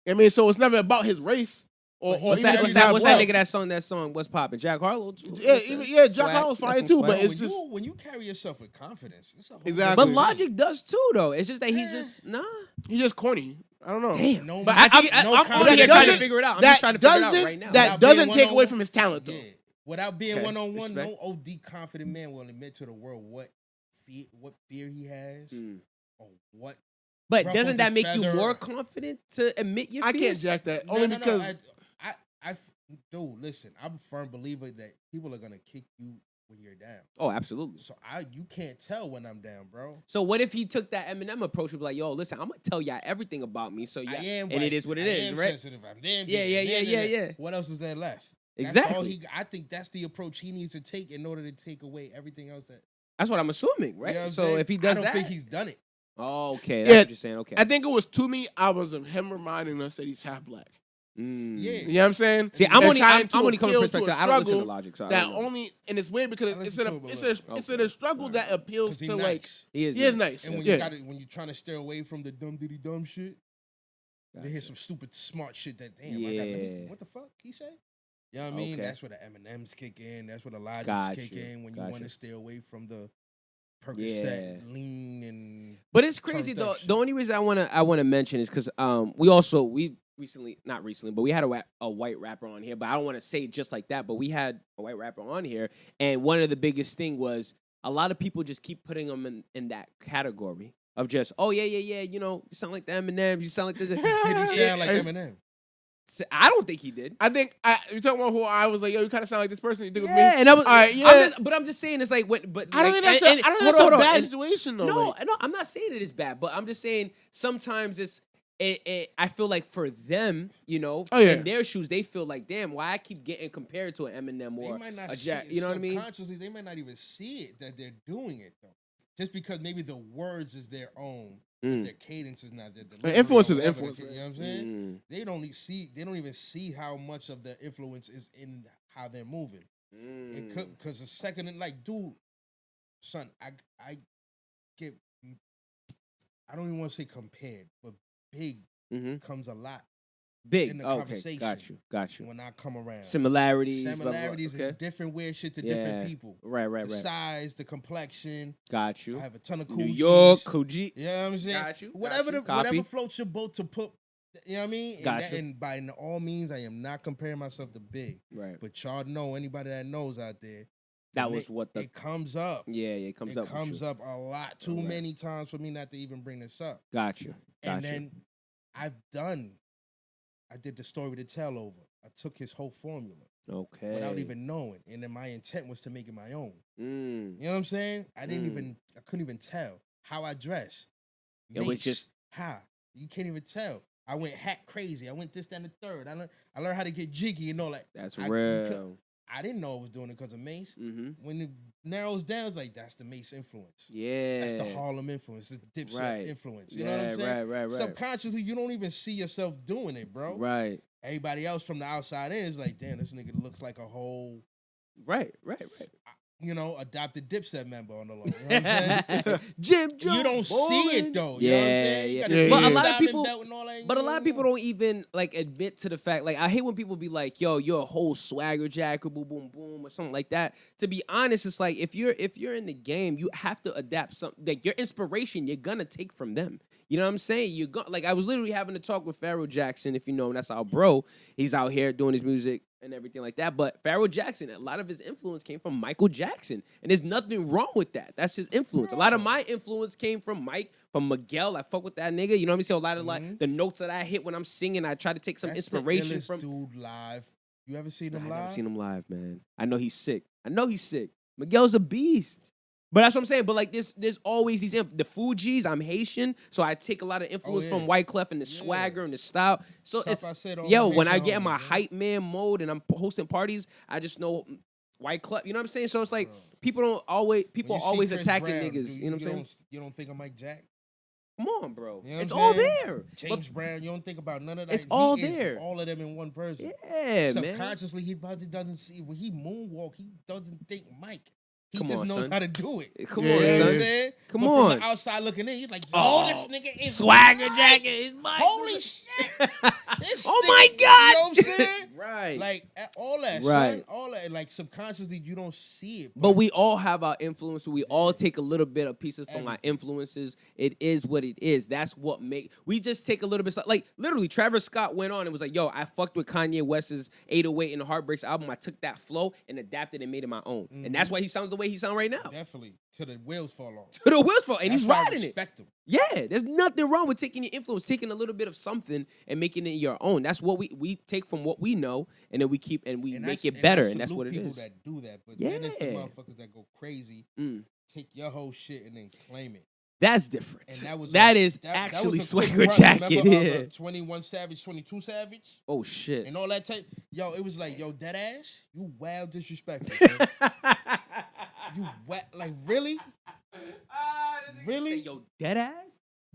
S3: I mean, so it's never about his race or
S2: What's
S3: even
S2: that?
S3: if
S2: What's
S3: he's
S2: that?
S3: half
S2: What's that
S3: black.
S2: nigga? That song. What's popping? Jack Harlow.
S3: Yeah, Jack Harlow's fire too, but it's
S4: when
S3: just
S4: when you carry yourself with confidence, it's a whole
S3: Exactly.
S2: But
S4: different
S2: Logic does too, though. It's just that he's just nah.
S3: he's just corny. I don't know.
S2: Damn.
S4: No,
S3: But
S4: I
S3: I think
S4: think no
S2: I'm
S4: confidence.
S2: over here trying to
S3: doesn't-
S2: figure it out. I'm
S3: that
S2: just trying to figure it out
S3: doesn't-
S2: right now.
S3: that
S4: Without
S3: doesn't
S4: being
S3: take away
S4: one-on-one,
S3: from his talent, though.
S4: Yeah. Without being
S2: Okay,
S4: one-on-one,
S2: respect.
S4: no OD confident man will admit to the world what fear he has
S2: Mm.
S4: or what.
S2: But
S4: ruffled
S2: doesn't that
S4: his
S2: make you
S4: feather.
S2: more confident to admit your
S3: I
S2: fears?
S3: can't jack that only
S4: No,
S3: because
S4: dude, listen, I'm a firm believer that people are gonna kick you when you're down.
S2: Oh, absolutely.
S4: So you can't tell when I'm down, bro.
S2: So what if he took that Eminem approach and be like, yo, listen, I'm gonna tell y'all everything about me. So yeah,
S4: I am
S2: and
S4: white.
S2: it is what it
S4: I
S2: is,
S4: am
S2: right?
S4: sensitive. I'm damn
S2: Yeah,
S4: good.
S2: yeah.
S4: What else is there left? That's
S2: Exactly.
S4: all I think that's the approach he needs to take in order to take away everything else that.
S2: That's what I'm assuming, right?
S4: You know what I'm
S2: So
S4: saying?
S2: if he does
S4: I don't
S2: that,
S4: think he's done it.
S2: oh, okay, that's
S3: Yeah,
S2: what you're saying. Okay.
S3: I think it was too many albums of him reminding us that he's half black.
S2: Mm.
S4: Yeah.
S3: You know what I'm saying?
S2: See, I'm
S3: They're
S2: only
S3: trying to
S2: coming from
S3: appeal to a
S2: perspective. I don't listen to
S3: struggle
S2: Logic, so I
S3: that
S2: don't know.
S3: only, and it's weird because
S4: I
S3: it's
S4: listen
S3: a
S4: to him a
S3: it's
S4: little.
S3: a it's a struggle that appeals
S4: 'Cause he
S3: to
S4: nice.
S3: like
S2: He is.
S3: he is
S2: nice.
S3: nice.
S4: And when
S3: Yeah.
S4: when you're trying to stay away from the dumb diddy dumb shit, they hear some stupid smart shit that damn.
S2: Yeah.
S4: What the fuck he say? You know what I mean?
S2: Okay.
S4: That's where the M&Ms kick in. That's where the Logics
S2: Got
S4: kick
S2: you,
S4: in when you
S2: got
S4: want
S2: you.
S4: to stay away from the Percocet, lean, and
S2: But it's crazy
S4: turned
S2: though.
S4: up shit.
S2: The only reason I wanna mention is because we recently, not recently, but we had a white rapper on here. But I don't want to say it just like that. But we had a white rapper on here, and one of the biggest thing was a lot of people just keep putting them in that category of just, oh yeah, you know, you sound like the Eminem, you sound like this.
S4: did he sound like Eminem?
S2: I don't think he did.
S3: I think you talking about who I was like, yo, you kind of sound like this person. You think
S2: Yeah,
S3: of me?
S2: and I was,
S3: All right, yeah.
S2: I'm just saying it's like, but
S3: I don't
S2: like,
S3: think that's
S2: and-
S3: I don't
S2: hold
S3: think
S2: on,
S3: that's a bad
S2: and-
S3: situation though.
S2: No,
S3: like,
S2: no, I'm not saying it is bad, but I'm just saying sometimes I feel like for them, you know,
S3: Oh, yeah.
S2: in their shoes, they feel like, damn, why I keep getting compared to an Eminem
S4: They
S2: or
S4: might not
S2: a
S4: see
S2: Jack,
S4: it
S2: you know what I mean?
S4: subconsciously. They might not even see it that they're doing it though. Just because maybe the words is their own, but their cadence is not their delivery.
S3: influence
S4: or
S3: is
S4: whatever
S3: influence,
S4: You know what I'm saying?
S2: Mm,
S4: They don't even see how much of the influence is in how they're moving. It
S2: mm.
S4: could because a second and like, dude, son, I get I don't even want to say compared, but big
S2: Mhm.
S4: comes a lot
S2: Big.
S4: in the
S2: Okay,
S4: conversation.
S2: got you.
S4: when I come around.
S2: Similarities. blah, blah, blah.
S4: Similarities
S2: Okay.
S4: and different weird shit to
S2: Yeah.
S4: different people.
S2: Right,
S4: The size, the complexion.
S2: Got you.
S4: I have a ton of
S2: New
S4: Coogis.
S2: York, Coogee.
S4: You know what I'm saying?
S2: Got you.
S4: Whatever
S2: got you.
S4: whatever
S2: Copy.
S4: floats your boat to put. You know what I mean? And,
S2: Gotcha.
S4: and by all means, I am not comparing myself to Big.
S2: Right.
S4: But y'all know, anybody that knows out there,
S2: That was what the
S4: it comes up.
S2: yeah, it comes
S4: It
S2: up. with
S4: comes
S2: you.
S4: up a lot, too
S2: Alright.
S4: many times for me not to even bring this up.
S2: Got you. Got
S4: And
S2: you.
S4: then I did the story to tell over. I took his whole formula
S2: Okay.
S4: without even knowing. And then my intent was to make it my own.
S2: Mm.
S4: You know what I'm saying? I
S2: Mm.
S4: couldn't even tell how I dress.
S2: It was just-
S4: how. You can't even tell. I went hat crazy. I went this, that, and the third. I learned how to get jiggy, you know, like
S2: That's
S4: I-
S2: real.
S4: I didn't know I was doing it because of Mace.
S2: Mm-hmm.
S4: When it narrows down, it's like that's the Mace influence.
S2: Yeah.
S4: That's the Harlem influence, the Dipset
S2: Right.
S4: influence. You know what I'm
S2: Yeah,
S4: saying?
S2: right.
S4: Subconsciously, you don't even see yourself doing it, bro.
S2: Right.
S4: Everybody else from the outside in is like, damn, this nigga looks like a whole,
S2: Right.
S4: adopted Dipset member on the low. You know what I'm saying?
S2: Jim Jones.
S4: You don't see it though. You know what I'm saying? You
S2: Yeah.
S4: got the
S3: Yeah,
S2: But
S3: yeah.
S2: a lot of
S4: diamond
S2: people,
S4: belt and all that,
S2: but a
S4: you
S2: lot of
S4: know?
S2: people don't even like admit to the fact. Like I hate when people be like, "Yo, you're a whole swagger jacker, boom, boom, boom," or something like that. To be honest, it's like if you're in the game, you have to adapt something. Like your inspiration, you're gonna take from them. You know what I'm saying? Like I was literally having a talk with Pharoah Jackson. If you know him, that's our bro. He's out here doing his music and everything like that. But Pharoah Jackson, a lot of his influence came from Michael Jackson, and there's nothing wrong with that. That's his influence. A lot of my influence came from from Miguel. I fuck with that nigga. You know what I mean? So a lot of like the notes that I hit when I'm singing, I try to take some
S4: That's
S2: inspiration
S4: the illest
S2: from.
S4: dude live. You ever seen
S2: Nah,
S4: him
S2: I
S4: live?
S2: never seen him live, man. I know he's sick. Miguel's a beast. But that's what I'm saying. But like there's always these the Fugees. I'm Haitian, so I take a lot of influence from Wyclef and the swagger and the style. So
S4: Stuff
S2: it's
S4: I said on
S2: yo
S4: my
S2: when I
S4: Haitian
S2: get in my
S4: homies, man.
S2: hype man mode and I'm hosting parties, I just know Wyclef. You know what I'm saying? So it's like
S4: Bro.
S2: people
S4: When you see
S2: always
S4: Chris
S2: attacking
S4: Brown,
S2: niggas. You know what I'm saying?
S4: You don't think of Mike Jack?
S2: Come on, bro.
S4: You know what
S2: It's
S4: I'm
S2: all
S4: saying?
S2: there.
S4: James Brown, you don't think about none of that.
S2: It's all
S4: He is
S2: there.
S4: all of them in one person.
S2: Yeah, man.
S4: Subconsciously, he probably doesn't see when he moonwalk. He doesn't think Mike. He
S2: Come
S4: just
S2: on,
S4: knows
S2: son.
S4: how to do it.
S2: Come
S3: Yeah,
S2: on,
S3: yeah,
S4: You know what
S2: son.
S4: I'm saying?
S2: Come
S4: but
S2: on.
S4: From the outside looking in, he's like, yo,
S2: Oh,
S4: this nigga is
S2: swagger
S4: Mike.
S2: jacket is Mike.
S4: Holy shit. This
S2: Oh
S4: nigga,
S2: my
S4: You
S2: God.
S4: know what I'm saying?
S2: Right.
S4: Like all that,
S2: Right.
S4: son. All that. Like subconsciously, you don't see it.
S2: But we all have our influence. We all take a little bit of pieces from our
S4: Everything.
S2: influences. It is what it is. That's what we just take a little bit. Like literally, Travis Scott went on and was like, "Yo, I fucked with Kanye West's 808 and the Heartbreaks album. I took that flow and adapted and made it my own. And that's why he sounds the way he sounds right now.
S4: Definitely. Till the wheels fall off.
S2: To the wheels fall, and
S4: That's
S2: he's
S4: why I
S2: riding it.
S4: respect him.
S2: Yeah, there's nothing wrong with taking your influence, taking a little bit of something and making it your own. That's what we take from what we know, and then we keep and we make it better, and that's what it
S4: people
S2: is.
S4: that do that, but then it's the
S2: Yeah.
S4: motherfuckers that go crazy, take your whole shit and then claim it.
S2: That's different.
S4: And that was
S2: that
S4: a-
S2: is
S4: that
S2: actually
S4: was a quick
S2: swagger
S4: run.
S2: jacket.
S4: Remember,
S2: Yeah.
S4: 21 Savage, 22 Savage,
S2: Oh shit.
S4: and all that type. Yo, it was like, yo, dead ass, you wild disrespectful. Bro. You like really? Really?
S2: Yo, dead ass.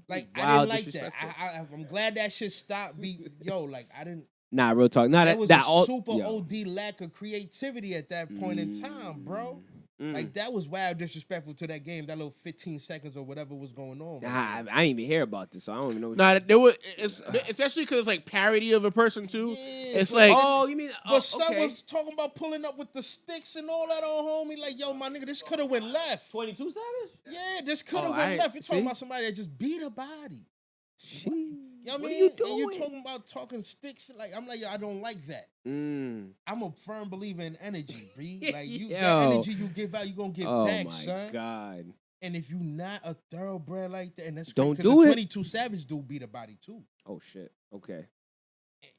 S4: Like I
S2: Wild
S4: didn't like that.
S2: disrespectful.
S4: I'm glad that shit stopped. Yo, like I didn't.
S2: Nah, real talk. Nah,
S4: That was
S2: that
S4: a
S2: all,
S4: super
S2: yo.
S4: OD lack of creativity at that point in time, bro. Like that was wild disrespectful to that game. That little 15 seconds or whatever was going on.
S2: Nah, I didn't even hear about this, so I don't even know.
S3: Nah, there was especially because it's like parody of a person too.
S4: Yeah,
S3: It's
S4: but-
S3: like
S2: Oh, you mean?
S4: But
S2: Oh,
S4: son
S2: okay.
S4: was talking about pulling up with the sticks and all that on homie. Like, yo, my nigga, this could have went left.
S2: 22 Savage.
S4: Yeah, this could have
S2: Oh,
S4: went
S2: I-
S4: left. You're talking
S2: see?
S4: about somebody that just beat a body.
S2: She,
S4: You know what I
S2: what
S4: mean?
S2: are you
S4: And
S2: doing?
S4: you're talking about talking sticks. Like, I'm like, yo, I don't like that. I'm a firm believer in energy, B. Like,
S2: Yo.
S4: that energy you give out, you gonna get
S2: Oh
S4: back,
S2: my
S4: son.
S2: god.
S4: And if you not a thoroughbred like that, and that's
S2: Don't
S4: crazy, 'cause
S2: do
S4: the
S2: it.
S4: 22 Savage dude beat a body too.
S2: Oh shit. Okay.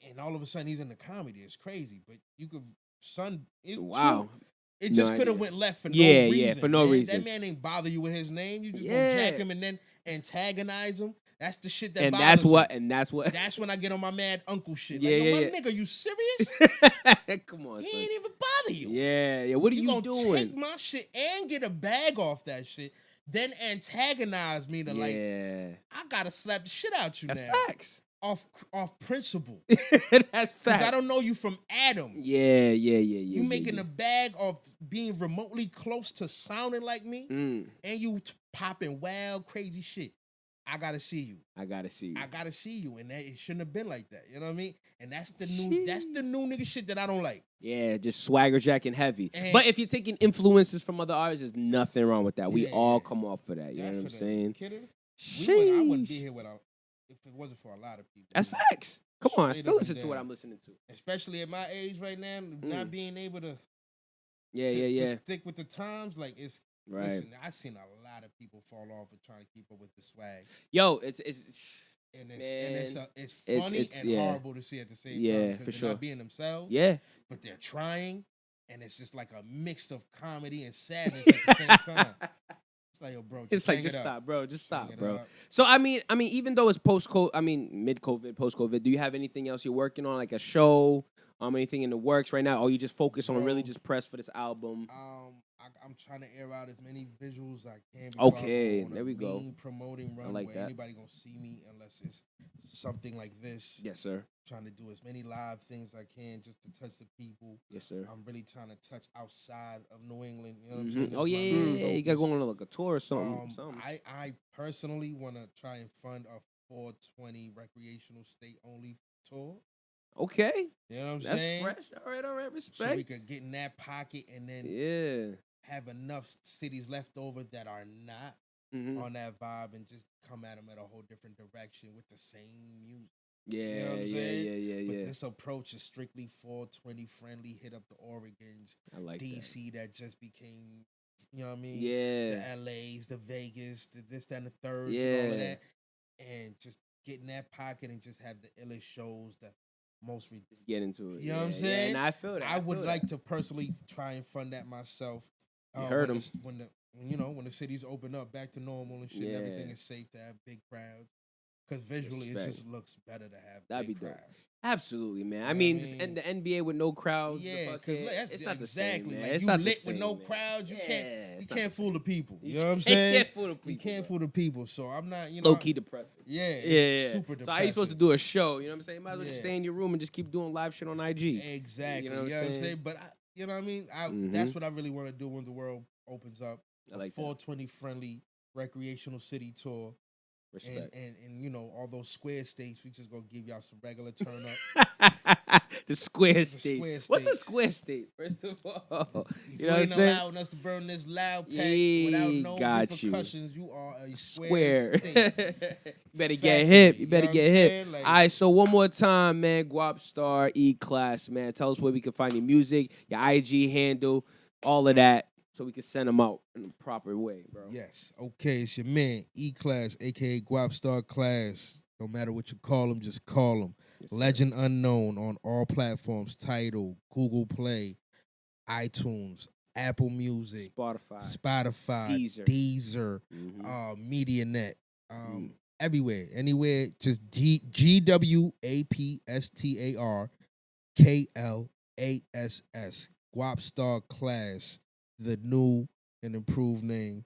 S4: And all of a sudden he's in the comedy. It's crazy. But you could, son, it's
S2: Wow.
S4: true. It
S2: No
S4: just could
S2: idea.
S4: have went left for
S2: Yeah,
S4: no
S2: yeah,
S4: reason.
S2: for no
S4: man.
S2: reason.
S4: That man ain't bother you with his name. You just
S2: Yeah.
S4: gonna jack him and then antagonize him. That's the shit that
S2: And
S4: bothers
S2: that's what.
S4: him.
S2: And that's what.
S4: That's when I get on my mad uncle shit.
S2: Yeah,
S4: Like, yo,
S2: yeah,
S4: my
S2: yeah.
S4: nigga, you serious?
S2: Come on,
S4: He
S2: son.
S4: ain't even bother you.
S2: Yeah, yeah. What are
S4: You
S2: you
S4: gonna
S2: doing?
S4: take my shit and get a bag off that shit, then antagonize me to like,
S2: Yeah.
S4: I gotta slap the shit out you
S2: That's
S4: now.
S2: facts.
S4: Off principle.
S2: That's
S4: Because
S2: facts.
S4: I don't know you from Adam.
S2: Yeah.
S4: You making a bag of being remotely close to sounding like me, and you popping wild, crazy shit. I gotta see you.
S2: I gotta see you.
S4: I gotta see you, and that, it shouldn't have been like that. You know what I mean? And that's the new nigga shit that I don't like.
S2: Yeah, just swagger jacking heavy.
S4: And-
S2: But if you're taking influences from other artists, there's nothing wrong with that. We
S4: Yeah.
S2: all come off for that. You know what I'm
S4: Definitely.
S2: saying?
S4: Kidding? I wouldn't be
S2: Sheesh.
S4: here without if it wasn't for a lot of people.
S2: That's facts. Come on, I
S4: Straight
S2: still
S4: up
S2: listen
S4: and
S2: to what
S4: down.
S2: I'm listening to.
S4: Especially at my age right now, not being able to,
S2: Yeah,
S4: to stick with the times. Like it's
S2: Right.
S4: Listen, I've seen a lot of people fall off of trying to keep up with the swag.
S2: Yo, it's
S4: And
S2: Man,
S4: it's funny
S2: it's-
S4: and
S2: yeah.
S4: horrible to see at the same
S2: Yeah,
S4: time.
S2: for
S4: They're
S2: sure.
S4: not being themselves,
S2: yeah.
S4: but they're trying, and it's just like a mix of comedy and sadness at the same time. It's like, yo, bro,
S2: It's like
S4: hang
S2: just
S4: it up.
S2: stop, bro. Just
S4: Hang
S2: stop,
S4: it
S2: bro.
S4: up.
S2: So I mean, even though it's mid-COVID, post-COVID, do you have anything else you're working on, like a show, anything in the works right now, or you just focus on really
S4: Bro.
S2: just press for this album?
S4: I'm trying to air out as many visuals as I can. before I
S2: Okay,
S4: go on a
S2: there we go.
S4: lean promoting run
S2: like
S4: where
S2: that.
S4: anybody gonna see me unless it's something like this.
S2: Yes, sir.
S4: Trying to do as many live things as I can just to touch the people.
S2: Yes, sir.
S4: I'm really trying to touch outside of New England. You know what I'm
S2: Mhm.
S4: saying?
S2: Oh
S4: That's
S2: yeah,
S4: my
S2: yeah,
S4: main
S2: yeah. You got
S4: focus.
S2: going on like a tour or something.
S4: I personally want to try and fund a 420 recreational state only tour.
S2: Okay,
S4: You know what I'm
S2: that's
S4: saying?
S2: fresh. All right,
S4: So we
S2: respect.
S4: could get in that pocket and then
S2: Yeah.
S4: have enough cities left over that are not
S2: Mhm.
S4: on that vibe and just come at them at a whole different direction with the same music.
S2: Yeah,
S4: what I'm saying? But
S2: yeah.
S4: this approach is strictly 420 friendly. Hit up the Oregons,
S2: I like that.
S4: DC that just became, you know what I mean?
S2: Yeah.
S4: The LAs, the Vegas, the this, that, and the thirds, and all
S2: Yeah.
S4: of that. And just get in that pocket and just have the illest shows, the most
S2: Just get into it.
S4: You know what I'm
S2: Yeah,
S4: saying?
S2: and I feel that.
S4: I would
S2: feel
S4: like
S2: that.
S4: to personally try and fund that myself.
S2: You heard
S4: when
S2: him.
S4: When the you know, when the cities open up back to normal and shit, and everything is safe to have big crowds. Because visually, it just looks better to have
S2: That'd
S4: big
S2: be dope.
S4: crowds.
S2: Absolutely, man. I
S4: You know
S2: mean,
S4: what I mean?
S2: the NBA with no crowds.
S4: Yeah,
S2: because it's not the same, man.
S4: Like
S2: It's
S4: you
S2: not the
S4: lit
S2: same,
S4: with no
S2: man.
S4: crowds, you
S2: It's not
S4: can't
S2: the
S4: fool
S2: same.
S4: the people.
S2: You
S4: You know what I'm
S2: can't
S4: saying?
S2: fool the people.
S4: You can't
S2: bro.
S4: fool the people. So I'm not, you know.
S2: Low key depressing.
S4: Yeah, it's
S2: Yeah.
S4: super
S2: So
S4: depressing.
S2: how you supposed to do a show? You know what I'm saying? You might as well just
S4: Yeah.
S2: stay in your room and just keep doing live shit on IG.
S4: Exactly.
S2: You know what I'm saying?
S4: But you know what I mean? That's what I really want to do when the world opens up.
S2: I like
S4: a 420 friendly recreational city tour.
S2: Respect.
S4: And you know, all those square states, we just gonna give y'all some regular turn up.
S2: The square
S4: The
S2: state.
S4: square
S2: What's a
S4: states.
S2: square state? First of all,
S4: If
S2: you know what I'm
S4: ain't
S2: saying?
S4: allowing us to burn this loud pack
S2: Yeah,
S4: without no
S2: got you.
S4: repercussions, you are a
S2: Square.
S4: square state.
S2: You better get
S4: Factory,
S2: hip. You
S4: you know
S2: better
S4: what
S2: get
S4: I'm
S2: hip.
S4: saying? Like-
S2: All right, so one more time, man. Gwapstar Eklass, man. Tell us where we can find your music, your IG handle, all of that, so we can send them out in the proper way, bro.
S4: Yes. Okay, it's your man, E-Class, a.k.a. Gwapstar Class. No matter what you call him, just call him.
S2: Yes, sir.
S4: Legend Unknown on all platforms. Tidal, Google Play, iTunes, Apple Music, Spotify, Deezer, MediaNet, everywhere, anywhere. Just GWAPSTARKLASS. Gwapstar Class, the new and improved name.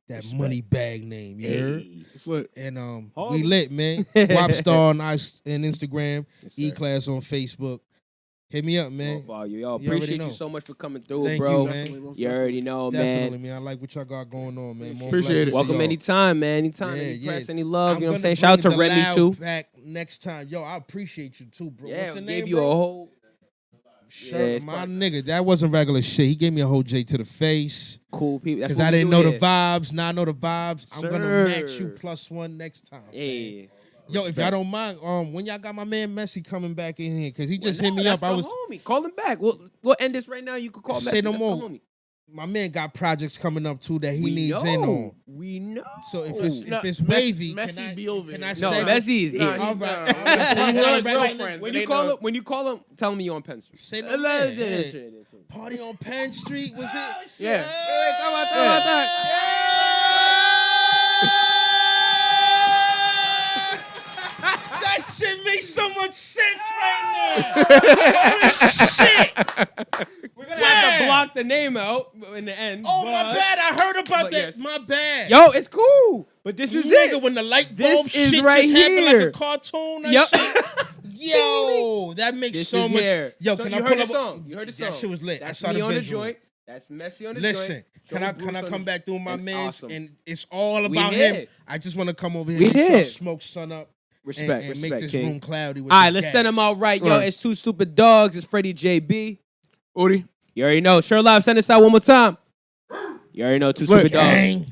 S4: That
S2: Respect.
S4: money bag name, you heard?
S3: It's lit.
S4: And
S2: Hold
S4: we
S2: on.
S4: lit, man. Gwapstar on Instagram,
S2: Yes, sir.
S4: E-Class on Facebook. Hit me up, man.
S2: Well, y'all
S4: You already
S2: appreciate you
S4: know.
S2: so much for coming through,
S4: Thank
S2: bro.
S4: you, man.
S3: Definitely,
S2: You already know,
S4: Definitely,
S2: man.
S4: man. I like what y'all got going on, man. More
S3: Appreciate
S4: blessings
S3: it.
S4: to
S2: Welcome
S4: y'all.
S2: anytime, man. Anytime.
S4: Yeah,
S2: Any
S4: yeah.
S2: press, any love.
S4: I'm
S2: You know what I'm
S4: gonna
S2: saying? Shout out to
S4: bring the
S2: Remy,
S4: loud
S2: too.
S4: Back next time. Yo, I appreciate you, too, bro.
S2: Yeah,
S4: What's your
S2: gave
S4: name,
S2: you
S4: bro?
S2: a whole...
S4: Shirt,
S2: it's
S4: my
S2: part-
S4: nigga, that wasn't regular shit. He gave me a whole J to the face.
S2: Cool people. That's
S4: Because
S2: what
S4: I
S2: we
S4: didn't
S2: do
S4: know the
S2: here.
S4: vibes. Now I know the vibes. I'm going to match you
S2: Sir.
S4: +1 next time. man.
S2: Hey.
S4: Yo, if
S2: Respect.
S4: y'all don't mind, when y'all got my man Messi coming back in here, because he just hit me
S2: That's
S4: up. I
S2: the
S4: was
S2: homie. Call him back. We'll end this right now. You can call
S4: Say
S2: Messi.
S4: no
S2: That's
S4: more.
S2: the homie.
S4: my man got projects coming up too that he
S2: We
S4: needs
S2: know.
S4: in on.
S2: We know.
S4: So if it's
S3: No,
S4: wavy,
S3: Messi be over
S4: can
S3: here.
S4: I
S2: No,
S4: say
S2: Messi is
S3: Nah,
S2: here.
S3: he's
S4: All
S3: not.
S4: right.
S3: I'm just saying,
S4: We're
S3: we're
S4: like
S3: like real
S4: real
S3: friends.
S2: When
S3: It
S2: you
S3: ain't
S2: call
S3: no-
S2: him, tell me you on Penn Street.
S4: say no
S2: Let's
S4: man,
S2: do this
S4: yeah.
S2: shit.
S4: Party on Penn Street was it?
S3: Yeah.
S2: Time.
S4: That shit makes so much sense right now. Holy shit!
S2: We're gonna have to block the name out in the end.
S4: Oh my bad, I heard about
S2: but
S4: that.
S2: yes.
S4: My bad.
S2: Yo, it's cool. But this is
S4: Nigga,
S2: it.
S4: when the light
S2: This
S4: bulb
S2: is
S4: shit
S2: right
S4: just happened like
S2: here.
S4: a cartoon and
S2: Yep.
S4: shit. Yo, that makes
S2: This
S4: so
S2: is
S4: much.
S2: here.
S4: Yo,
S2: So
S4: can
S2: you
S4: I
S2: heard
S4: pull
S2: the
S4: up?
S2: song. You heard the song.
S4: That shit was lit.
S2: That's
S4: I saw
S2: me
S4: the
S2: on the
S4: visual.
S2: joint. That's Messi on the
S4: Listen,
S2: joint.
S4: can
S2: Joe
S4: I
S2: Bruce on
S4: come
S2: the-
S4: back through my
S2: and
S4: man's
S2: awesome.
S4: and it's all
S2: We
S4: about
S2: here.
S4: him. I just want to come over here
S2: We
S4: and get
S2: here.
S4: your smoke sun up
S2: Respect,
S4: and
S2: respect,
S4: make this
S2: King.
S4: room cloudy with
S2: All right,
S4: the
S2: let's send
S4: gas.
S2: them out right. Yo,
S3: Right.
S2: it's Two Stupid Dogs. It's Freddie JB.
S3: Udi.
S2: You already know. Sure Live, send us out one more time. You already know. Two
S3: Look,
S2: Stupid Dogs.
S4: Gang.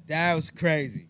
S4: That was crazy.